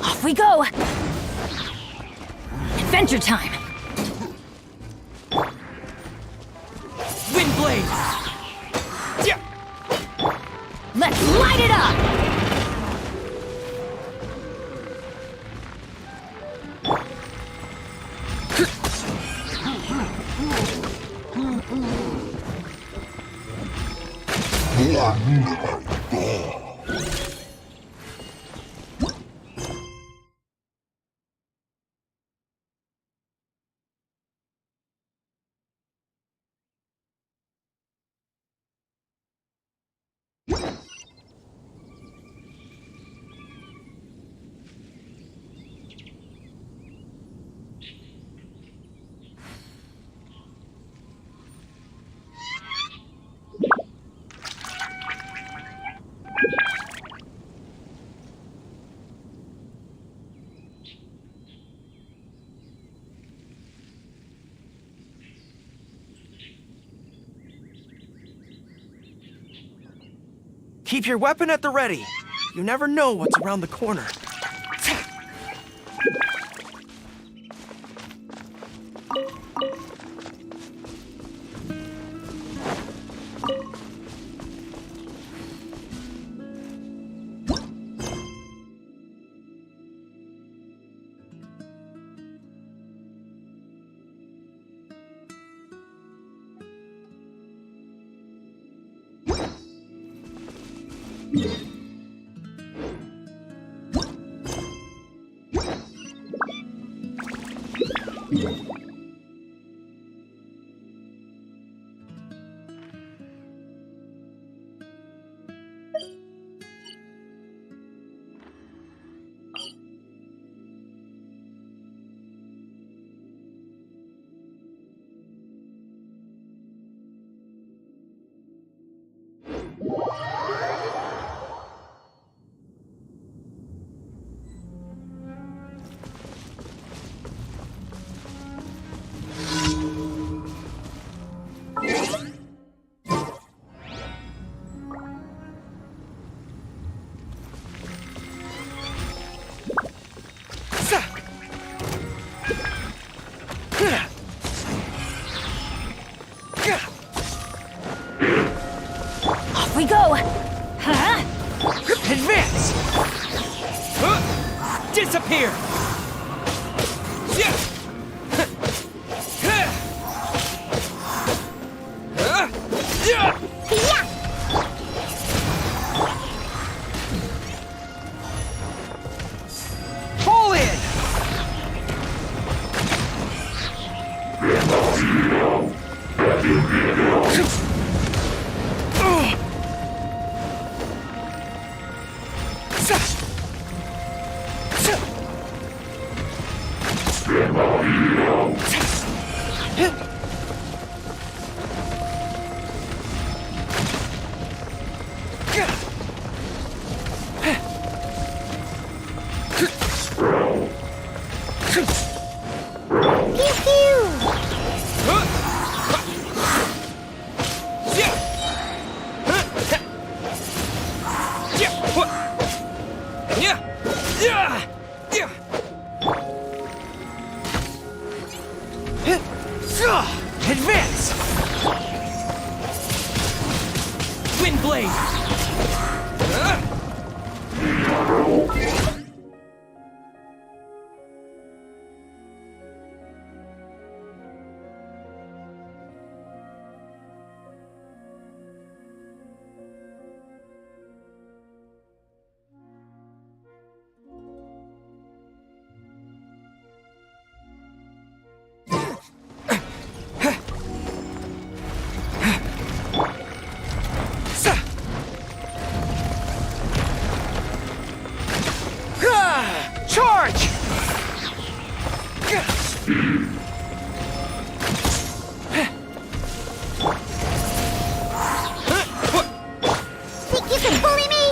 Off we go! Adventure time! Wind blade! Let's light it up! Keep your weapon at the ready. You never know what's around the corner. Advance! Disappear! Fall in! Advance! Wind blade! Charge! Think you can bully me?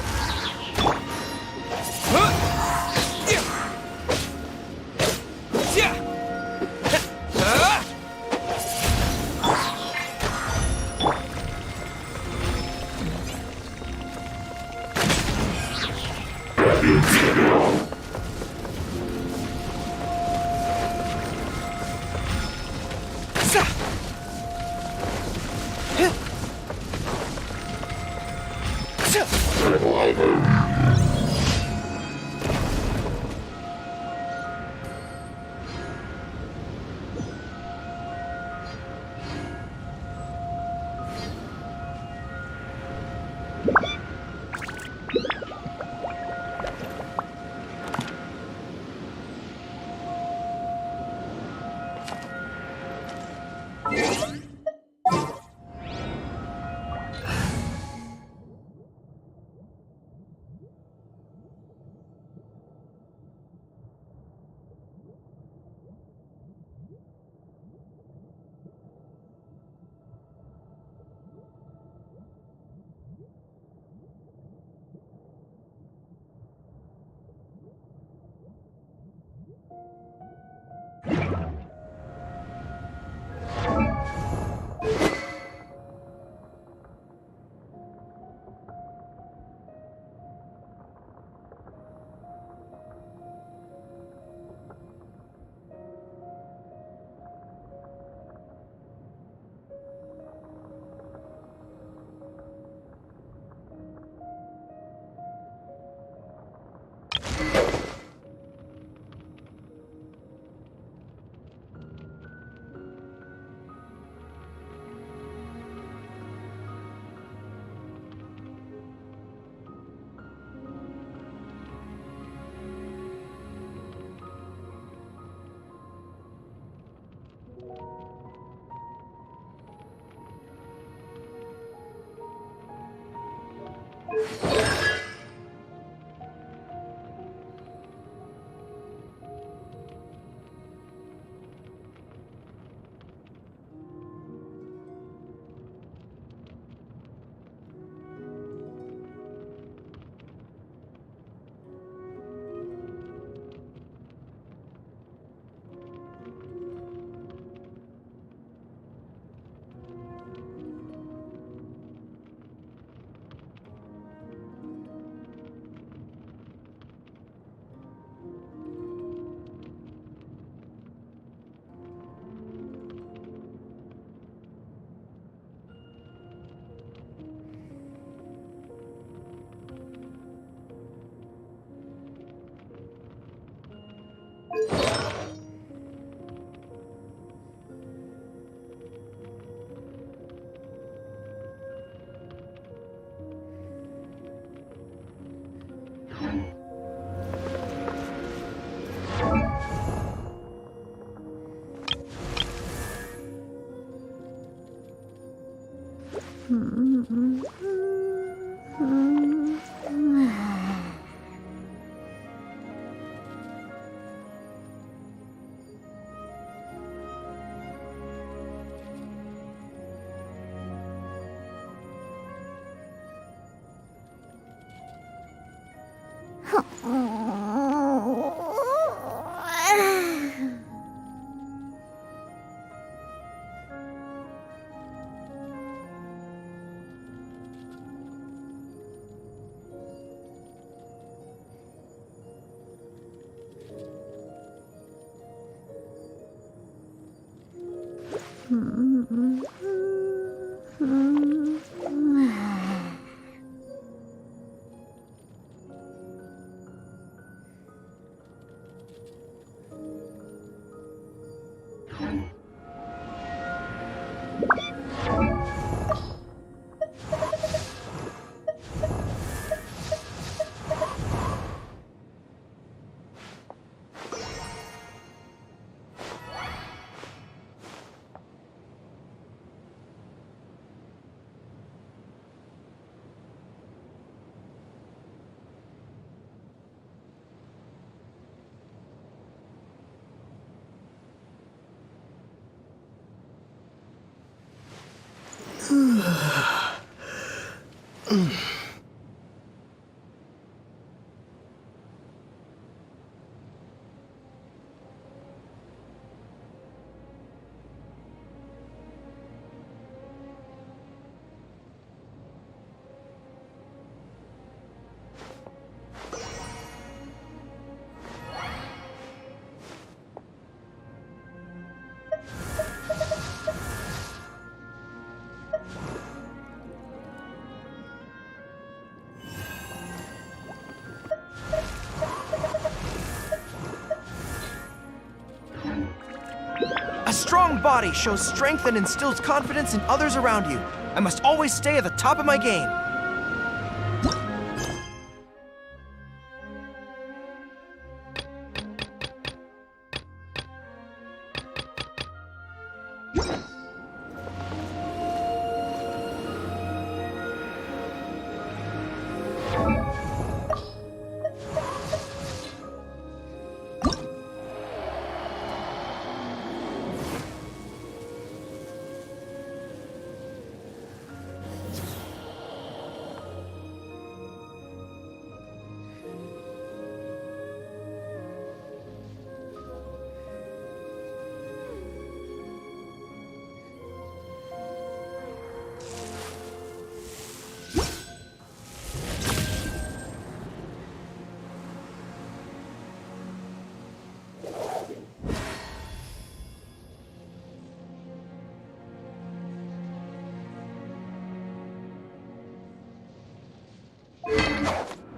A strong body shows strength and instills confidence in others around you. I must always stay at the top of my game.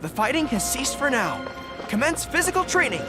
The fighting has ceased for now. Commence physical training.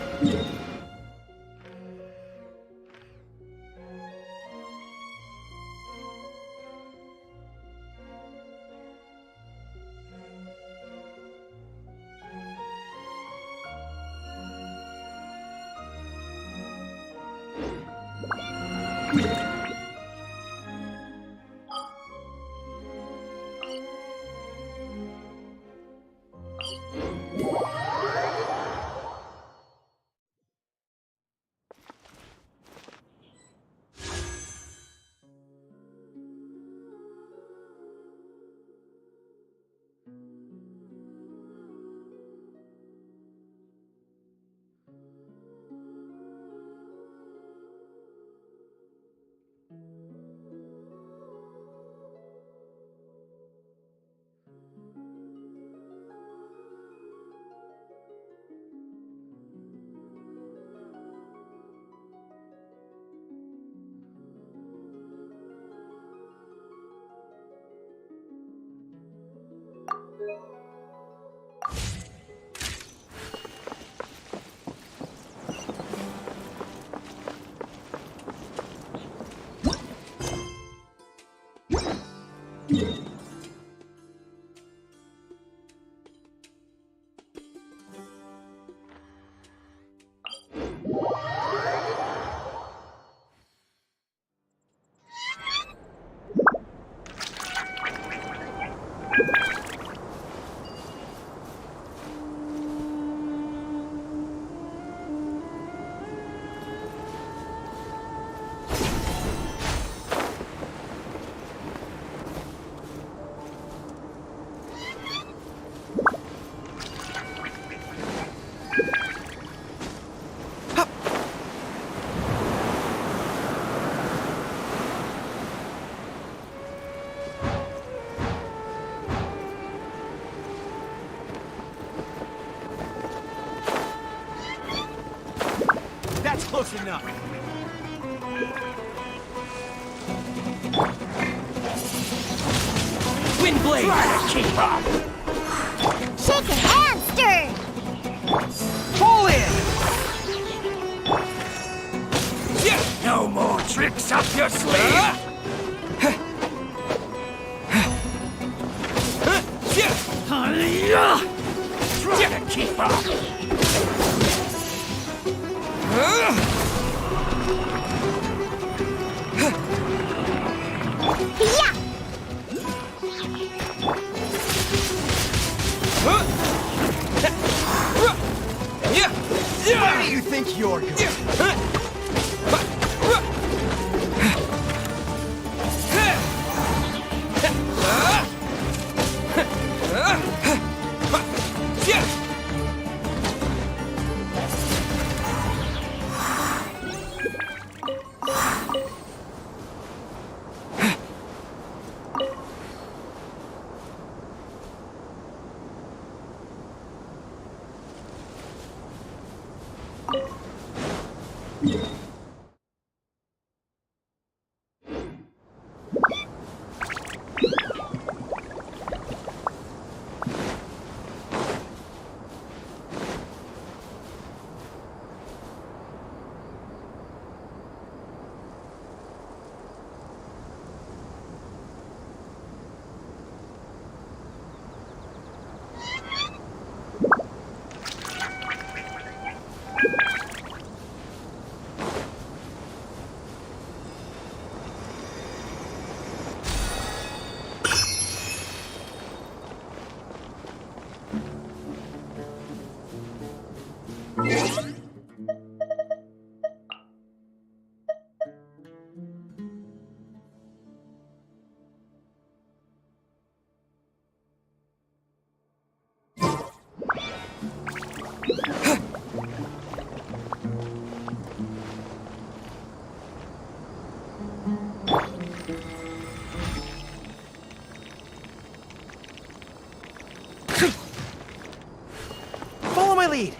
Close enough. Windblade! Try to keep up! Shaken and stirred! Pull in! No more tricks up your sleeve! Try to keep up! Yeah! Where do you think you're going? Follow my lead.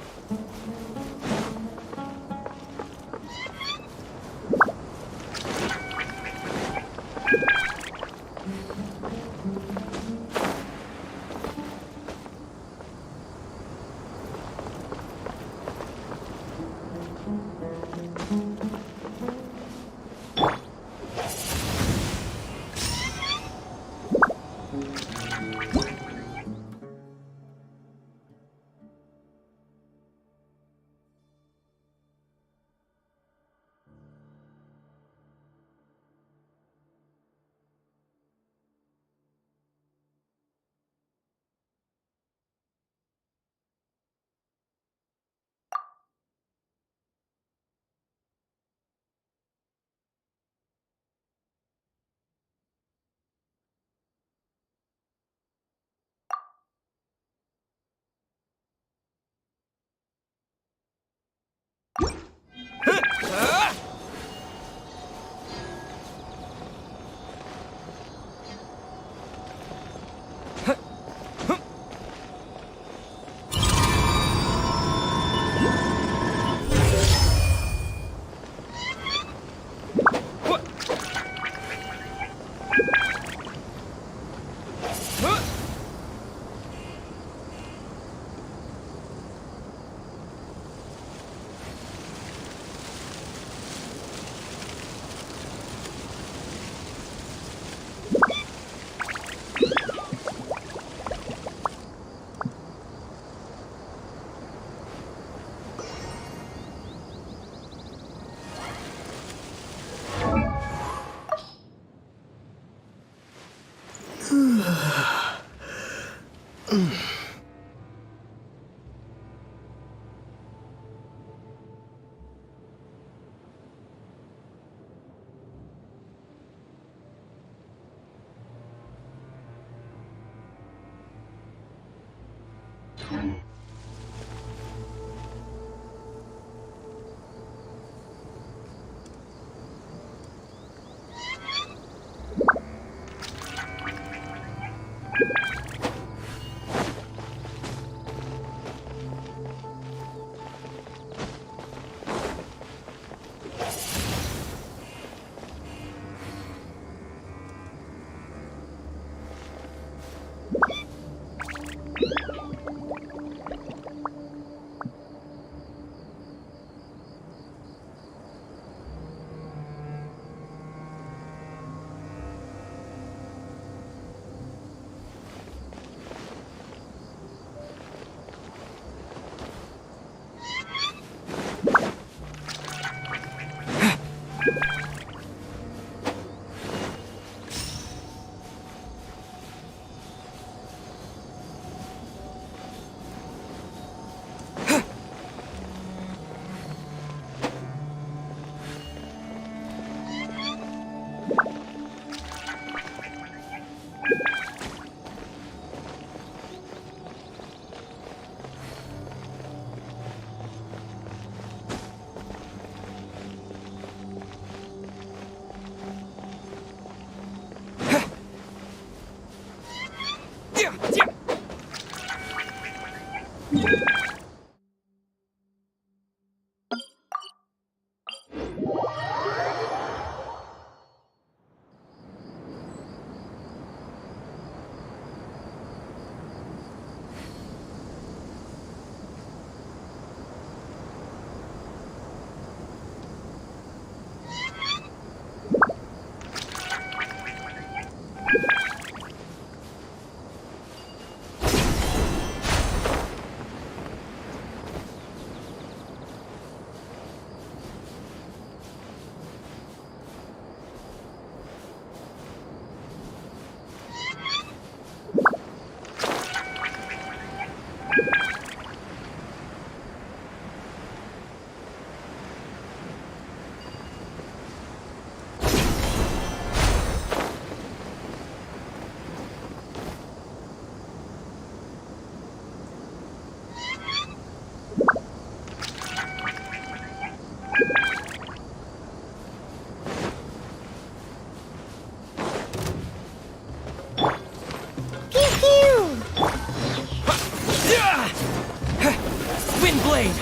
Windblade!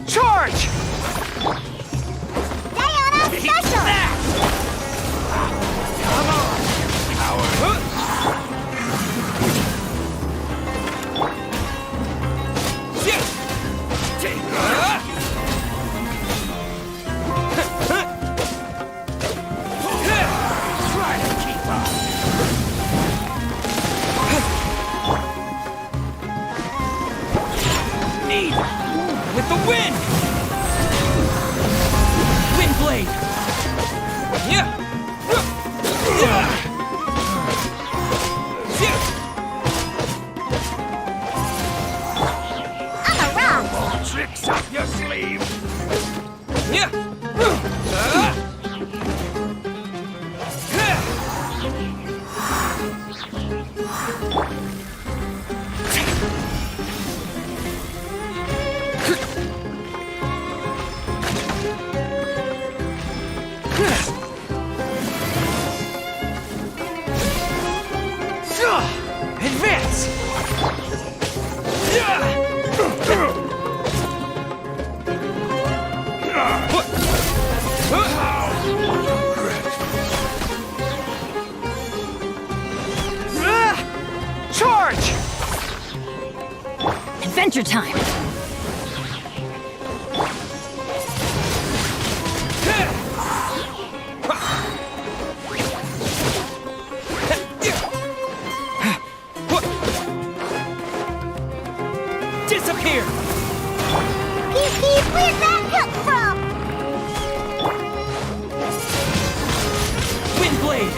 Charge! Diana Special! Come on, coward! Try to keep up. Need with the wind! Windblade! Yeah! I'm a rock! Tricks up your sleeve. Yeah! Advance! Charge! Adventure time! Disappear! Where'd that come from? Windblade!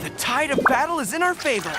The tide of battle is in our favor.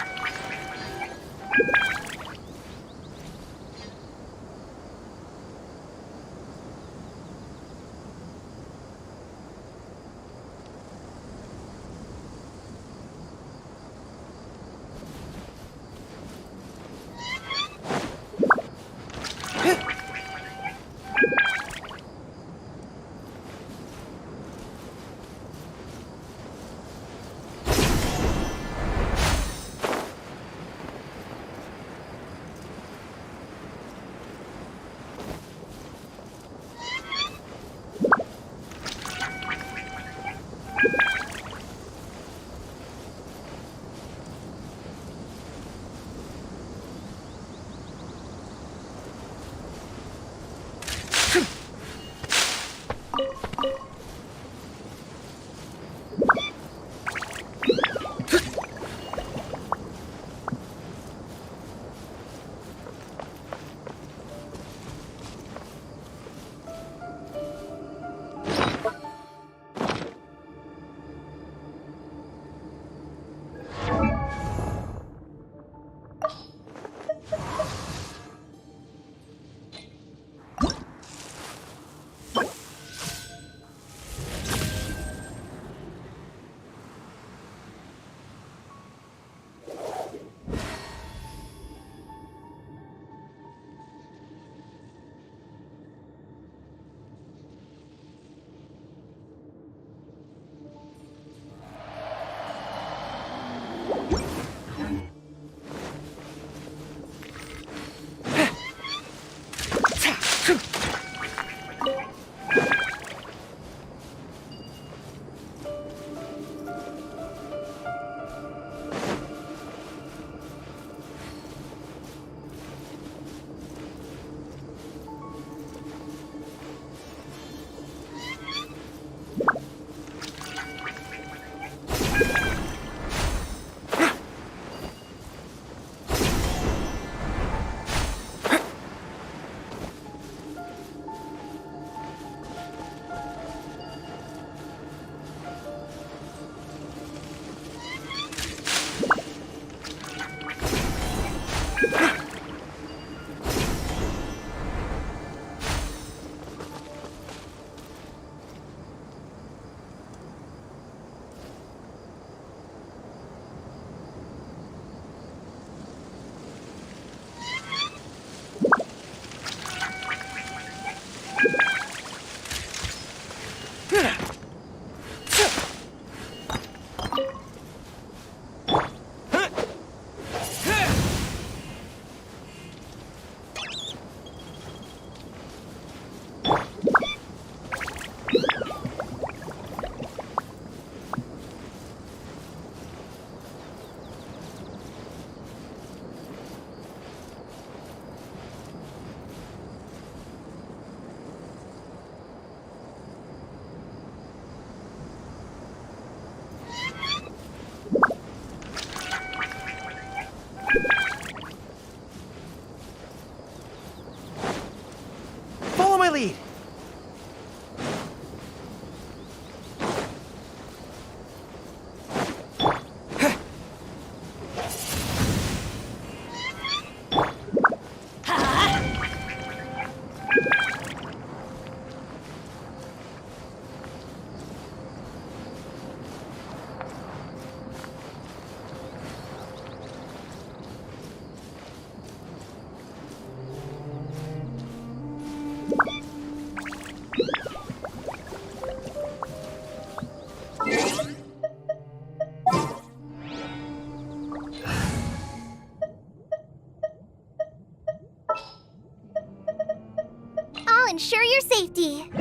ensure your safety.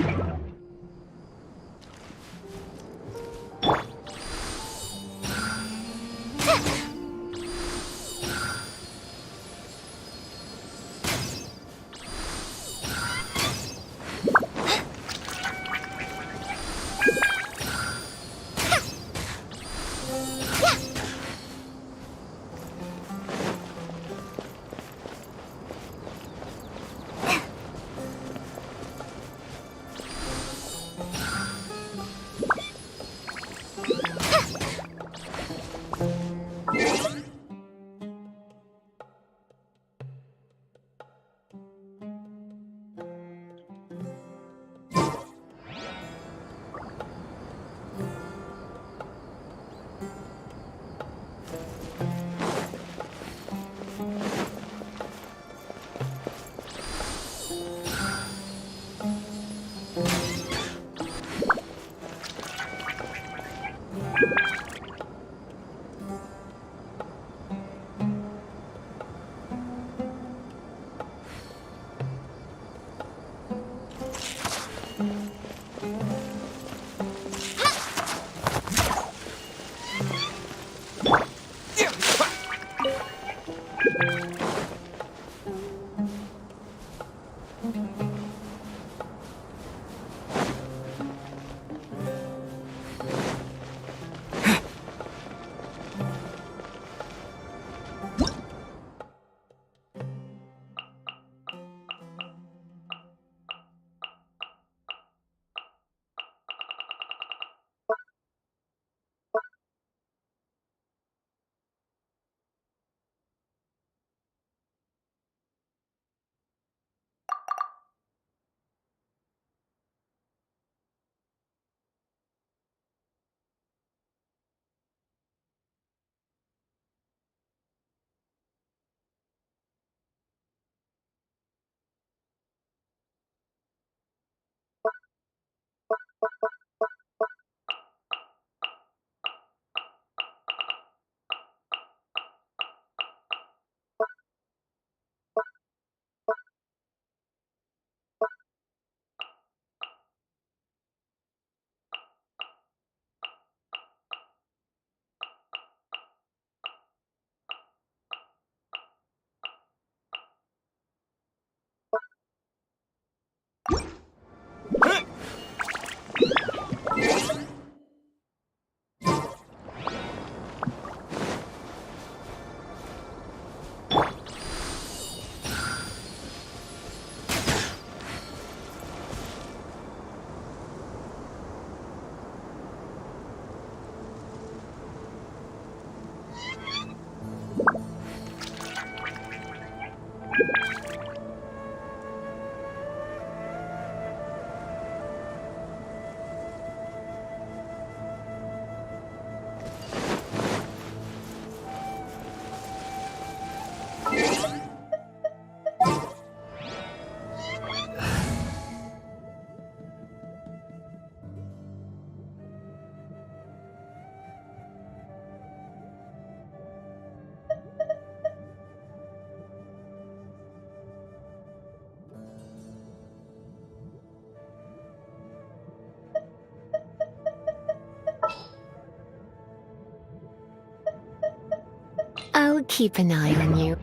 I'll keep an eye on you.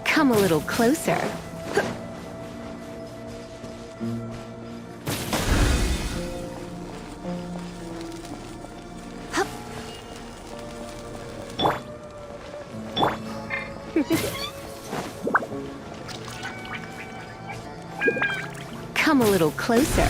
Come a little closer. Come a little closer.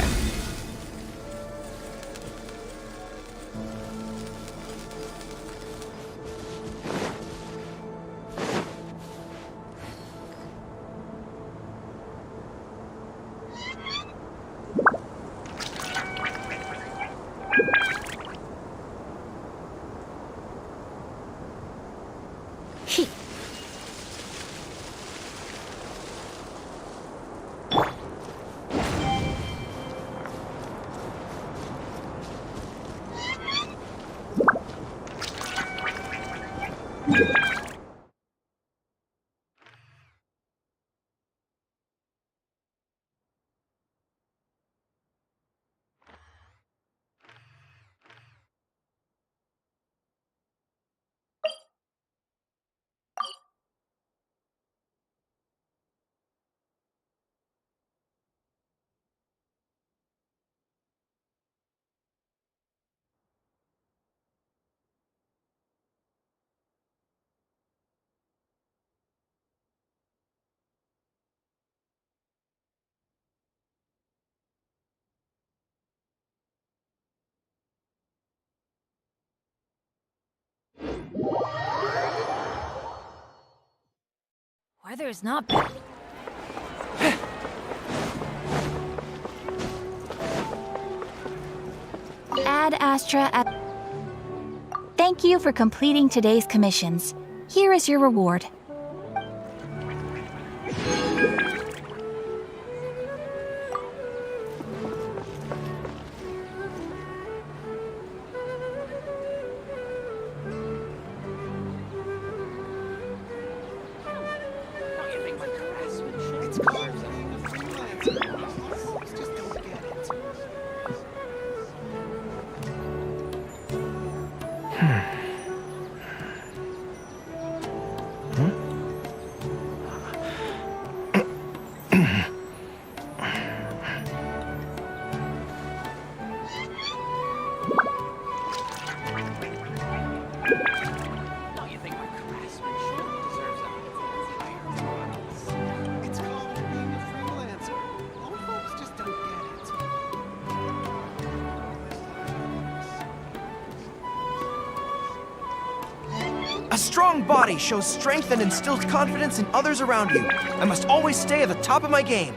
Farther's not bad. Ad Astra at... Thank you for completing today's commissions. Here is your reward. A strong body shows strength and instills confidence in others around you. I must always stay at the top of my game.